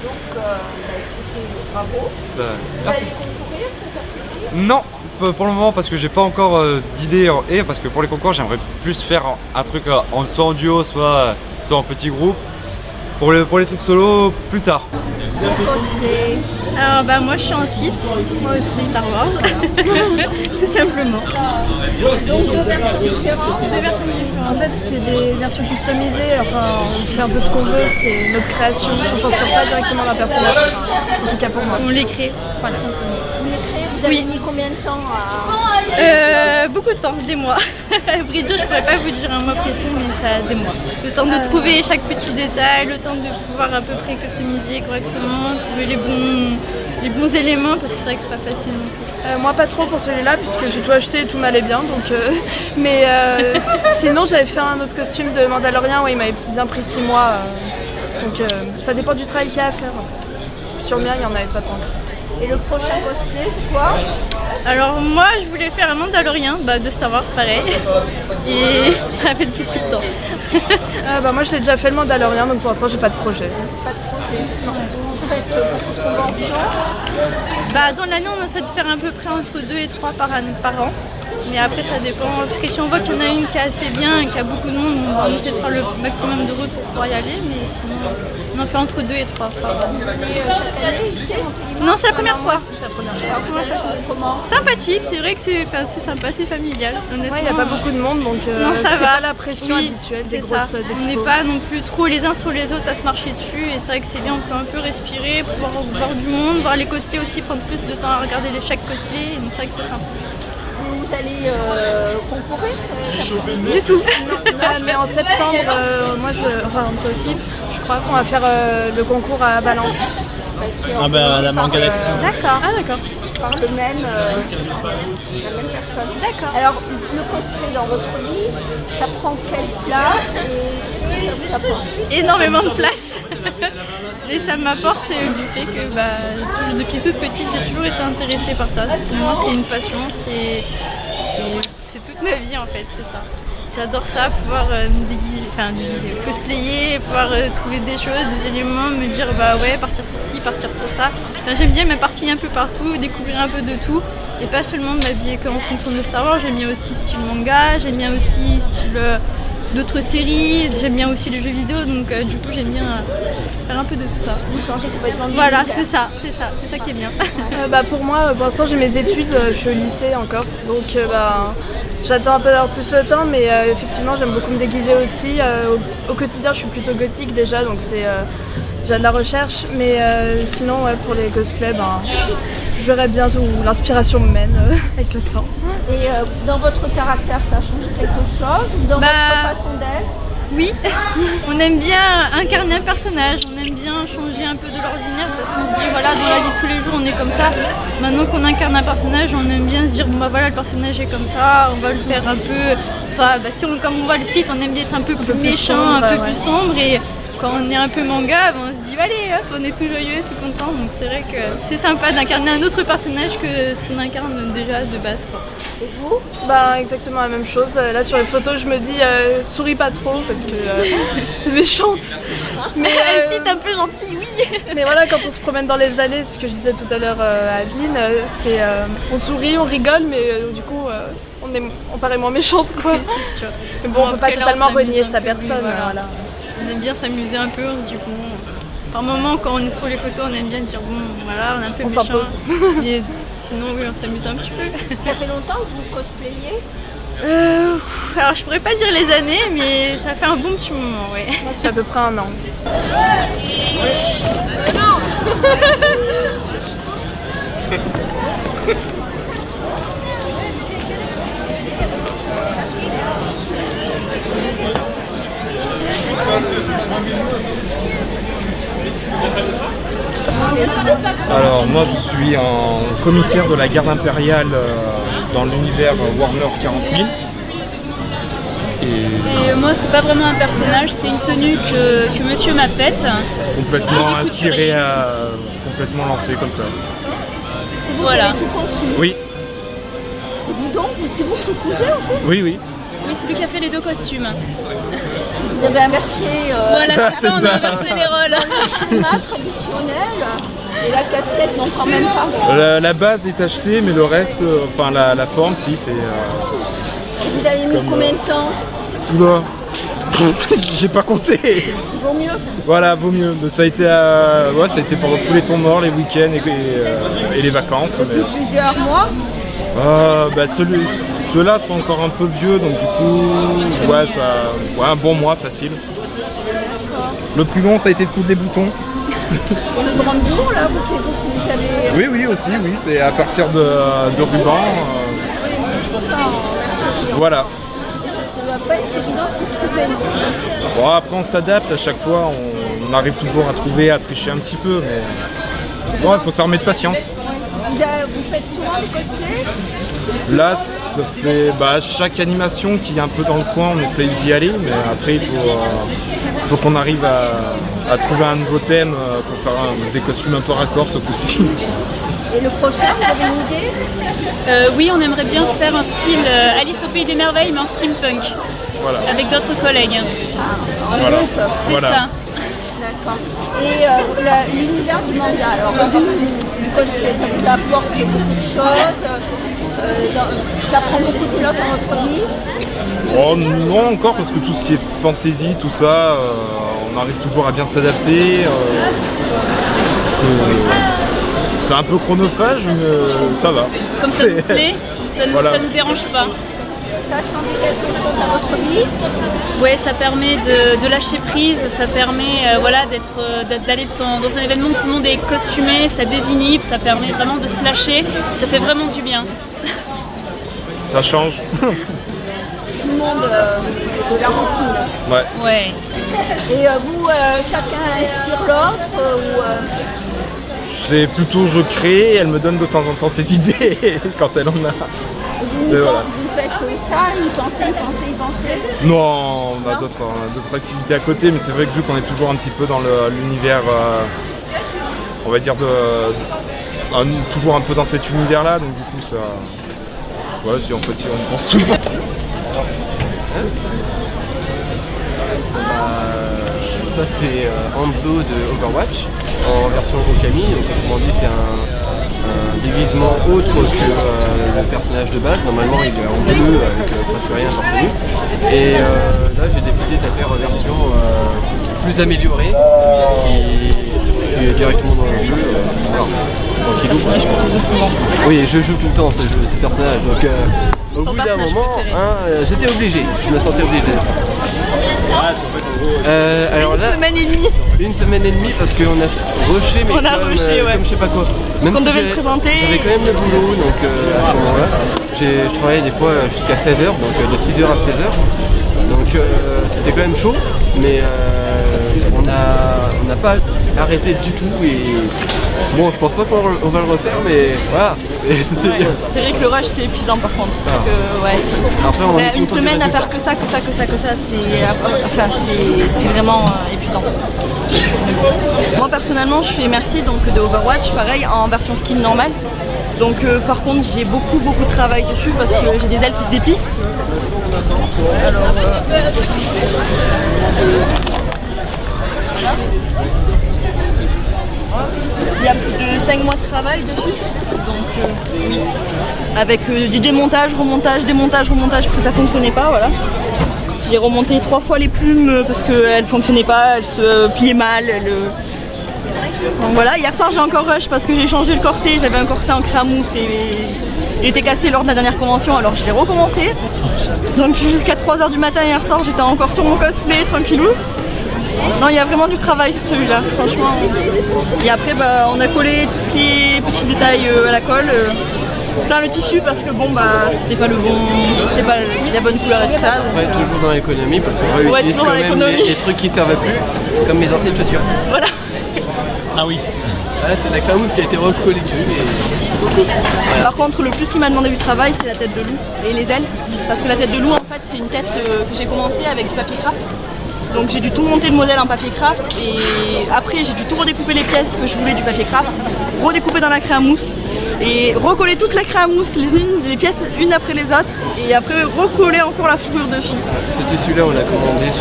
Donc, écoutez, bravo. Merci. Vous allez concourir cet après-midi? Non, pour le moment parce que j'ai pas encore d'idée, et parce que pour les concours j'aimerais plus faire un truc soit en duo, soit en petit groupe. Pour les trucs solo, plus tard. Alors moi je suis en site, moi aussi Star Wars, tout simplement. Donc 2 versions différentes? 2 versions différentes. En fait c'est des versions customisées, enfin on fait un peu ce qu'on veut, c'est notre création, on s'inspire pas directement d'un personnage, en tout cas pour moi. On les crée, voilà. Vous les créez, vous avez mis combien de temps Beaucoup de temps, des mois. À vrai dire, je pourrais pas vous dire un mois précis, mais ça des mois. Le temps de trouver chaque petit détail, le temps de pouvoir à peu près customiser correctement, trouver les bons éléments, parce que c'est vrai que c'est pas facile. Moi pas trop pour celui-là, puisque j'ai tout acheté et tout m'allait bien, donc sinon j'avais fait un autre costume de Mandalorian où il m'avait bien pris 6 mois, donc ça dépend du travail qu'il y a à faire en fait. Sur le mien il n'y en avait pas tant que ça. Et le prochain cosplay, c'est quoi? Alors moi je voulais faire un Mandalorien, de Star Wars pareil, et ça a fait beaucoup de temps. Moi je l'ai déjà fait le Mandalorien, donc pour l'instant j'ai pas de projet. Pas de projet. Non. Vous faites beaucoup de conventions? Dans l'année on essaie de faire à peu près entre 2 et 3 par an. Mais après ça dépend, après si on voit qu'il y en a une qui est assez bien et qui a beaucoup de monde, on essaie de faire le maximum de route pour pouvoir y aller, mais sinon on en fait entre 2 et 3 par an. Vous venez chaque année ici à Montélimar? Non, c'est la première fois. C'est la première fois. Comment? Sympathique, c'est vrai que c'est sympa, c'est familial. Honnêtement, il n'y a pas beaucoup de monde, donc non, ça c'est va. pas la pression habituelle des grosses expos. On n'est pas non plus trop les uns sur les autres à se marcher dessus, et c'est vrai que c'est bien, on peut un peu respirer, pouvoir voir du monde, voir les cosplays aussi, prendre plus de temps à regarder chaque cosplay, et donc c'est vrai que c'est sympa. Vous allez concourir? Du tout. Mais en septembre, toi aussi, je crois qu'on va faire le concours à Valence. La Manga Galaxy. D'accord. Ah d'accord. Par la même personne. D'accord. Alors, le cosplay dans votre vie, ça prend quelle place et qu'est-ce que ça vous apporte? Énormément de place. Et ça m'apporte du fait que depuis toute petite, j'ai toujours été intéressée par ça. Pour moi, c'est une passion, c'est toute ma vie en fait, c'est ça. J'adore ça, pouvoir me cosplayer, pouvoir trouver des choses, des éléments, me dire partir sur ci, partir sur ça. J'aime bien m'éparpiller un peu partout, découvrir un peu de tout et pas seulement m'habiller qu'en fonction de Star Wars. J'aime bien aussi style manga, j'aime bien aussi style d'autres séries, j'aime bien aussi les jeux vidéo, donc du coup j'aime bien faire un peu de tout ça. Vous changez complètement de vie. Voilà, c'est ça qui est bien. Pour moi, pour l'instant j'ai mes études, je suis au lycée encore, donc j'attends un peu d'avoir plus le temps, mais effectivement j'aime beaucoup me déguiser aussi. Au quotidien je suis plutôt gothique déjà, donc c'est déjà de la recherche, mais sinon pour les cosplays, je verrai bien où l'inspiration me mène avec le temps. Et dans votre caractère, ça a changé quelque chose? Ou dans votre façon d'être? Oui, on aime bien incarner un personnage, on aime bien changer un peu de l'ordinaire parce qu'on se dit dans la vie de tous les jours on est comme ça. Maintenant qu'on incarne un personnage, on aime bien se dire le personnage est comme ça, on va le faire un peu, comme on voit le site, on aime bien être un peu plus méchant, un peu plus sombre, et quand on est un peu manga, on se dit allez hop, on est tout joyeux, tout content, donc c'est vrai que c'est sympa d'incarner un autre personnage que ce qu'on incarne déjà de base. Et vous? Exactement la même chose. Là sur les photos je me dis souris pas trop parce que t'es méchante. Mais si t'es un peu gentille, oui. Mais voilà, quand on se promène dans les allées, ce que je disais tout à l'heure à Adeline, c'est on sourit, on rigole, mais du coup on paraît moins méchante quoi. Oui, c'est sûr. Mais bon, on peut pas totalement renier sa personne. Voilà. On aime bien s'amuser un peu, on se dit par moment quand on est sur les photos on aime bien dire on est un peu méchant. S'impose. Et sinon oui, on s'amuse un petit peu. Ça fait longtemps que vous cosplayez? Alors je pourrais pas dire les années, mais ça fait un bon petit moment, ouais. Moi ça fait à peu près 1 an. Alors moi je suis un commissaire de la garde impériale dans l'univers Warhammer 40 000. Et moi c'est pas vraiment un personnage, c'est une tenue que monsieur m'a faite. Complètement inspiré, complètement lancé comme ça. Voilà. Oui. Et vous donc, c'est vous qui cousez aussi? Oui, oui. Oui, c'est lui qui a fait les 2 costumes. Vous avez inversé voilà, c'est ça, on a inversé les rôles. Le schéma traditionnel et la casquette, non, quand même pas. La base est achetée, mais le reste, la forme, si, c'est... Vous avez mis combien de temps? Oula, j'ai pas compté. Vaut mieux. Voilà, vaut mieux. Ça a été, ça a été pendant tous les temps morts, les week-ends et les vacances. Depuis plusieurs mois? Ceux-là sont encore un peu vieux, donc du coup, un bon mois facile. Le plus long, ça a été de coudre les boutons. Et le brandebourg, là, c'est vous qui vous avez... Oui, aussi, oui, c'est à partir de ruban. Voilà. Ça va pas être évident de trouver. Bon, après, on s'adapte à chaque fois, on arrive toujours à trouver, à tricher un petit peu, mais bon, il faut s'armer de patience. Vous faites souvent des cosplays? Là, ça fait chaque animation qui est un peu dans le coin, on essaye d'y aller, mais après il faut qu'on arrive à trouver un nouveau thème pour faire des costumes un peu raccords ce coup-ci. Et le prochain, vous avez une idée? Oui, on aimerait bien faire un style Alice au Pays des Merveilles, mais en steampunk. Voilà. Avec d'autres collègues. Voilà. C'est Voilà. ça. D'accord. Et l'univers du manga, alors du cosplay, ça vous apporte beaucoup de choses, ça prend beaucoup de place dans votre vie? Oh, non encore, parce que tout ce qui est fantasy, tout ça, on arrive toujours à bien s'adapter. C'est un peu chronophage, mais ça va. Comme ça vous plaît, ça ne Voilà. nous dérange pas. Ça a changé quelque chose à votre vie? Oui, ça permet de lâcher prise, ça permet d'aller dans un événement où tout le monde est costumé, ça désinhibe, ça permet vraiment de se lâcher, ça fait vraiment du bien. Ça change. Tout le monde de la routine. Ouais. Et vous, chacun inspire l'autre C'est plutôt je crée, elle me donne de temps en temps ses idées quand elle en a. Vous faites ça, y penser? Non, on a d'autres activités à côté, mais c'est vrai que vu qu'on est toujours un petit peu dans l'univers, on va dire, toujours un peu dans cet univers-là, donc du coup ça... Ouais, si on pense souvent. Ça c'est Hanzo de Overwatch en version Okami, donc autrement dit c'est un déguisement autre que le personnage de base. Normalement il est en bleu avec presque rien torse nu. Et là j'ai décidé de la faire en version plus améliorée qui est directement dans le jeu. Voilà. Tranquillou. Oui, je joue tout le temps ce personnage, donc au bout d'un moment j'étais obligé, je me sentais obligé. Alors Une semaine et demie. Une semaine et demie parce qu'on a rushé, mais comme je sais pas quoi. Parce qu'on devait le présenter. J'avais quand même le boulot, donc à ce moment-là, je travaillais des fois jusqu'à 16h, donc de 6h à 16h. Donc c'était quand même chaud, mais on n'a pas arrêté du tout. Et bon, je pense pas qu'on va le refaire, mais voilà. C'est vrai que le rush c'est épuisant par contre, parce que Après, on une semaine à faire que ça, c'est vraiment épuisant. Moi personnellement je fais merci donc de Overwatch, pareil en version skin normale. Donc par contre j'ai beaucoup de travail dessus parce que j'ai des ailes qui se déplient. Alors il y a plus de 5 mois de travail dessus, donc oui. Avec du démontage, remontage, parce que ça fonctionnait pas, voilà. J'ai remonté 3 fois les plumes parce qu'elles ne fonctionnaient pas, elles se pliaient mal. Donc voilà, hier soir j'ai encore rush parce que j'ai changé le corset, j'avais un corset en créamousse et il était cassé lors de la dernière convention, alors je l'ai recommencé. Donc jusqu'à 3 h du matin hier soir j'étais encore sur mon cosplay, tranquillou. Non, il y a vraiment du travail sur celui-là, franchement. Et après, on a collé tout ce qui est petits détails à la colle. Dans le tissu parce que bon, c'était pas la bonne couleur et tout ça. Après, toujours dans l'économie parce qu'on réutilise quand même des trucs qui servent plus, comme mes anciennes chaussures. Voilà. Ah oui. Là, c'est la créamousse qui a été recollée dessus. Voilà. Par contre, le plus qui m'a demandé du travail, c'est la tête de loup et les ailes. Parce que la tête de loup, en fait, c'est une tête que j'ai commencé avec du papier craft. Donc j'ai dû tout monter le modèle en papier craft et après j'ai dû tout redécouper les pièces que je voulais du papier craft, redécouper dans la craie à mousse et recoller toute la craie à mousse, les pièces une après les autres et après recoller encore la fourrure dessus. C'était celui-là, on l'a commandé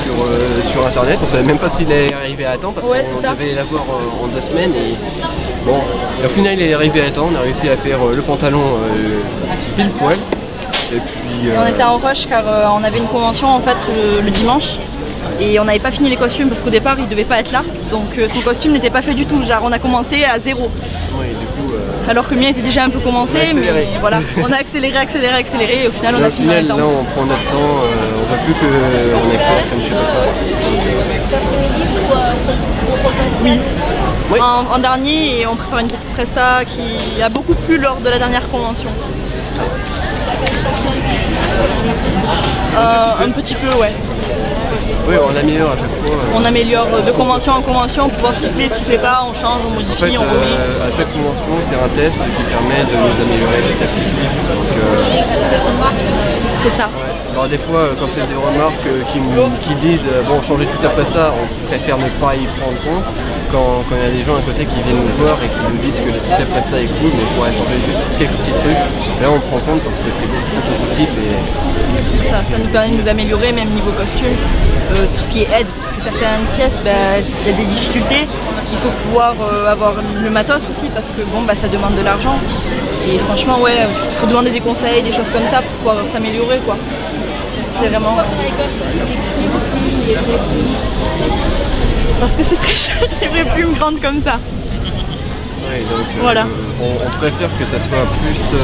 sur internet, on savait même pas s'il allait arriver à temps parce qu'on devait l'avoir en 2 semaines et bon, et au final il est arrivé à temps, on a réussi à faire le pantalon pile poil. Et puis on était en rush car on avait une convention en fait le dimanche. Et on n'avait pas fini les costumes parce qu'au départ il devait pas être là, donc son costume n'était pas fait du tout, genre on a commencé à 0. Ouais, du coup, alors que le mien était déjà un peu commencé, mais voilà, on a accéléré et au final on a fini dans le temps. Là on prend notre temps, on voit plus qu'on accélère comme je sais pas quoi. Oui. En dernier, et on prépare une petite presta qui a beaucoup plu lors de la dernière convention. Un petit peu, ouais. Oui, on améliore à chaque fois. On améliore de convention en convention pour voir ce qui plaît pas, on change, on modifie, en fait, on remet. À chaque convention, c'est un test qui permet de nous améliorer petit à petit. Donc, c'est ça. Ouais. Alors des fois, quand c'est des remarques qui disent bon, changer toute la presta, on préfère ne pas y prendre compte. Quand il y a des gens à côté qui viennent nous voir et qui nous disent que toute la presta est cool, mais il faudrait changer juste quelques petits trucs, là on prend compte parce que c'est beaucoup plus constructif. C'est ça, ça nous permet de nous améliorer, même niveau costume, tout ce qui est aide, puisque certaines pièces, s'il y a des difficultés, il faut pouvoir avoir le matos aussi, parce que bon, ça demande de l'argent. Et franchement, ouais, il faut demander des conseils, des choses comme ça pour pouvoir s'améliorer, quoi. C'est vraiment... Parce que c'est très cher, les vrais plumes vendent comme ça. Ouais, donc voilà. On préfère que ça soit plus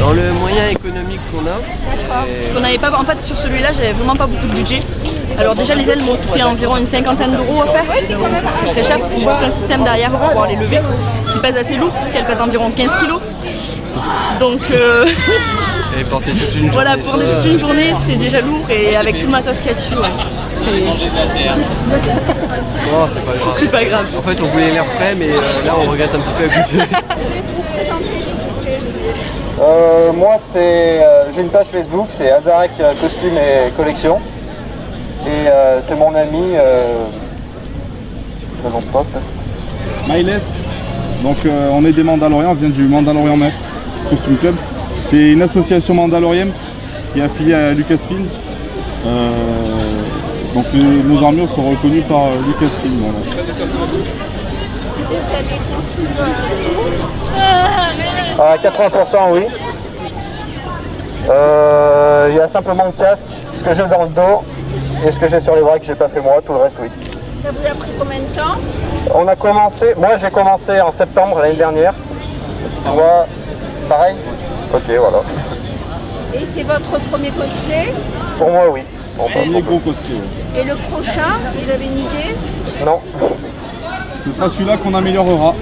dans le moyen économique qu'on a. Parce qu'on n'avait pas... En fait, sur celui-là, j'avais vraiment pas beaucoup de budget. Alors déjà, les ailes m'ont coûté environ une 50aine d'euros à faire. Donc c'est très cher parce qu'il y a tout un système derrière pour pouvoir les lever, qui pèse assez lourd, puisqu'elles pèsent environ 15 kg. Donc... Et porter toute une journée. Voilà, porter toute une journée, c'est déjà lourd, et avec tout le matos qu'il y a dessus, c'est... Non, c'est pas grave. C'est pas grave. En fait, on voulait l'air frais, mais là, on regrette un petit peu à côté. Moi, j'ai une page Facebook, c'est Azarek Costume et Collection. Et c'est mon ami, le nom de pote. Miles. Donc on est des Mandaloriens, on vient du Mandalorian Maître Costume Club. C'est une association mandalorienne qui est affiliée à Lucasfilm. Donc nos armures sont reconnues par Lucasfilm. Voilà. À 80% oui. Il y a simplement le casque, ce que j'ai dans le dos et ce que j'ai sur les bras que j'ai pas fait moi, tout le reste oui. Ça vous a pris combien de temps? On a commencé, moi j'ai commencé en septembre l'année dernière. Toi, pareil? Ok, voilà. Et c'est votre premier cosplay? Pour moi oui. Premier gros cosplay. Et le prochain, vous avez une idée? Non. Ce sera celui-là qu'on améliorera.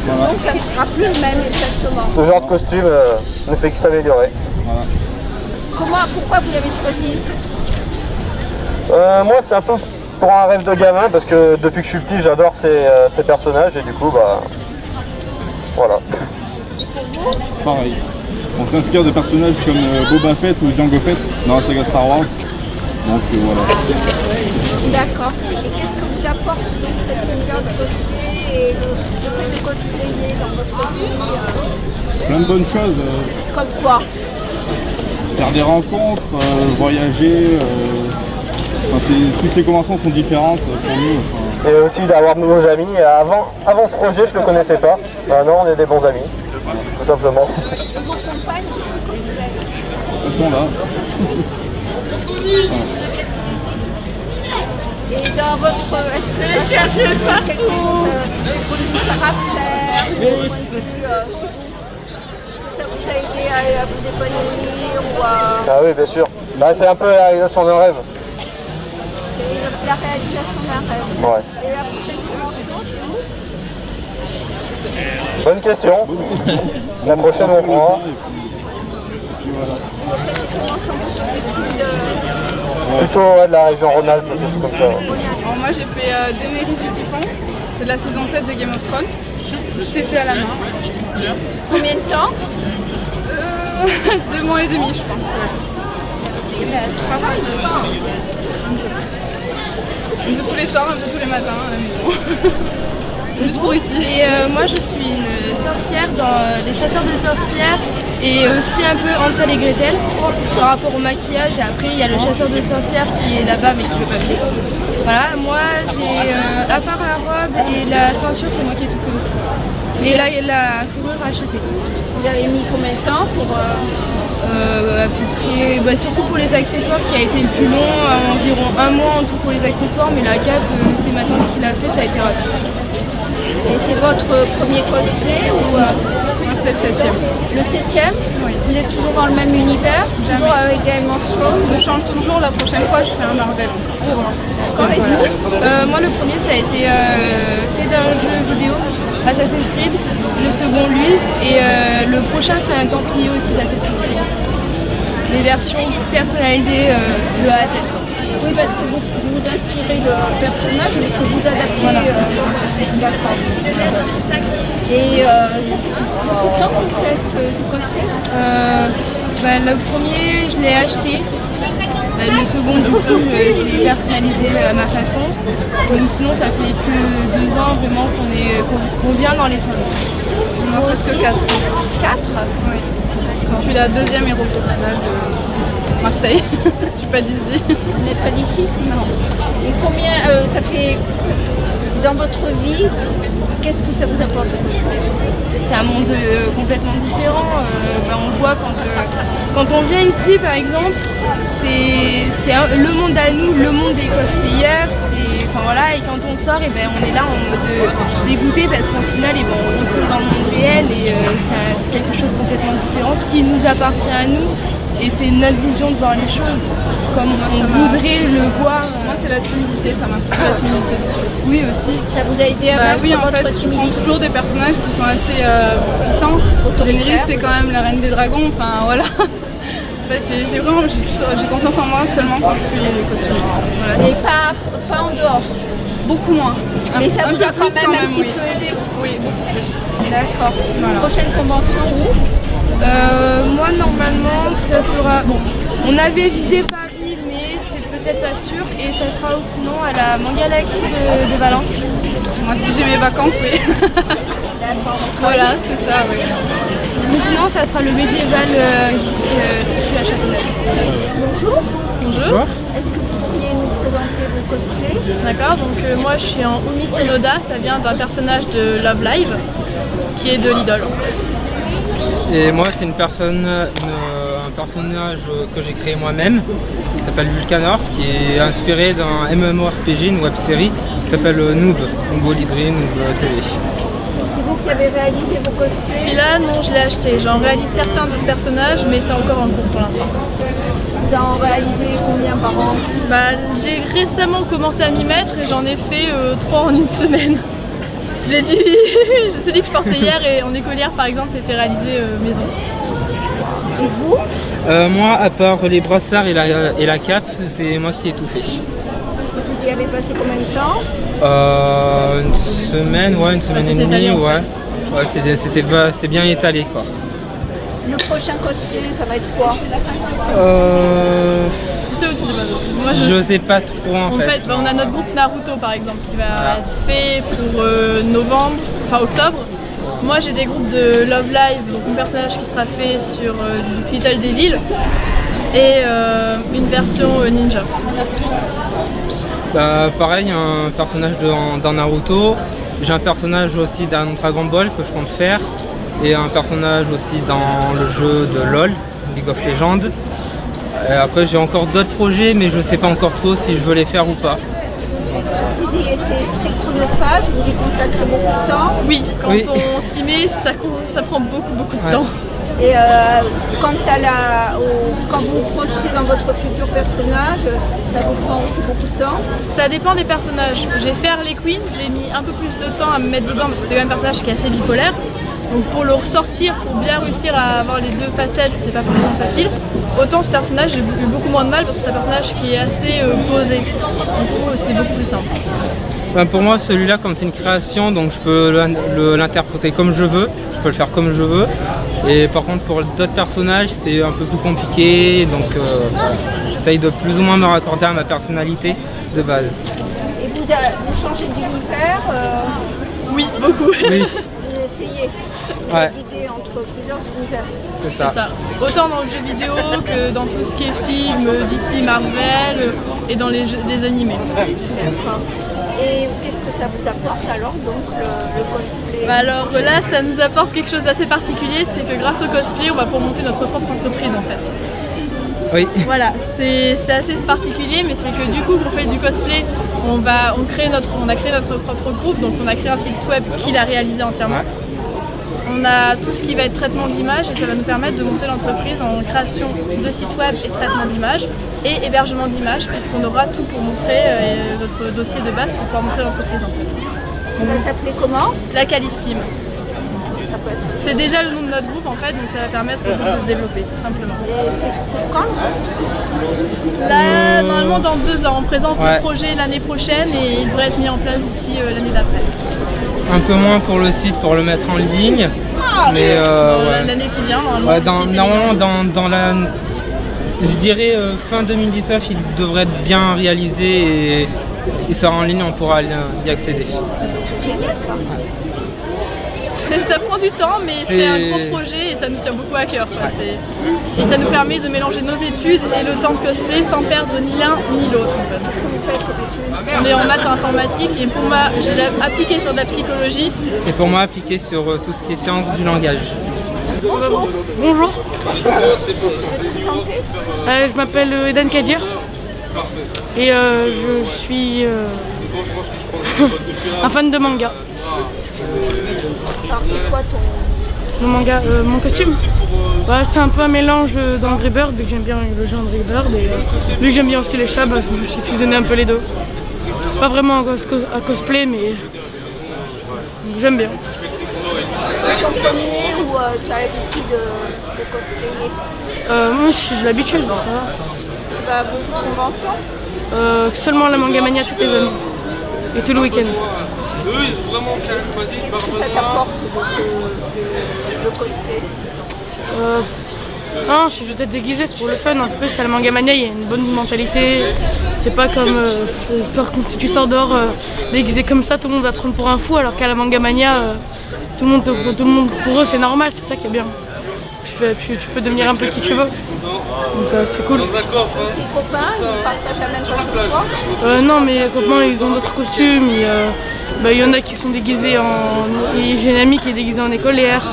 Voilà. Donc ça ne sera plus le même exactement. Ce genre de costume ne fait que s'améliorer. Voilà. Pourquoi vous l'avez choisi? Moi c'est un peu pour un rêve de gamin parce que depuis que je suis petit j'adore ces personnages et du coup voilà. Pareil. On s'inspire de personnages comme Boba Fett ou Jango Fett dans la saga Star Wars. Donc voilà. D'accord. Et qu'est-ce que vous apporte donc cette univers de cosplay et le fait de cosplayer dans votre vie? Plein de bonnes choses. Comme quoi? faire des rencontres, voyager. Toutes les conventions sont différentes pour nous. Et aussi d'avoir de nouveaux amis. Avant ce projet, je ne le connaissais pas. Maintenant, on est des bons amis, tout simplement. Ils sont là. Et dans votre... Est-ce que vous cherchez quelque chose de caractère, chez vous? Ça vous a aidé à vous épanouir ou à... Ah oui, bien sûr. C'est un peu la réalisation d'un rêve. C'est la réalisation d'un rêve. Ouais. Et la prochaine convention, c'est où? Bonne question. La prochaine, on prend. Vous faites des conventions difficiles de... Plutôt de la région Rhône-Alpes, des choses comme ça. Alors moi j'ai fait Daenerys du Typhon, c'est de la saison 7 de Game of Thrones. Tout est fait à la main. Combien de temps 2 mois et demi je pense. Ouais. C'est pas mal. Un peu tous les soirs, un peu tous les matins à la maison. Juste pour ici. Et moi je suis une sorcière dans les chasseurs de sorcières et aussi un peu Hansel et Gretel par rapport au maquillage. Et après il y a le chasseur de sorcières qui est là-bas mais qui ne peut pas venir. Voilà, moi j'ai à part la robe et la ceinture, c'est moi qui ai tout fait aussi. Et là la fourrure achetée. Vous avez mis combien de temps pour à peu près, surtout pour les accessoires qui a été le plus long, environ 1 mois en tout pour les accessoires, mais la cape c'est ma tante qui l'a fait, ça a été rapide. Et c'est votre premier cosplay ou c'est le 7e. Le 7e? Oui. Vous êtes toujours dans le même univers? Toujours avec Game of Thrones? Je change toujours, la prochaine fois je fais un Marvel encore. D'accord, et vous? Moi le premier ça a été fait d'un jeu vidéo, Assassin's Creed, le second lui, et le prochain c'est un Templier aussi d'Assassin's Creed. Les versions personnalisées de A à Z. Oui, parce que vous vous inspirez de personnages mais que vous adaptez. Voilà. D'accord. Et ça fait beaucoup de temps que vous faites du cosplay? Le premier, je l'ai acheté. Le second, du coup, je l'ai personnalisé à ma façon. Donc, sinon, ça fait que 2 ans vraiment qu'on vient dans les salons. On a presque 4 ans. 4 Oui. Je suis la 2e Hero Festival de Marseille. Je suis pas d'ici. Vous n'êtes pas d'ici? Non. Et combien ça fait dans votre vie? Qu'est-ce que ça vous apporte? C'est un monde complètement différent. On voit quand on vient ici, par exemple, c'est le monde à nous, le monde des cosplayers. Et quand on sort, on est là en mode dégoûté parce qu'au final, on retourne dans le monde réel et c'est quelque chose de complètement différent qui nous appartient à nous. Et c'est notre vision de voir les choses comme on voudrait le voir. Moi, c'est la timidité, ça m'a fait la timidité tout de suite. Oui, aussi. Ça vous a aidé à vaincre oui, en votre fait, je prends timidité? toujours des personnages qui sont assez puissants. Daenerys, c'est quand même la reine des dragons, enfin voilà. En fait, j'ai confiance en moi seulement quand je suis costume. Voilà, et pas en dehors? Beaucoup moins. Mais ça vous a plus quand même un petit oui. peu aidé? Oui, beaucoup plus. D'accord. Voilà. Prochaine convention où? Moi, normalement, ça sera... Bon, on avait visé Paris, mais c'est peut-être pas sûr. Et ça sera sinon à la Mangalaxie de Valence. Moi, si j'ai mes vacances, oui. Voilà, c'est ça, oui. Mais sinon, ça sera le médiéval qui se situe à Châteauneuf. Bonjour. Bonjour. Est-ce que vous pourriez nous présenter vos cosplays? D'accord, donc moi je suis en Umi Senoda, ça vient d'un personnage de Love Live, qui est de l'idole. Et moi c'est un personnage que j'ai créé moi-même, qui s'appelle Vulcanor, qui est inspiré d'un MMORPG, une web-série, qui s'appelle Noob, Bolidri, Noob TV. C'est vous qui avez réalisé vos cosplays? Celui-là, non, je l'ai acheté. J'en réalise certains de ce personnage, mais c'est encore en cours pour l'instant. Vous en réalisez combien par an? J'ai récemment commencé à m'y mettre et j'en ai fait 3 en une semaine. Celui que je portais hier et en écolière par exemple était réalisé maison. Et vous? Moi, à part les brassards et la cape, c'est moi qui ai tout fait. Vous y avez passé combien de temps? Une semaine et demie, ouais. C'est bien étalé quoi. Le prochain cosplay, ça va être quoi? Tu sais ou tu sais pas d'autre? Moi, je sais pas trop en fait. En fait, on a notre groupe Naruto par exemple qui va être fait pour octobre. Moi j'ai des groupes de Love Live, donc un personnage qui sera fait sur du Little Devil et une version ninja. Pareil, un personnage dans Naruto. J'ai un personnage aussi dans Dragon Ball que je compte faire. Et un personnage aussi dans le jeu de LOL, League of Legends. Et après j'ai encore d'autres projets mais je sais pas encore trop si je veux les faire ou pas. C'est très chronophage, vous y consacrez beaucoup de temps? Oui, quand on s'y met, ça prend beaucoup de temps. Et quand vous vous projetez dans votre futur personnage, ça vous prend aussi beaucoup de temps? Ça dépend des personnages. J'ai fait Harley Quinn, j'ai mis un peu plus de temps à me mettre dedans parce que c'est quand même un personnage qui est assez bipolaire. Donc pour le ressortir, pour bien réussir à avoir les deux facettes, c'est pas forcément facile. Autant ce personnage, j'ai eu beaucoup moins de mal parce que c'est un personnage qui est assez posé. Du coup, c'est beaucoup plus simple. Pour moi, celui-là, comme c'est une création, donc je peux l'interpréter comme je veux, je peux le faire comme je veux. Et par contre, pour d'autres personnages, c'est un peu plus compliqué, donc j'essaye de plus ou moins me raccorder à ma personnalité de base. Et vous changez d'univers? Oui, beaucoup. Oui. Vous essayez d'idée entre plusieurs univers. C'est ça. Autant dans le jeu vidéo que dans tout ce qui est film, DC, Marvel et dans les animés. Et qu'est-ce que ça vous apporte alors, donc le cosplay? Alors là, ça nous apporte quelque chose d'assez particulier, c'est que grâce au cosplay, on va pouvoir monter notre propre entreprise en fait. Oui. Voilà, c'est assez particulier, mais c'est que du coup, qu'on fait du cosplay, on a créé notre propre groupe, donc on a créé un site web qu'il a réalisé entièrement. On a tout ce qui va être traitement d'images et ça va nous permettre de monter l'entreprise en création de site web et traitement d'images et hébergement d'images puisqu'on aura tout pour montrer notre dossier de base pour pouvoir montrer l'entreprise en fait. Ça va s'appeler comment? La Calistime. C'est déjà le nom de notre groupe en fait, donc ça va permettre au groupe de se développer tout simplement. Et c'est pour quand? Là, normalement dans 2 ans, on présente le projet l'année prochaine et il devrait être mis en place d'ici l'année d'après. Un peu moins pour le site, pour le mettre en ligne. Mais ouais. L'année qui vient, normalement. Ouais, normalement, dans la. Je dirais fin 2019, il devrait être bien réalisé et il sera en ligne, on pourra y accéder. C'est génial ça. Ça prend du temps, mais c'est un gros projet et ça nous tient beaucoup à cœur. Quoi. Et ça nous permet de mélanger nos études et le temps de cosplay sans perdre ni l'un ni l'autre. En fait. C'est ce que vous faites comme études. On est en maths informatique et pour moi, j'ai appliqué sur de la psychologie. Et pour moi, appliqué sur tout ce qui est sciences du langage. Bonjour. Je m'appelle Eden Kadir et je suis un fan de manga. Alors c'est quoi ton... Mon manga, mon costume, c'est un peu un mélange d'Angry Bird, vu que j'aime bien le jeu Angry Bird, et vu que j'aime bien aussi les chats, j'ai fusionné un peu les deux. C'est pas vraiment un cosplay, mais j'aime bien. C'est ton premier ou tu as l'habitude de cosplayer? Moi j'ai l'habitude, ça va. Tu vas à beaucoup de conventions? Seulement à la Manga Mania toutes les années, et tout le week-end. Qu'est-ce que ça t'apporte de cosplay? Non, je suis juste déguisée, c'est pour le fun. En plus, à la Manga Mania, il y a une bonne mentalité. C'est pas comme si tu sors dehors déguisé comme ça, tout le monde va te prendre pour un fou, alors qu'à la Manga Mania, tout le monde pour eux, c'est normal, c'est ça qui est bien. Tu peux devenir un peu qui tu veux. Donc c'est cool. Tes copains, ils partagent la même chose que toi? Non, mes copains, ils ont d'autres costumes. Il y en a qui sont déguisés en... J'ai une amie qui est déguisée en écolière.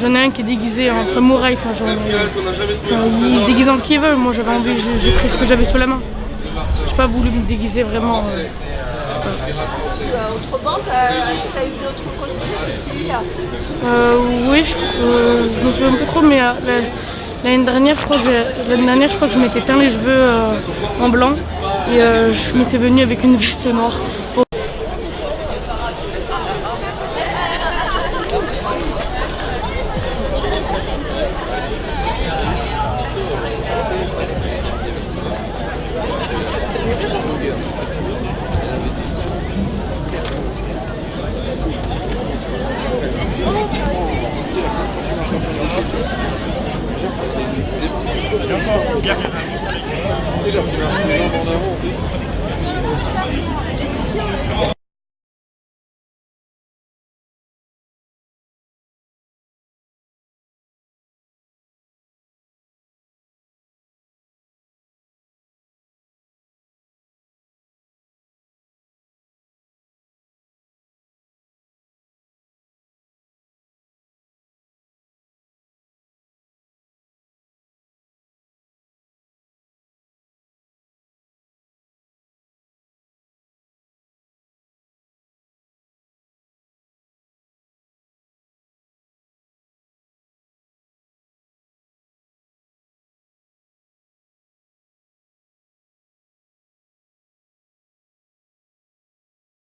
J'en ai un qui est déguisé en samouraï. Ils se déguisent en qui ils veulent. Moi, j'avais envie, j'ai pris ce que j'avais sous la main. J'ai pas voulu me déguiser vraiment. Autrement, t'as eu d'autres costumes que celui-là? Oui, je me souviens pas trop, mais l'année dernière, je crois que je m'étais teint les cheveux en blanc et je m'étais venue avec une veste noire.